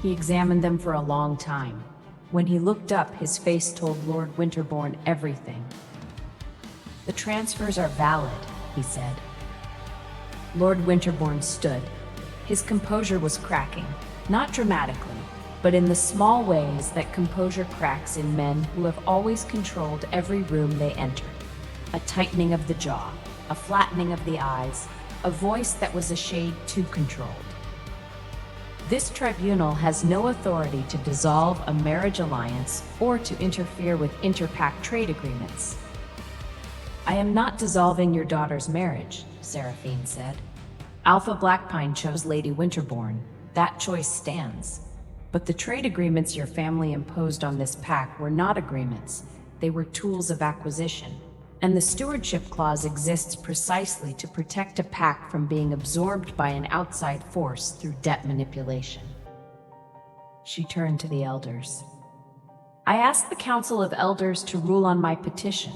He examined them for a long time. When he looked up, his face told Lord Winterbourne everything. "The transfers are valid," he said. Lord Winterbourne stood. His composure was cracking, not dramatically, but in the small ways that composure cracks in men who have always controlled every room they enter. A tightening of the jaw, a flattening of the eyes, a voice that was a shade too controlled. This tribunal has no authority to dissolve a marriage alliance or to interfere with inter-pact trade agreements. I am not dissolving your daughter's marriage, Seraphine said. Alpha Blackpine chose Lady Winterborn. That choice stands. But the trade agreements your family imposed on this pact were not agreements. They were tools of acquisition. And the stewardship clause exists precisely to protect a pact from being absorbed by an outside force through debt manipulation. She turned to the elders. I ask the Council of Elders to rule on my petition.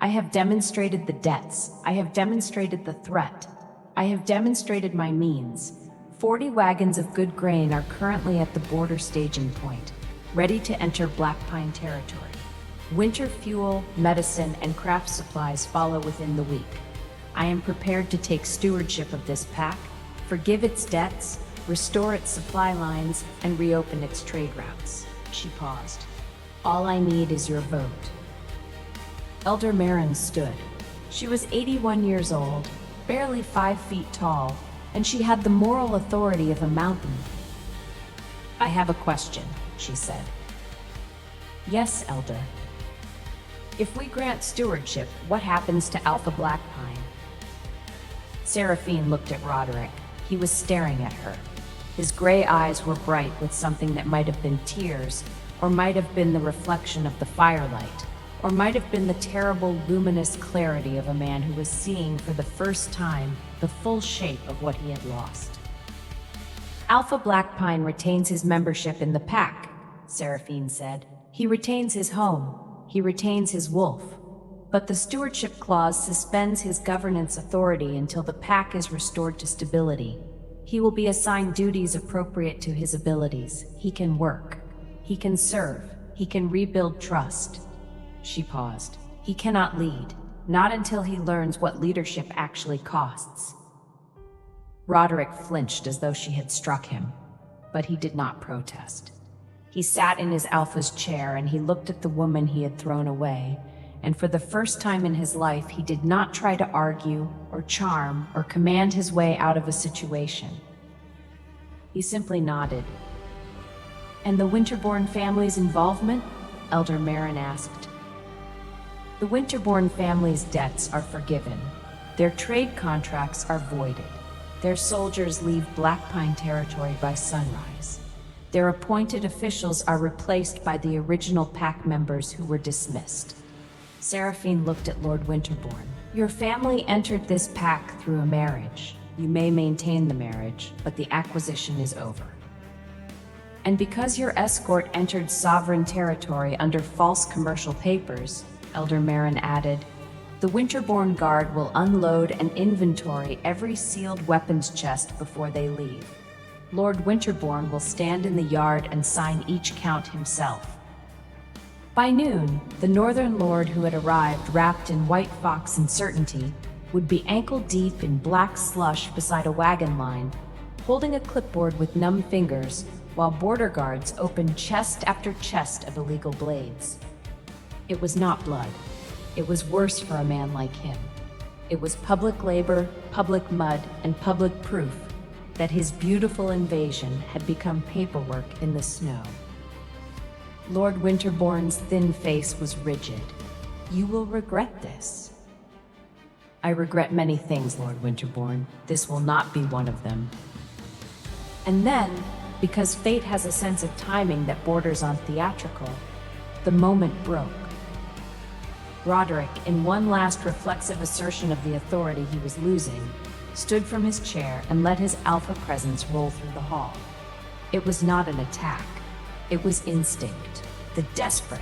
I have demonstrated the debts. I have demonstrated the threat. I have demonstrated my means. 40 wagons of good grain are currently at the border staging point, ready to enter Blackpine territory. Winter fuel, medicine, and craft supplies follow within the week. I am prepared to take stewardship of this pack, forgive its debts, restore its supply lines, and reopen its trade routes. She paused. All I need is your vote. Elder Marin stood. She was 81 years old, barely 5 feet tall, and she had the moral authority of a mountain. I have a question, she said. Yes, Elder. If we grant stewardship, what happens to Alpha Blackpine? Seraphine looked at Roderick. He was staring at her. His gray eyes were bright with something that might have been tears, or might have been the reflection of the firelight, or might have been the terrible, luminous clarity of a man who was seeing for the first time the full shape of what he had lost. Alpha Blackpine retains his membership in the pack, Seraphine said. He retains his home. He retains his wolf. But the stewardship clause suspends his governance authority until the pack is restored to stability. He will be assigned duties appropriate to his abilities. He can work. He can serve. He can rebuild trust. She paused. He cannot lead, not until he learns what leadership actually costs. Roderick flinched as though she had struck him, but he did not protest. He sat in his Alpha's chair and he looked at the woman he had thrown away, and for the first time in his life he did not try to argue or charm or command his way out of a situation. He simply nodded. And the Winterborn family's involvement? Elder Marin asked. The Winterborn family's debts are forgiven. Their trade contracts are voided. Their soldiers leave Blackpine territory by sunrise. Their appointed officials are replaced by the original pack members who were dismissed. Seraphine looked at Lord Winterborn. Your family entered this pack through a marriage. You may maintain the marriage, but the acquisition is over. And because your escort entered sovereign territory under false commercial papers, Elder Marin added, the Winterborn Guard will unload and inventory every sealed weapons chest before they leave. Lord Winterborn will stand in the yard and sign each count himself. By noon, the Northern Lord who had arrived wrapped in white fox uncertainty would be ankle-deep in black slush beside a wagon line, holding a clipboard with numb fingers, while border guards opened chest after chest of illegal blades. It was not blood. It was worse for a man like him. It was public labor, public mud, and public proof that his beautiful invasion had become paperwork in the snow. Lord Winterborn's thin face was rigid. You will regret this. I regret many things, Lord Winterborn. This will not be one of them. And then, because fate has a sense of timing that borders on theatrical, the moment broke. Roderick, in one last reflexive assertion of the authority he was losing, stood from his chair and let his Alpha presence roll through the hall. It was not an attack. It was instinct. The desperate,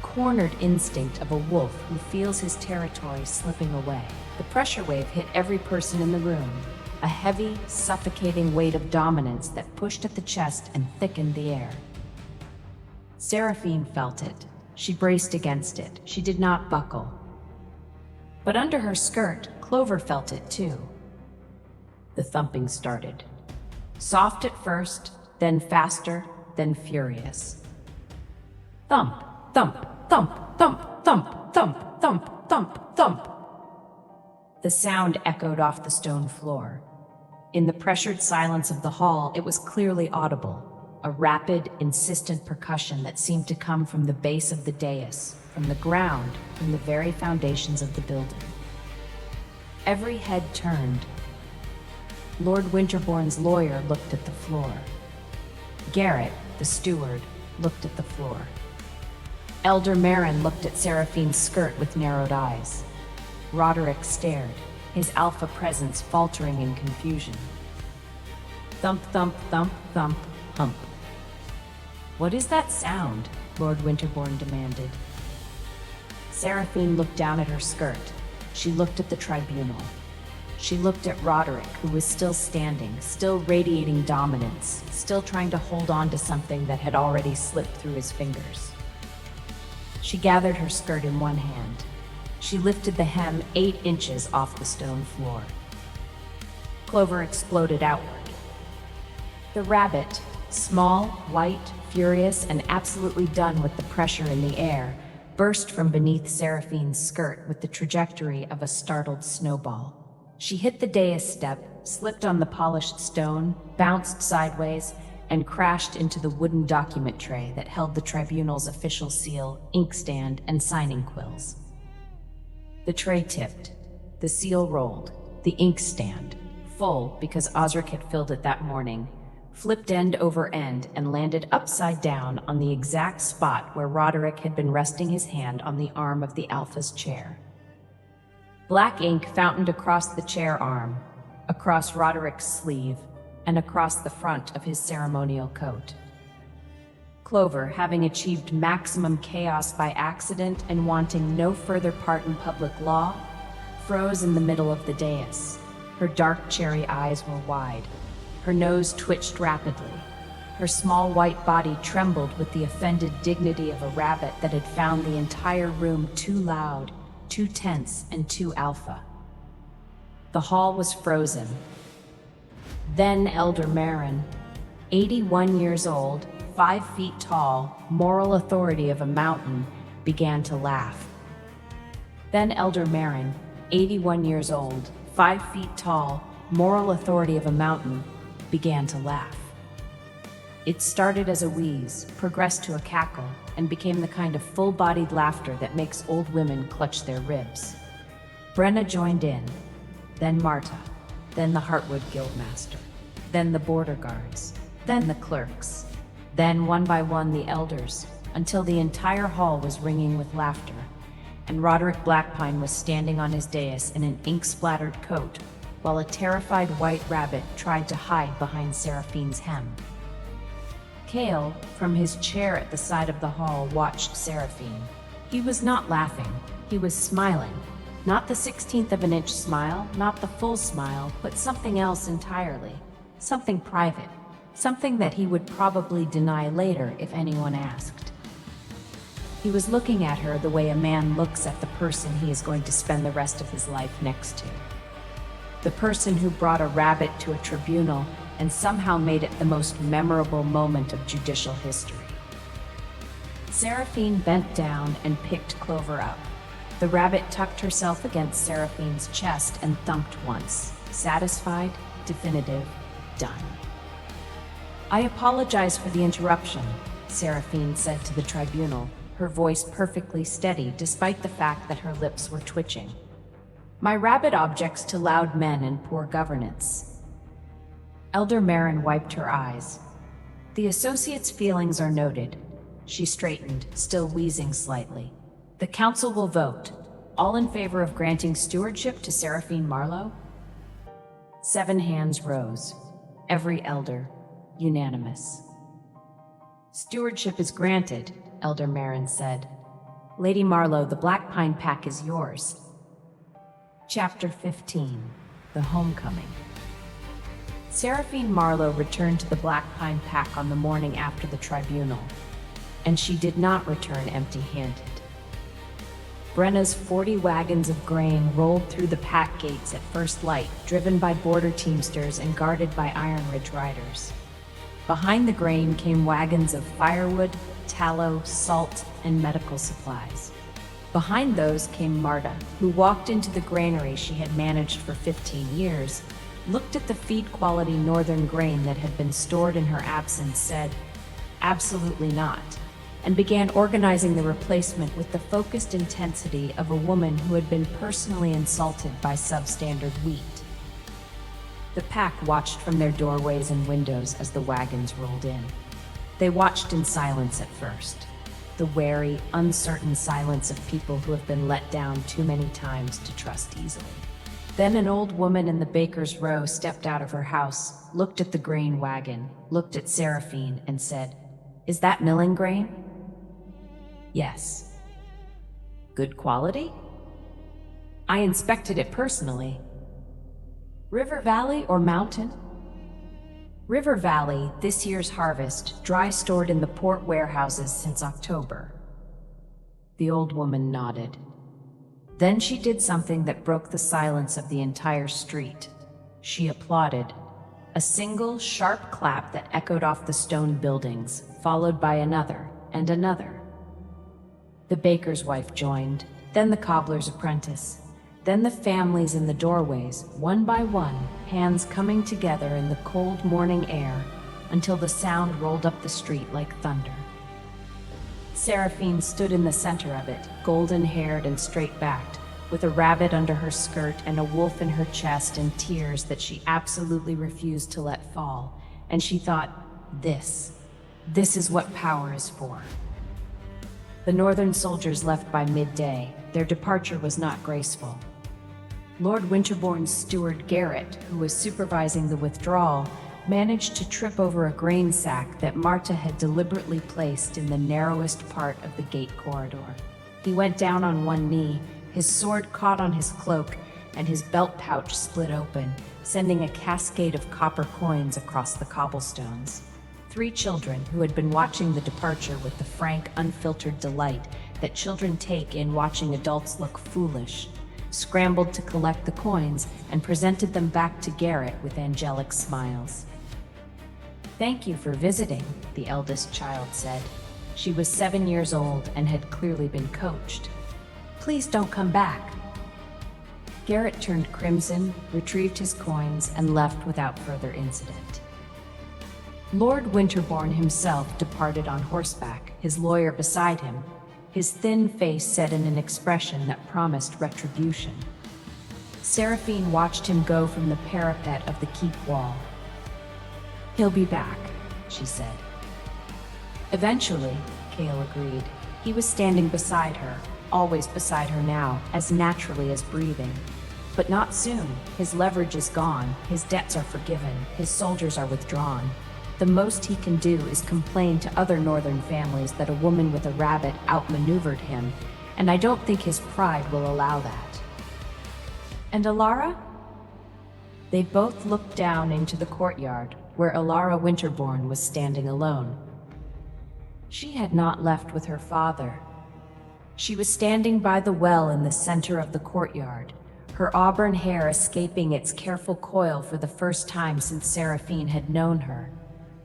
cornered instinct of a wolf who feels his territory slipping away. The pressure wave hit every person in the room, a heavy, suffocating weight of dominance that pushed at the chest and thickened the air. Seraphine felt it. She braced against it. She did not buckle. But under her skirt, Clover felt it too. The thumping started. Soft at first, then faster, then furious. Thump, thump, thump, thump, thump, thump, thump, thump, thump. The sound echoed off the stone floor. In the pressured silence of the hall, it was clearly audible, a rapid, insistent percussion that seemed to come from the base of the dais, from the ground, from the very foundations of the building. Every head turned. Lord Winterbourne's lawyer looked at the floor. Garrett, the steward, looked at the floor. Elder Merrin looked at Seraphine's skirt with narrowed eyes. Roderick stared, his alpha presence faltering in confusion. Thump, thump, thump, thump, hump. "What is that sound?" Lord Winterbourne demanded. Seraphine looked down at her skirt. She looked at the tribunal. She looked at Roderick, who was still standing, still radiating dominance, still trying to hold on to something that had already slipped through his fingers. She gathered her skirt in one hand. She lifted the hem 8 inches off the stone floor. Clover exploded outward. The rabbit, small, white, furious, and absolutely done with the pressure in the air, burst from beneath Seraphine's skirt with the trajectory of a startled snowball. She hit the dais step, slipped on the polished stone, bounced sideways, and crashed into the wooden document tray that held the tribunal's official seal, inkstand, and signing quills. The tray tipped. The seal rolled. The inkstand, full because Osric had filled it that morning, flipped end over end and landed upside down on the exact spot where Roderick had been resting his hand on the arm of the Alpha's chair. Black ink fountained across the chair arm, across Roderick's sleeve, and across the front of his ceremonial coat. Clover, having achieved maximum chaos by accident and wanting no further part in public law, froze in the middle of the dais. Her dark cherry eyes were wide. Her nose twitched rapidly. Her small white body trembled with the offended dignity of a rabbit that had found the entire room too loud, too tense, and too alpha. The hall was frozen. Then Elder Merrin, 81 years old, 5 feet tall, moral authority of a mountain, began to laugh. Then Elder Merrin, 81 years old, 5 feet tall, moral authority of a mountain, began to laugh. It started as a wheeze, progressed to a cackle, and became the kind of full-bodied laughter that makes old women clutch their ribs. Brenna joined in, then Marta, then the Heartwood Guildmaster, then the border guards, then the clerks, then one by one the elders, until the entire hall was ringing with laughter, and Roderick Blackpine was standing on his dais in an ink-splattered coat, while a terrified white rabbit tried to hide behind Seraphine's hem. Cale, from his chair at the side of the hall, watched Seraphine. He was not laughing, he was smiling. Not the 16th of an inch smile, not the full smile, but something else entirely. Something private. Something that he would probably deny later if anyone asked. He was looking at her the way a man looks at the person he is going to spend the rest of his life next to. The person who brought a rabbit to a tribunal and somehow made it the most memorable moment of judicial history. Seraphine bent down and picked Clover up. The rabbit tucked herself against Seraphine's chest and thumped once. Satisfied, definitive, done. "I apologize for the interruption," Seraphine said to the tribunal, her voice perfectly steady despite the fact that her lips were twitching. "My rabbit objects to loud men and poor governance." Elder Merrin wiped her eyes. "The associate's feelings are noted." She straightened, still wheezing slightly. "The council will vote. All in favor of granting stewardship to Seraphine Marlowe?" 7 hands rose. Every elder, unanimous. "Stewardship is granted," Elder Merrin said. "Lady Marlowe, the Blackpine Pack is yours." Chapter 15. The Homecoming. Seraphine Marlowe returned to the Blackpine Pack on the morning after the tribunal, and she did not return empty-handed. Brenna's 40 wagons of grain rolled through the pack gates at first light, driven by border teamsters and guarded by Iron Ridge riders. Behind the grain came wagons of firewood, tallow, salt, and medical supplies. Behind those came Marta, who walked into the granary she had managed for 15 years, looked at the feed-quality northern grain that had been stored in her absence, said, "Absolutely not," and began organizing the replacement with the focused intensity of a woman who had been personally insulted by substandard wheat. The pack watched from their doorways and windows as the wagons rolled in. They watched in silence at first, the wary, uncertain silence of people who have been let down too many times to trust easily. Then an old woman in the baker's row stepped out of her house, looked at the grain wagon, looked at Seraphine, and said, "Is that milling grain?" "Yes." "Good quality?" "I inspected it personally." "River Valley or mountain?" "River Valley, this year's harvest, dry stored in the port warehouses since October." The old woman nodded. Then she did something that broke the silence of the entire street. She applauded. A single, sharp clap that echoed off the stone buildings, followed by another and another. The baker's wife joined, then the cobbler's apprentice, then the families in the doorways, one by one, hands coming together in the cold morning air until the sound rolled up the street like thunder. Seraphine stood in the center of it, golden-haired and straight-backed, with a rabbit under her skirt and a wolf in her chest and tears that she absolutely refused to let fall. And she thought, this is what power is for. The northern soldiers left by midday. Their departure was not graceful. Lord Winterbourne's steward Garrett, who was supervising the withdrawal, managed to trip over a grain sack that Marta had deliberately placed in the narrowest part of the gate corridor. He went down on one knee, his sword caught on his cloak, and his belt pouch split open, sending a cascade of copper coins across the cobblestones. 3 children, who had been watching the departure with the frank, unfiltered delight that children take in watching adults look foolish, scrambled to collect the coins and presented them back to Garrett with angelic smiles. "Thank you for visiting," the eldest child said. She was 7 years old and had clearly been coached. "Please don't come back." Garrett turned crimson, retrieved his coins, and left without further incident. Lord Winterbourne himself departed on horseback, his lawyer beside him, his thin face set in an expression that promised retribution. Seraphine watched him go from the parapet of the keep wall. "He'll be back," she said. "Eventually," Cale agreed. He was standing beside her, always beside her now, as naturally as breathing. But not soon. His leverage is gone, his debts are forgiven, his soldiers are withdrawn. The most he can do is complain to other northern families that a woman with a rabbit outmaneuvered him, and I don't think his pride will allow that. "And Alara?" They both looked down into the courtyard, where Alara Winterbourne was standing alone. She had not left with her father. She was standing by the well in the center of the courtyard, her auburn hair escaping its careful coil for the first time since Seraphine had known her.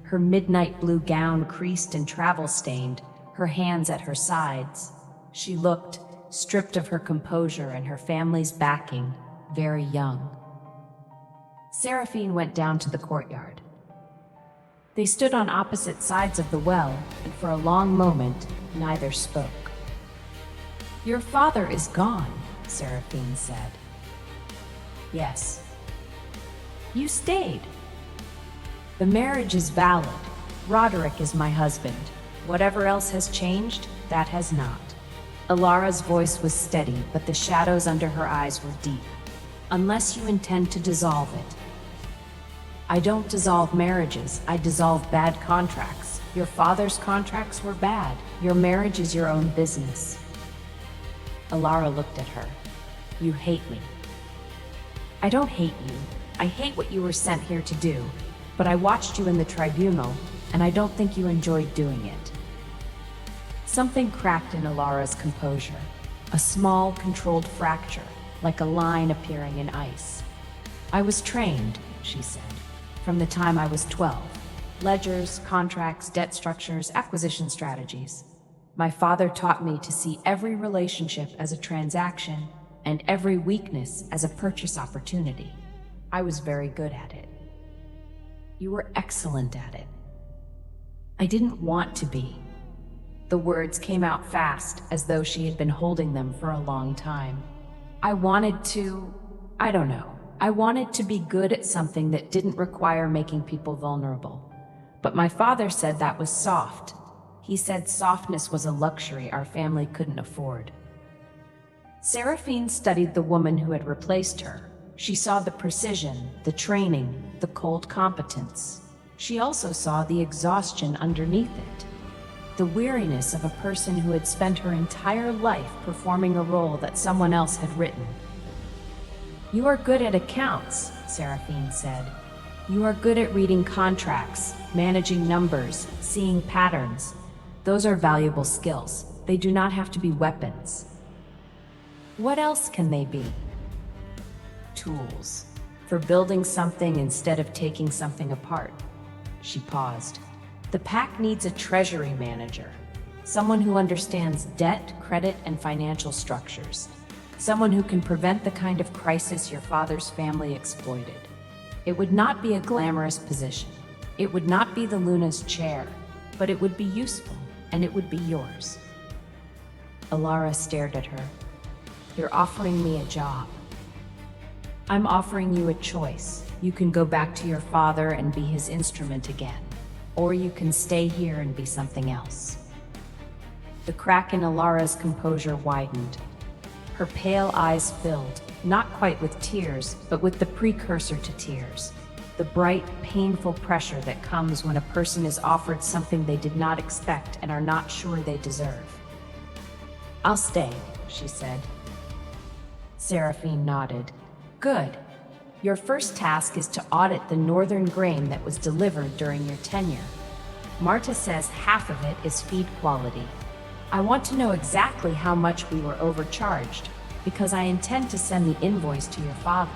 Her midnight blue gown creased and travel-stained, her hands at her sides. She looked, stripped of her composure and her family's backing, very young. Seraphine went down to the courtyard. They stood on opposite sides of the well, and for a long moment, neither spoke. "Your father is gone," Seraphine said. "Yes." "You stayed." "The marriage is valid. Roderick is my husband. Whatever else has changed, that has not." Alara's voice was steady, but the shadows under her eyes were deep. "Unless you intend to dissolve it." "I don't dissolve marriages, I dissolve bad contracts. Your father's contracts were bad. Your marriage is your own business." Alara looked at her. "You hate me." "I don't hate you. I hate what you were sent here to do. But I watched you in the tribunal, and I don't think you enjoyed doing it." Something cracked in Alara's composure. A small, controlled fracture, like a line appearing in ice. "I was trained," she said, "from the time I was 12. ledgers, contracts, debt structures, acquisition strategies. My father taught me to see every relationship as a transaction and every weakness as a purchase opportunity. I was very good at it. You were excellent at it. I didn't want to be. The words came out fast, as though she had been holding them for a long time. I wanted to, I don't know. I wanted to be good at something that didn't require making people vulnerable. But my father said that was soft. He said softness was a luxury our family couldn't afford. Seraphine studied the woman who had replaced her. She saw the precision, the training, the cold competence. She also saw the exhaustion underneath it. The weariness of a person who had spent her entire life performing a role that someone else had written. You are good at accounts, Seraphine said. You are good at reading contracts, managing numbers, seeing patterns. Those are valuable skills. They do not have to be weapons. What else can they be? Tools. For building something instead of taking something apart. She paused. The pack needs a treasury manager. Someone who understands debt, credit, and financial structures. Someone who can prevent the kind of crisis your father's family exploited. It would not be a glamorous position. It would not be the Luna's chair, but it would be useful, and it would be yours. Alara stared at her. You're offering me a job. I'm offering you a choice. You can go back to your father and be his instrument again, or you can stay here and be something else. The crack in Alara's composure widened. Her pale eyes filled, not quite with tears, but with the precursor to tears. The bright, painful pressure that comes when a person is offered something they did not expect and are not sure they deserve. I'll stay, she said. Seraphine nodded. Good. Your first task is to audit the northern grain that was delivered during your tenure. Marta says half of it is feed quality. I want to know exactly how much we were overcharged, because I intend to send the invoice to your father.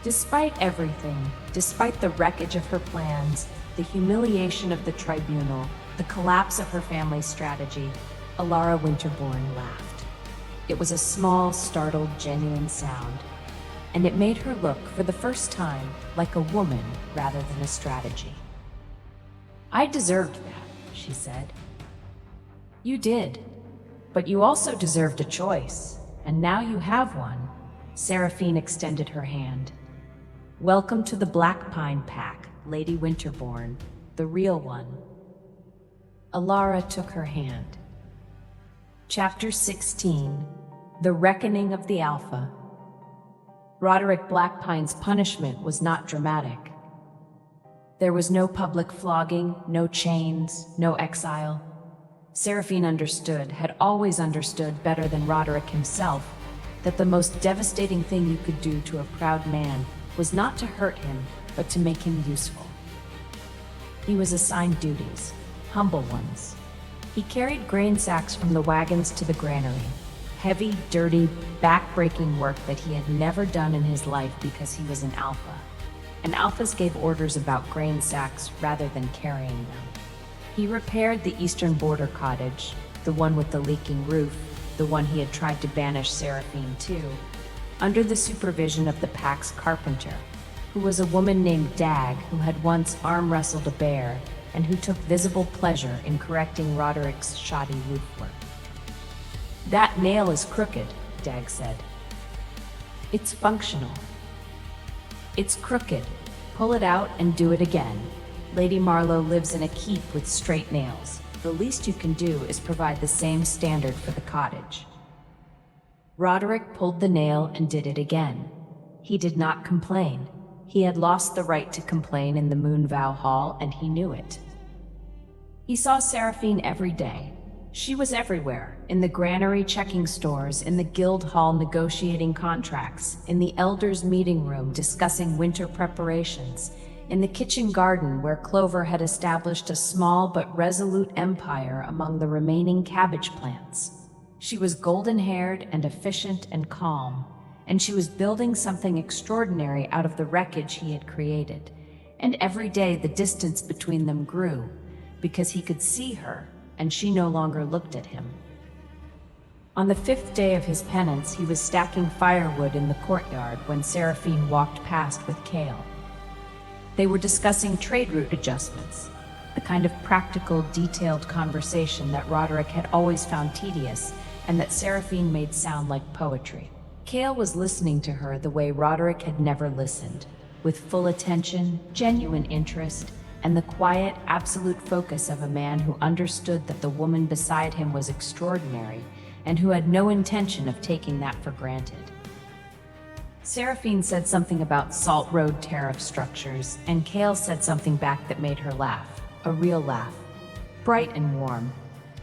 Despite everything, despite the wreckage of her plans, the humiliation of the tribunal, the collapse of her family's strategy, Alara Winterbourne laughed. It was a small, startled, genuine sound, and it made her look, for the first time, like a woman rather than a strategy. I deserved that, she said. You did, but you also deserved a choice, and now you have one. Seraphine extended her hand. Welcome to the Black Pine Pack, Lady Winterbourne, the real one. Alara took her hand. Chapter 16, The Reckoning of the Alpha. Roderick Blackpine's punishment was not dramatic. There was no public flogging, no chains, no exile. Seraphine understood, had always understood better than Roderick himself, that the most devastating thing you could do to a proud man was not to hurt him, but to make him useful. He was assigned duties, humble ones. He carried grain sacks from the wagons to the granary, heavy, dirty, back-breaking work that he had never done in his life because he was an alpha. And alphas gave orders about grain sacks rather than carrying them. He repaired the eastern border cottage, the one with the leaking roof, the one he had tried to banish Seraphine to, under the supervision of the pack's carpenter, who was a woman named Dag, who had once arm-wrestled a bear and who took visible pleasure in correcting Roderick's shoddy roofwork. That nail is crooked, Dag said. It's functional. It's crooked. Pull it out and do it again. Lady Marlowe lives in a keep with straight nails. The least you can do is provide the same standard for the cottage. Roderick pulled the nail and did it again. He did not complain. He had lost the right to complain in the Moonvow Hall, and he knew it. He saw Seraphine every day. She was everywhere, in the granary checking stores, in the guild hall negotiating contracts, in the elders' meeting room discussing winter preparations, in the kitchen garden where Clover had established a small but resolute empire among the remaining cabbage plants. She was golden-haired and efficient and calm, and she was building something extraordinary out of the wreckage he had created. And every day the distance between them grew, because he could see her, and she no longer looked at him. On the 5th day of his penance, he was stacking firewood in the courtyard when Seraphine walked past with Cale. They were discussing trade route adjustments, the kind of practical, detailed conversation that Roderick had always found tedious and that Seraphine made sound like poetry. Cale was listening to her the way Roderick had never listened, with full attention, genuine interest, and the quiet, absolute focus of a man who understood that the woman beside him was extraordinary and who had no intention of taking that for granted. Seraphine said something about Salt Road tariff structures, and Cale said something back that made her laugh, a real laugh, bright and warm,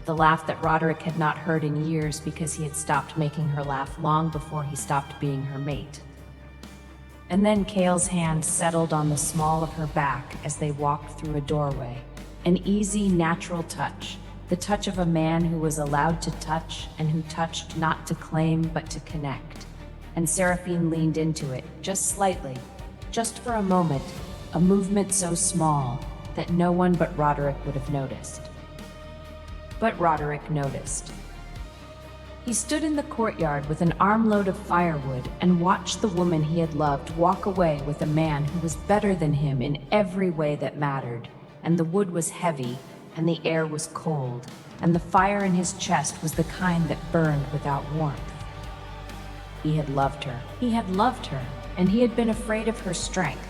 the laugh that Roderick had not heard in years because he had stopped making her laugh long before he stopped being her mate. And then Cale's hand settled on the small of her back as they walked through a doorway, an easy, natural touch, the touch of a man who was allowed to touch and who touched not to claim but to connect. And Seraphine leaned into it, just slightly, just for a moment, a movement so small that no one but Roderick would have noticed. But Roderick noticed. He stood in the courtyard with an armload of firewood and watched the woman he had loved walk away with a man who was better than him in every way that mattered, and the wood was heavy, and the air was cold, and the fire in his chest was the kind that burned without warmth. He had loved her. He had loved her, and he had been afraid of her strength.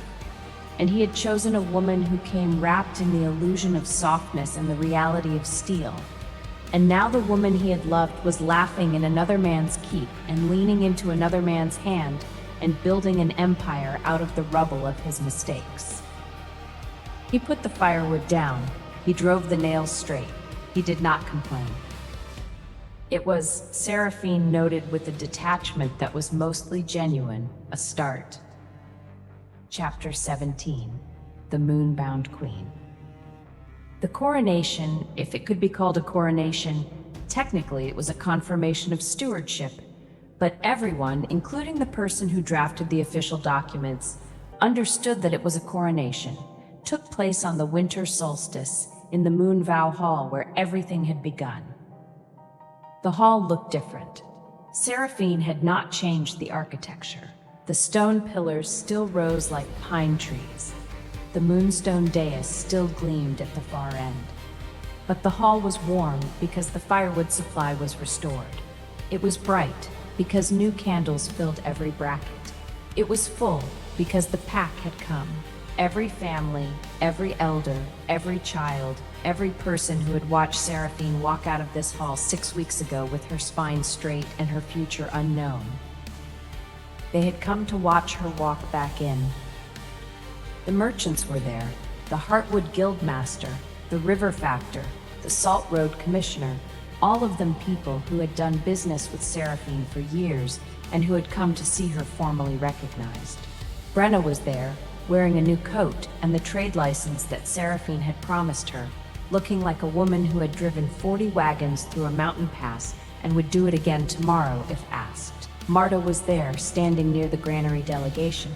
And he had chosen a woman who came wrapped in the illusion of softness and the reality of steel. And now the woman he had loved was laughing in another man's keep and leaning into another man's hand and building an empire out of the rubble of his mistakes. He put the firewood down. He drove the nails straight. He did not complain. It was, Seraphine noted with a detachment that was mostly genuine, a start. Chapter 17. The Moonbound Queen. The coronation, if it could be called a coronation, technically it was a confirmation of stewardship, but everyone, including the person who drafted the official documents, understood that it was a coronation, took place on the winter solstice in the Moonvow Hall where everything had begun. The hall looked different. Seraphine had not changed the architecture. The stone pillars still rose like pine trees. The moonstone dais still gleamed at the far end. But the hall was warm because the firewood supply was restored. It was bright because new candles filled every bracket. It was full because the pack had come. Every family, every elder, every child, every person who had watched Seraphine walk out of this hall 6 weeks ago with her spine straight and her future unknown. They had come to watch her walk back in. The merchants were there, the Heartwood Guildmaster, the River Factor, the Salt Road Commissioner, all of them people who had done business with Seraphine for years and who had come to see her formally recognized. Brenna was there, wearing a new coat and the trade license that Seraphine had promised her, looking like a woman who had driven 40 wagons through a mountain pass and would do it again tomorrow if asked. Marta was there, standing near the granary delegation,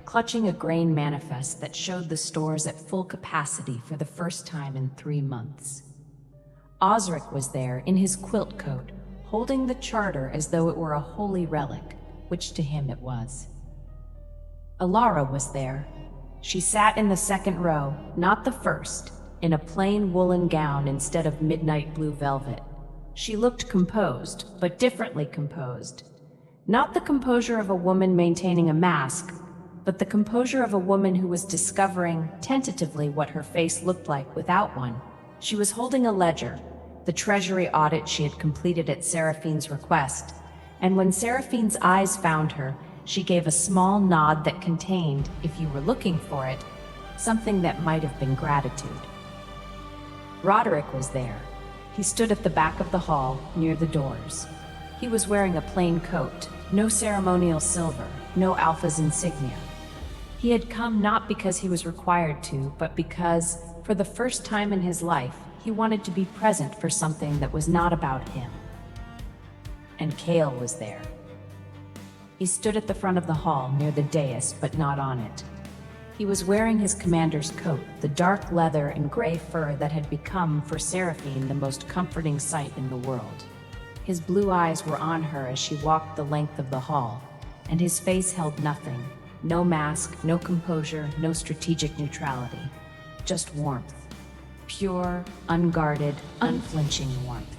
clutching a grain manifest that showed the stores at full capacity for the first time in 3 months. Osric was there, in his quilt coat, holding the charter as though it were a holy relic, which to him it was. Alara was there. She sat in the second row, not the first, in a plain woolen gown instead of midnight blue velvet. She looked composed, but differently composed. Not the composure of a woman maintaining a mask, but the composure of a woman who was discovering, tentatively, what her face looked like without one. She was holding a ledger, the treasury audit she had completed at Seraphine's request, and when Seraphine's eyes found her, she gave a small nod that contained, if you were looking for it, something that might have been gratitude. Roderick was there. He stood at the back of the hall, near the doors. He was wearing a plain coat, no ceremonial silver, no Alpha's insignia. He had come not because he was required to, but because, for the first time in his life, he wanted to be present for something that was not about him. And Cale was there. He stood at the front of the hall, near the dais, but not on it. He was wearing his commander's coat, the dark leather and gray fur that had become, for Seraphine, the most comforting sight in the world. His blue eyes were on her as she walked the length of the hall, and his face held nothing. No mask, no composure, no strategic neutrality. Just warmth. Pure, unguarded, unflinching warmth.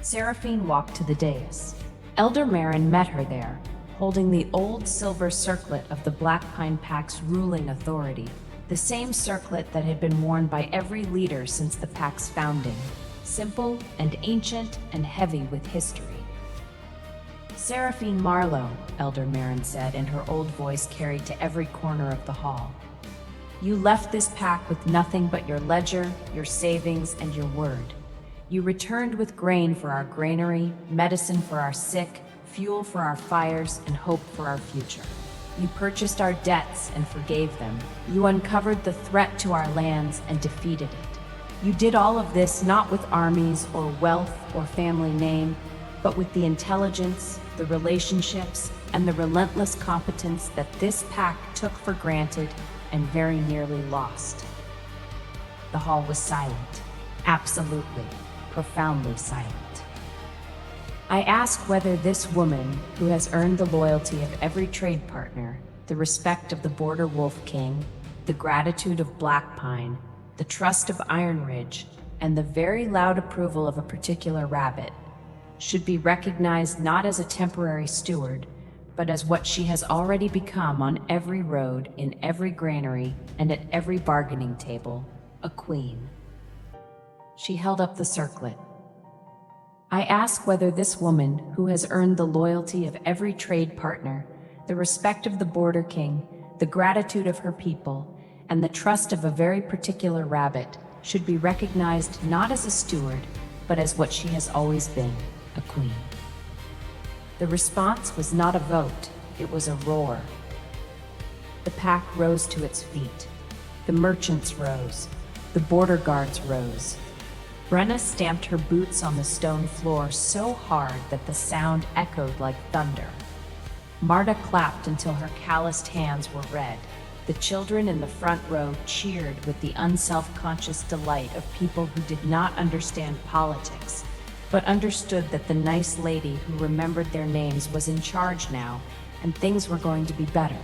Seraphine walked to the dais. Elder Marin met her there, holding the old silver circlet of the Black Pine Pack's ruling authority, the same circlet that had been worn by every leader since the Pack's founding, simple and ancient and heavy with history. Seraphine Marlowe, Elder Marin said, and her old voice carried to every corner of the hall. You left this pack with nothing but your ledger, your savings, and your word. You returned with grain for our granary, medicine for our sick, fuel for our fires, and hope for our future. You purchased our debts and forgave them. You uncovered the threat to our lands and defeated it. You did all of this not with armies or wealth or family name, but with the intelligence, the relationships, and the relentless competence that this pack took for granted and very nearly lost. The hall was silent, absolutely, profoundly silent. I ask whether this woman, who has earned the loyalty of every trade partner, the respect of the Border Wolf King, the gratitude of Black Pine, the trust of Iron Ridge, and the very loud approval of a particular rabbit, should be recognized not as a temporary steward, but as what she has already become on every road, in every granary, and at every bargaining table, a queen. She held up the circlet. I ask whether this woman, who has earned the loyalty of every trade partner, the respect of the Border King, the gratitude of her people, and the trust of a very particular rabbit, should be recognized not as a steward, but as what she has always been, a queen. The response was not a vote, it was a roar. The pack rose to its feet. The merchants rose. The border guards rose. Brenna stamped her boots on the stone floor so hard that the sound echoed like thunder. Marta clapped until her calloused hands were red. The children in the front row cheered with the unself-conscious delight of people who did not understand politics, but understood that the nice lady who remembered their names was in charge now, and things were going to be better.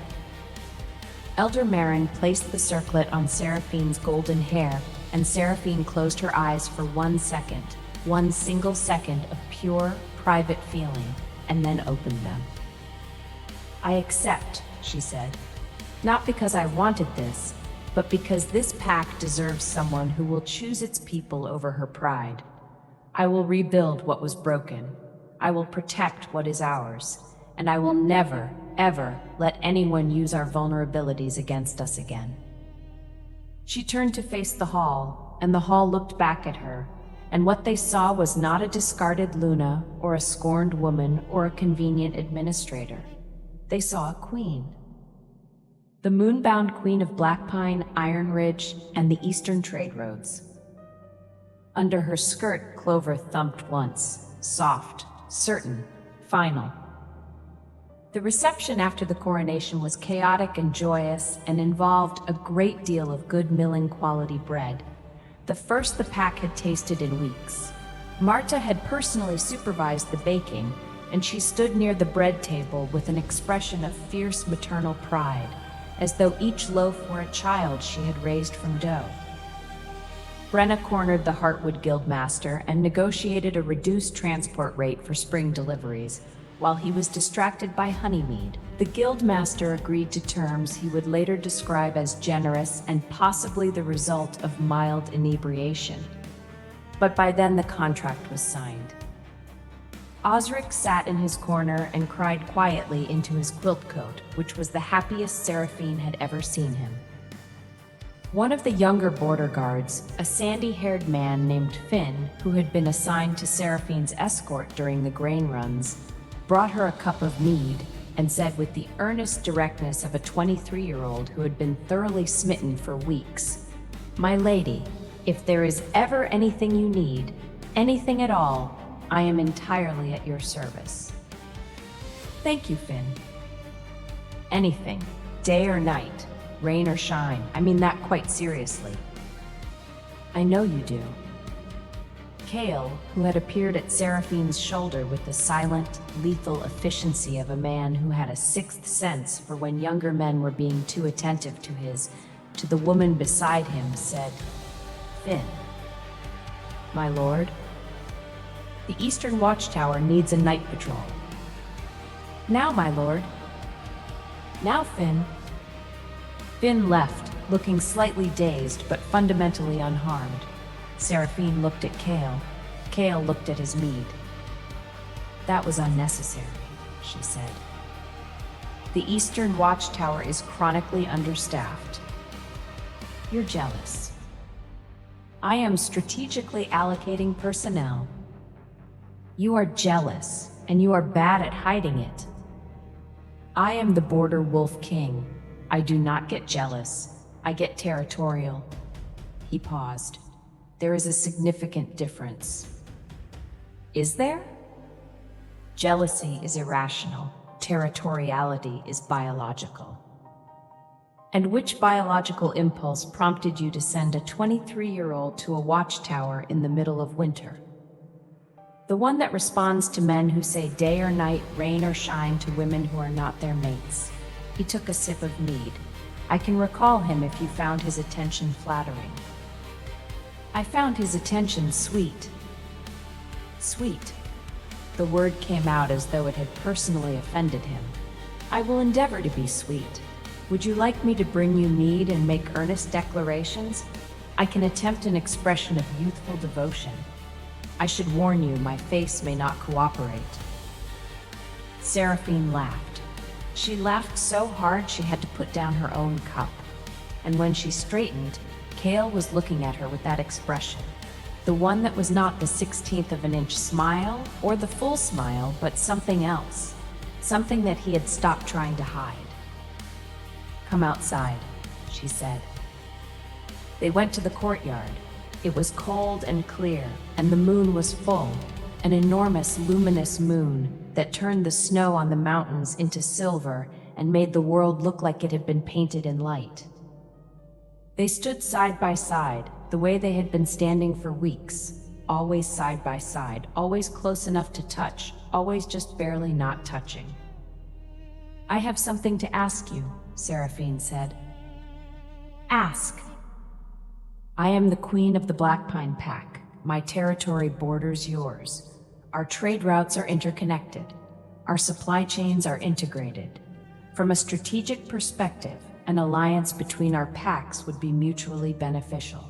Elder Marin placed the circlet on Seraphine's golden hair, and Seraphine closed her eyes for 1 second, one single second of pure, private feeling, and then opened them. I accept, she said, not because I wanted this, but because this pack deserves someone who will choose its people over her pride. I will rebuild what was broken. I will protect what is ours, and I will never, ever let anyone use our vulnerabilities against us again. She turned to face the hall, and the hall looked back at her, and what they saw was not a discarded Luna, or a scorned woman, or a convenient administrator. They saw a queen. The moonbound queen of Black Pine, Iron Ridge, and the eastern trade roads. Under her skirt, Clover thumped once, soft, certain, final. The reception after the coronation was chaotic and joyous and involved a great deal of good milling quality bread, the first the pack had tasted in weeks. Marta had personally supervised the baking, and she stood near the bread table with an expression of fierce maternal pride, as though each loaf were a child she had raised from dough. Brenna cornered the Heartwood Guildmaster and negotiated a reduced transport rate for spring deliveries, while he was distracted by Honeymead. The Guildmaster agreed to terms he would later describe as generous and possibly the result of mild inebriation. But by then the contract was signed. Osric sat in his corner and cried quietly into his quilt coat, which was the happiest Seraphine had ever seen him. One of the younger border guards, a sandy-haired man named Finn, who had been assigned to Seraphine's escort during the grain runs, brought her a cup of mead and said with the earnest directness of a 23-year-old who had been thoroughly smitten for weeks, "My lady, if there is ever anything you need, anything at all, I am entirely at your service." "Thank you, Finn." "Anything, day or night. rain or shine. I mean that quite seriously. I know you do. Kale, who had appeared at Seraphine's shoulder with the silent, lethal efficiency of a man who had a sixth sense for when younger men were being too attentive to the woman beside him, said, "Finn." "My lord?" "The Eastern Watchtower needs a night patrol." "Now, my lord." "Now, Finn." Finn left, looking slightly dazed but fundamentally unharmed. Seraphine looked at Kale. Kale looked at his mead. "That was unnecessary," she said. "The Eastern Watchtower is chronically understaffed. You're jealous. I am strategically allocating personnel. You are jealous, and you are bad at hiding it. I am the Border Wolf King. I do not get jealous. I get territorial." He paused. "There is a significant difference." "Is there?" "Jealousy is irrational. Territoriality is biological." "And which biological impulse prompted you to send a 23-year-old to a watchtower in the middle of winter?" "The one that responds to men who say day or night, rain or shine to women who are not their mates." He took a sip of mead. "I can recall him if you found his attention flattering." "I found his attention sweet." "Sweet." The word came out as though it had personally offended him. "I will endeavor to be sweet. Would you like me to bring you mead and make earnest declarations? I can attempt an expression of youthful devotion. I should warn you, my face may not cooperate." Seraphine laughed. She laughed so hard she had to put down her own cup. And when she straightened, Kale was looking at her with that expression. The one that was not the 16th of an inch smile or the full smile, but something else. Something that he had stopped trying to hide. "Come outside," she said. They went to the courtyard. It was cold and clear, and the moon was full, an enormous luminous moon that turned the snow on the mountains into silver and made the world look like it had been painted in light. They stood side by side, the way they had been standing for weeks, always side by side, always close enough to touch, always just barely not touching. "I have something to ask you," Seraphine said. "Ask." "I am the queen of the Black Pine Pack. My territory borders yours. Our trade routes are interconnected. Our supply chains are integrated. From a strategic perspective, an alliance between our packs would be mutually beneficial."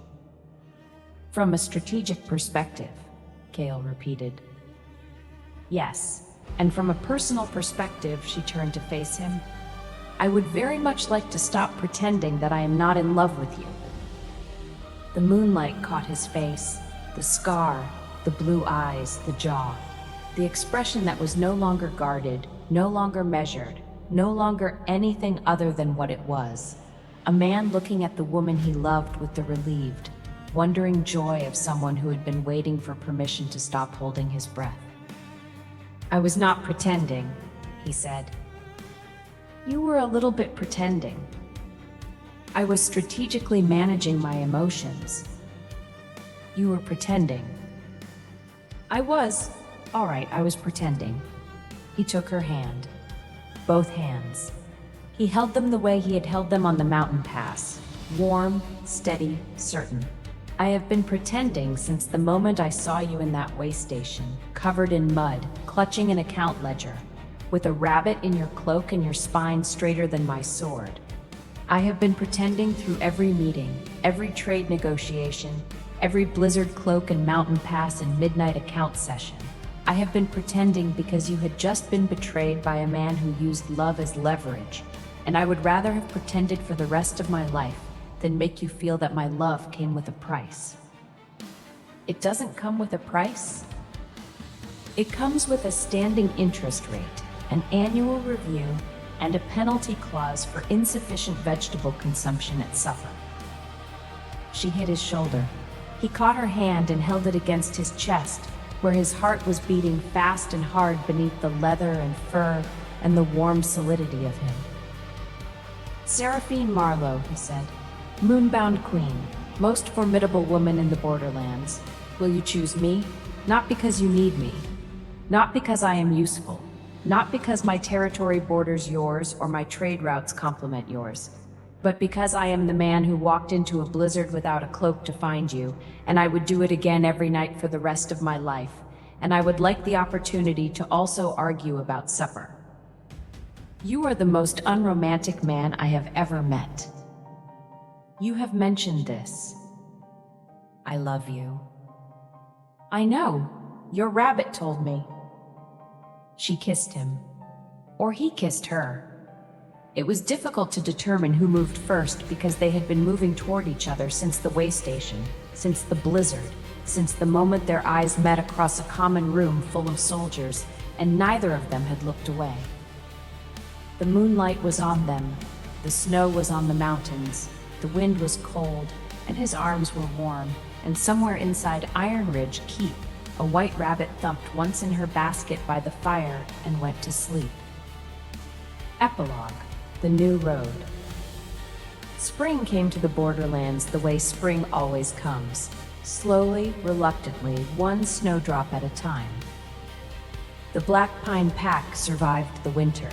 "From a strategic perspective," Kale repeated. "Yes, and from a personal perspective," she turned to face him. "I would very much like to stop pretending that I am not in love with you." The moonlight caught his face, the scar, the blue eyes, the jaw, the expression that was no longer guarded, no longer measured, no longer anything other than what it was. A man looking at the woman he loved with the relieved, wondering joy of someone who had been waiting for permission to stop holding his breath. "I was not pretending," he said. "You were a little bit pretending." "I was strategically managing my emotions." "You were pretending." "I was. All right, I was pretending." He took her hand. Both hands. He held them the way he had held them on the mountain pass. Warm, steady, certain. "I have been pretending since the moment I saw you in that way station, covered in mud, clutching an account ledger, with a rabbit in your cloak and your spine straighter than my sword. I have been pretending through every meeting, every trade negotiation, every blizzard cloak and mountain pass and midnight account session. I have been pretending because you had just been betrayed by a man who used love as leverage, and I would rather have pretended for the rest of my life than make you feel that my love came with a price." "It doesn't come with a price?" "It comes with a standing interest rate, an annual review, and a penalty clause for insufficient vegetable consumption at supper." She hit his shoulder. He caught her hand and held it against his chest, where his heart was beating fast and hard beneath the leather and fur and the warm solidity of him. Seraphine Marlowe, he said. Moonbound Queen, most formidable woman in the Borderlands. Will you choose me? Not because you need me. Not because I am useful. Not because my territory borders yours or my trade routes complement yours. But because I am the man who walked into a blizzard without a cloak to find you, and I would do it again every night for the rest of my life. And I would like the opportunity to also argue about supper. You are the most unromantic man I have ever met. You have mentioned this. I love you. I know. Your rabbit told me. She kissed him. Or he kissed her. It was difficult to determine who moved first because they had been moving toward each other since the way station, since the blizzard, since the moment their eyes met across a common room full of soldiers, and neither of them had looked away. The moonlight was on them, the snow was on the mountains, the wind was cold, and his arms were warm, and somewhere inside Iron Ridge Keep, a white rabbit thumped once in her basket by the fire and went to sleep. Epilogue: The New Road. Spring came to the Borderlands the way spring always comes, slowly, reluctantly, one snowdrop at a time. The Black Pine Pack survived the winter.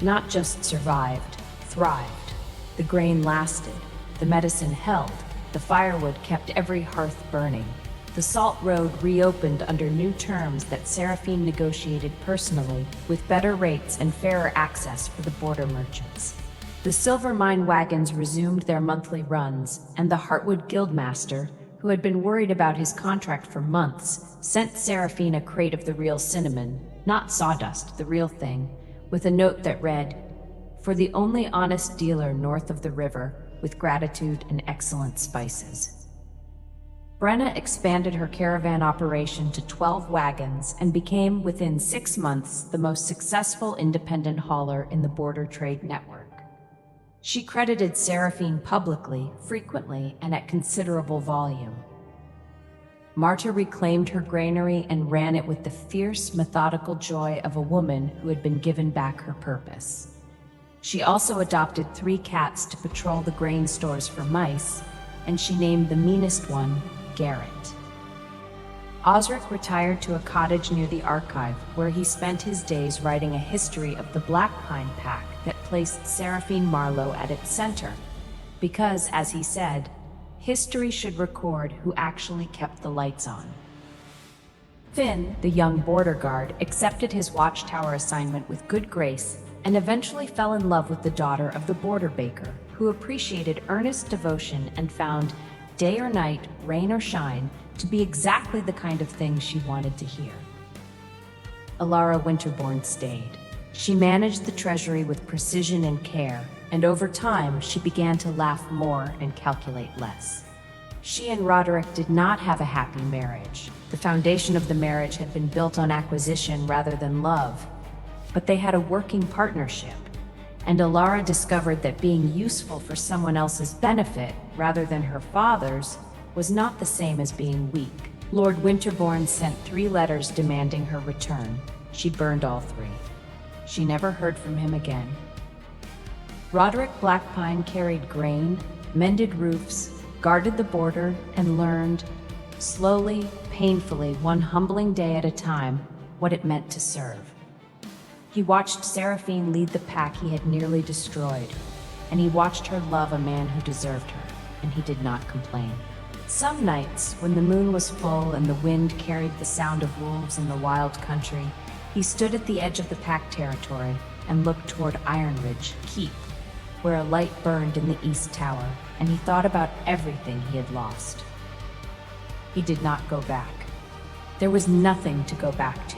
Not just survived, thrived. The grain lasted, the medicine held, the firewood kept every hearth burning. The Salt Road reopened under new terms that Seraphine negotiated personally, with better rates and fairer access for the border merchants. The silver mine wagons resumed their monthly runs, and the Heartwood Guildmaster, who had been worried about his contract for months, sent Seraphine a crate of the real cinnamon, not sawdust, the real thing, with a note that read, "For the only honest dealer north of the river, with gratitude and excellent spices." Brenna expanded her caravan operation to 12 wagons and became, within 6 months, the most successful independent hauler in the border trade network. She credited Seraphine publicly, frequently, and at considerable volume. Marta reclaimed her granary and ran it with the fierce, methodical joy of a woman who had been given back her purpose. She also adopted 3 cats to patrol the grain stores for mice, and she named the meanest one Garrett. Osric retired to a cottage near the archive, where he spent his days writing a history of the Black Pine Pack that placed Seraphine Marlowe at its center, because, as he said, history should record who actually kept the lights on. Finn, the young border guard, accepted his watchtower assignment with good grace and eventually fell in love with the daughter of the border baker, who appreciated earnest devotion and found, day or night, rain or shine, to be exactly the kind of thing she wanted to hear. Alara Winterborn stayed. She managed the treasury with precision and care, and over time she began to laugh more and calculate less. She and Roderick did not have a happy marriage. The foundation of the marriage had been built on acquisition rather than love, but they had a working partnership, and Alara discovered that being useful for someone else's benefit rather than her father's was not the same as being weak. Lord Winterborn sent 3 letters demanding her return. She burned all 3. She never heard from him again. Roderick Blackpine carried grain, mended roofs, guarded the border, and learned, slowly, painfully, one humbling day at a time, what it meant to serve. He watched Seraphine lead the pack he had nearly destroyed, and he watched her love a man who deserved her, and he did not complain. Some nights, when the moon was full and the wind carried the sound of wolves in the wild country, he stood at the edge of the pack territory and looked toward Iron Ridge Keep, where a light burned in the east tower, and he thought about everything he had lost. He did not go back. There was nothing to go back to.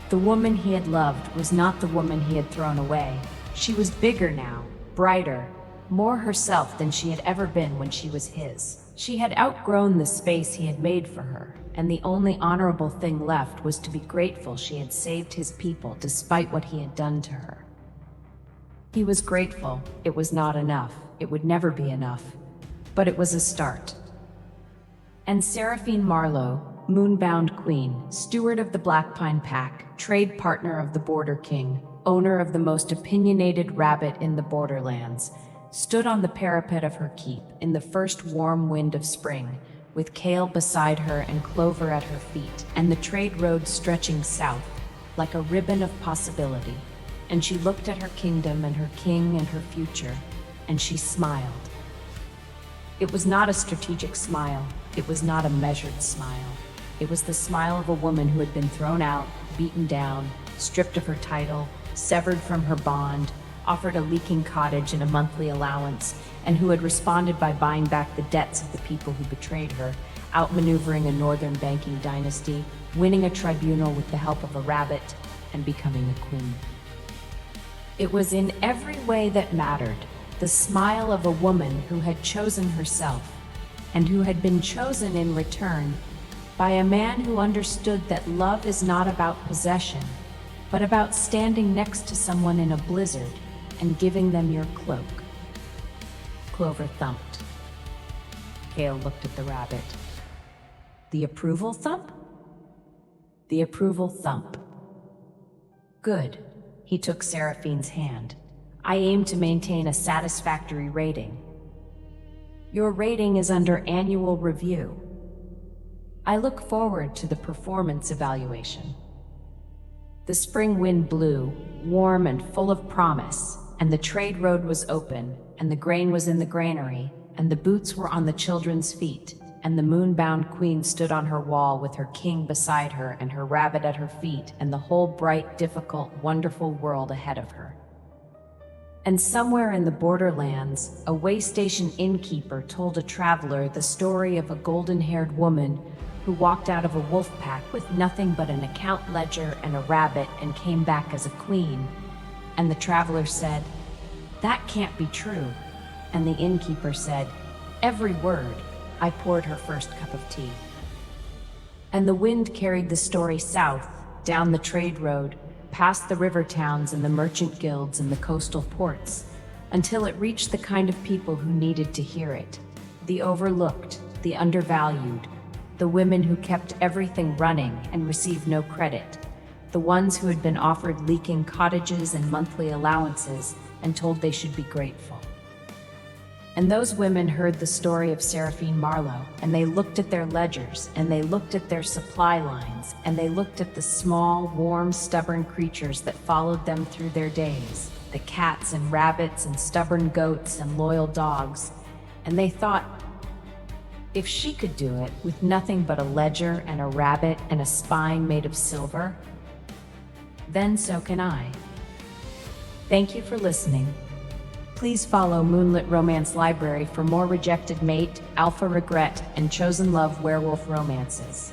The woman he had loved was not the woman he had thrown away. She was bigger now, brighter, more herself than she had ever been when she was his. She had outgrown the space he had made for her, and the only honorable thing left was to be grateful she had saved his people despite what he had done to her. He was grateful. It was not enough. It would never be enough. But it was a start. And Seraphine Marlowe, Moonbound Queen, steward of the Black Pine Pack, trade partner of the Border King, owner of the most opinionated rabbit in the Borderlands, stood on the parapet of her keep in the first warm wind of spring, with Kale beside her and Clover at her feet, and the trade road stretching south like a ribbon of possibility. And she looked at her kingdom and her king and her future, and she smiled. It was not a strategic smile. It was not a measured smile. It was the smile of a woman who had been thrown out, beaten down, stripped of her title, severed from her bond, offered a leaking cottage and a monthly allowance, and who had responded by buying back the debts of the people who betrayed her, outmaneuvering a northern banking dynasty, winning a tribunal with the help of a rabbit, and becoming a queen. It was in every way that mattered, the smile of a woman who had chosen herself, and who had been chosen in return by a man who understood that love is not about possession, but about standing next to someone in a blizzard and giving them your cloak. Clover thumped. Kale looked at the rabbit. The approval thump? The approval thump. Good. He took Seraphine's hand. I aim to maintain a satisfactory rating. Your rating is under annual review. I look forward to the performance evaluation. The spring wind blew, warm and full of promise, and the trade road was open, and the grain was in the granary, and the boots were on the children's feet, and the moon-bound queen stood on her wall with her king beside her and her rabbit at her feet, and the whole bright, difficult, wonderful world ahead of her. And somewhere in the borderlands, a waystation innkeeper told a traveler the story of a golden-haired woman who walked out of a wolf pack with nothing but an account ledger and a rabbit and came back as a queen. And the traveler said, "That can't be true." And the innkeeper said, "Every word." I poured her first cup of tea. And the wind carried the story south, down the trade road, past the river towns and the merchant guilds and the coastal ports, until it reached the kind of people who needed to hear it. The overlooked, the undervalued, the women who kept everything running and received no credit, the ones who had been offered leaking cottages and monthly allowances and told they should be grateful. And those women heard the story of Seraphine Marlowe, and they looked at their ledgers, and they looked at their supply lines, and they looked at the small, warm, stubborn creatures that followed them through their days, the cats and rabbits and stubborn goats and loyal dogs, and they thought, if she could do it with nothing but a ledger and a rabbit and a spine made of silver, then so can I. Thank you for listening. Please follow Moonlit Romance Library for more Rejected Mate, Alpha Regret, and Chosen Love werewolf romances.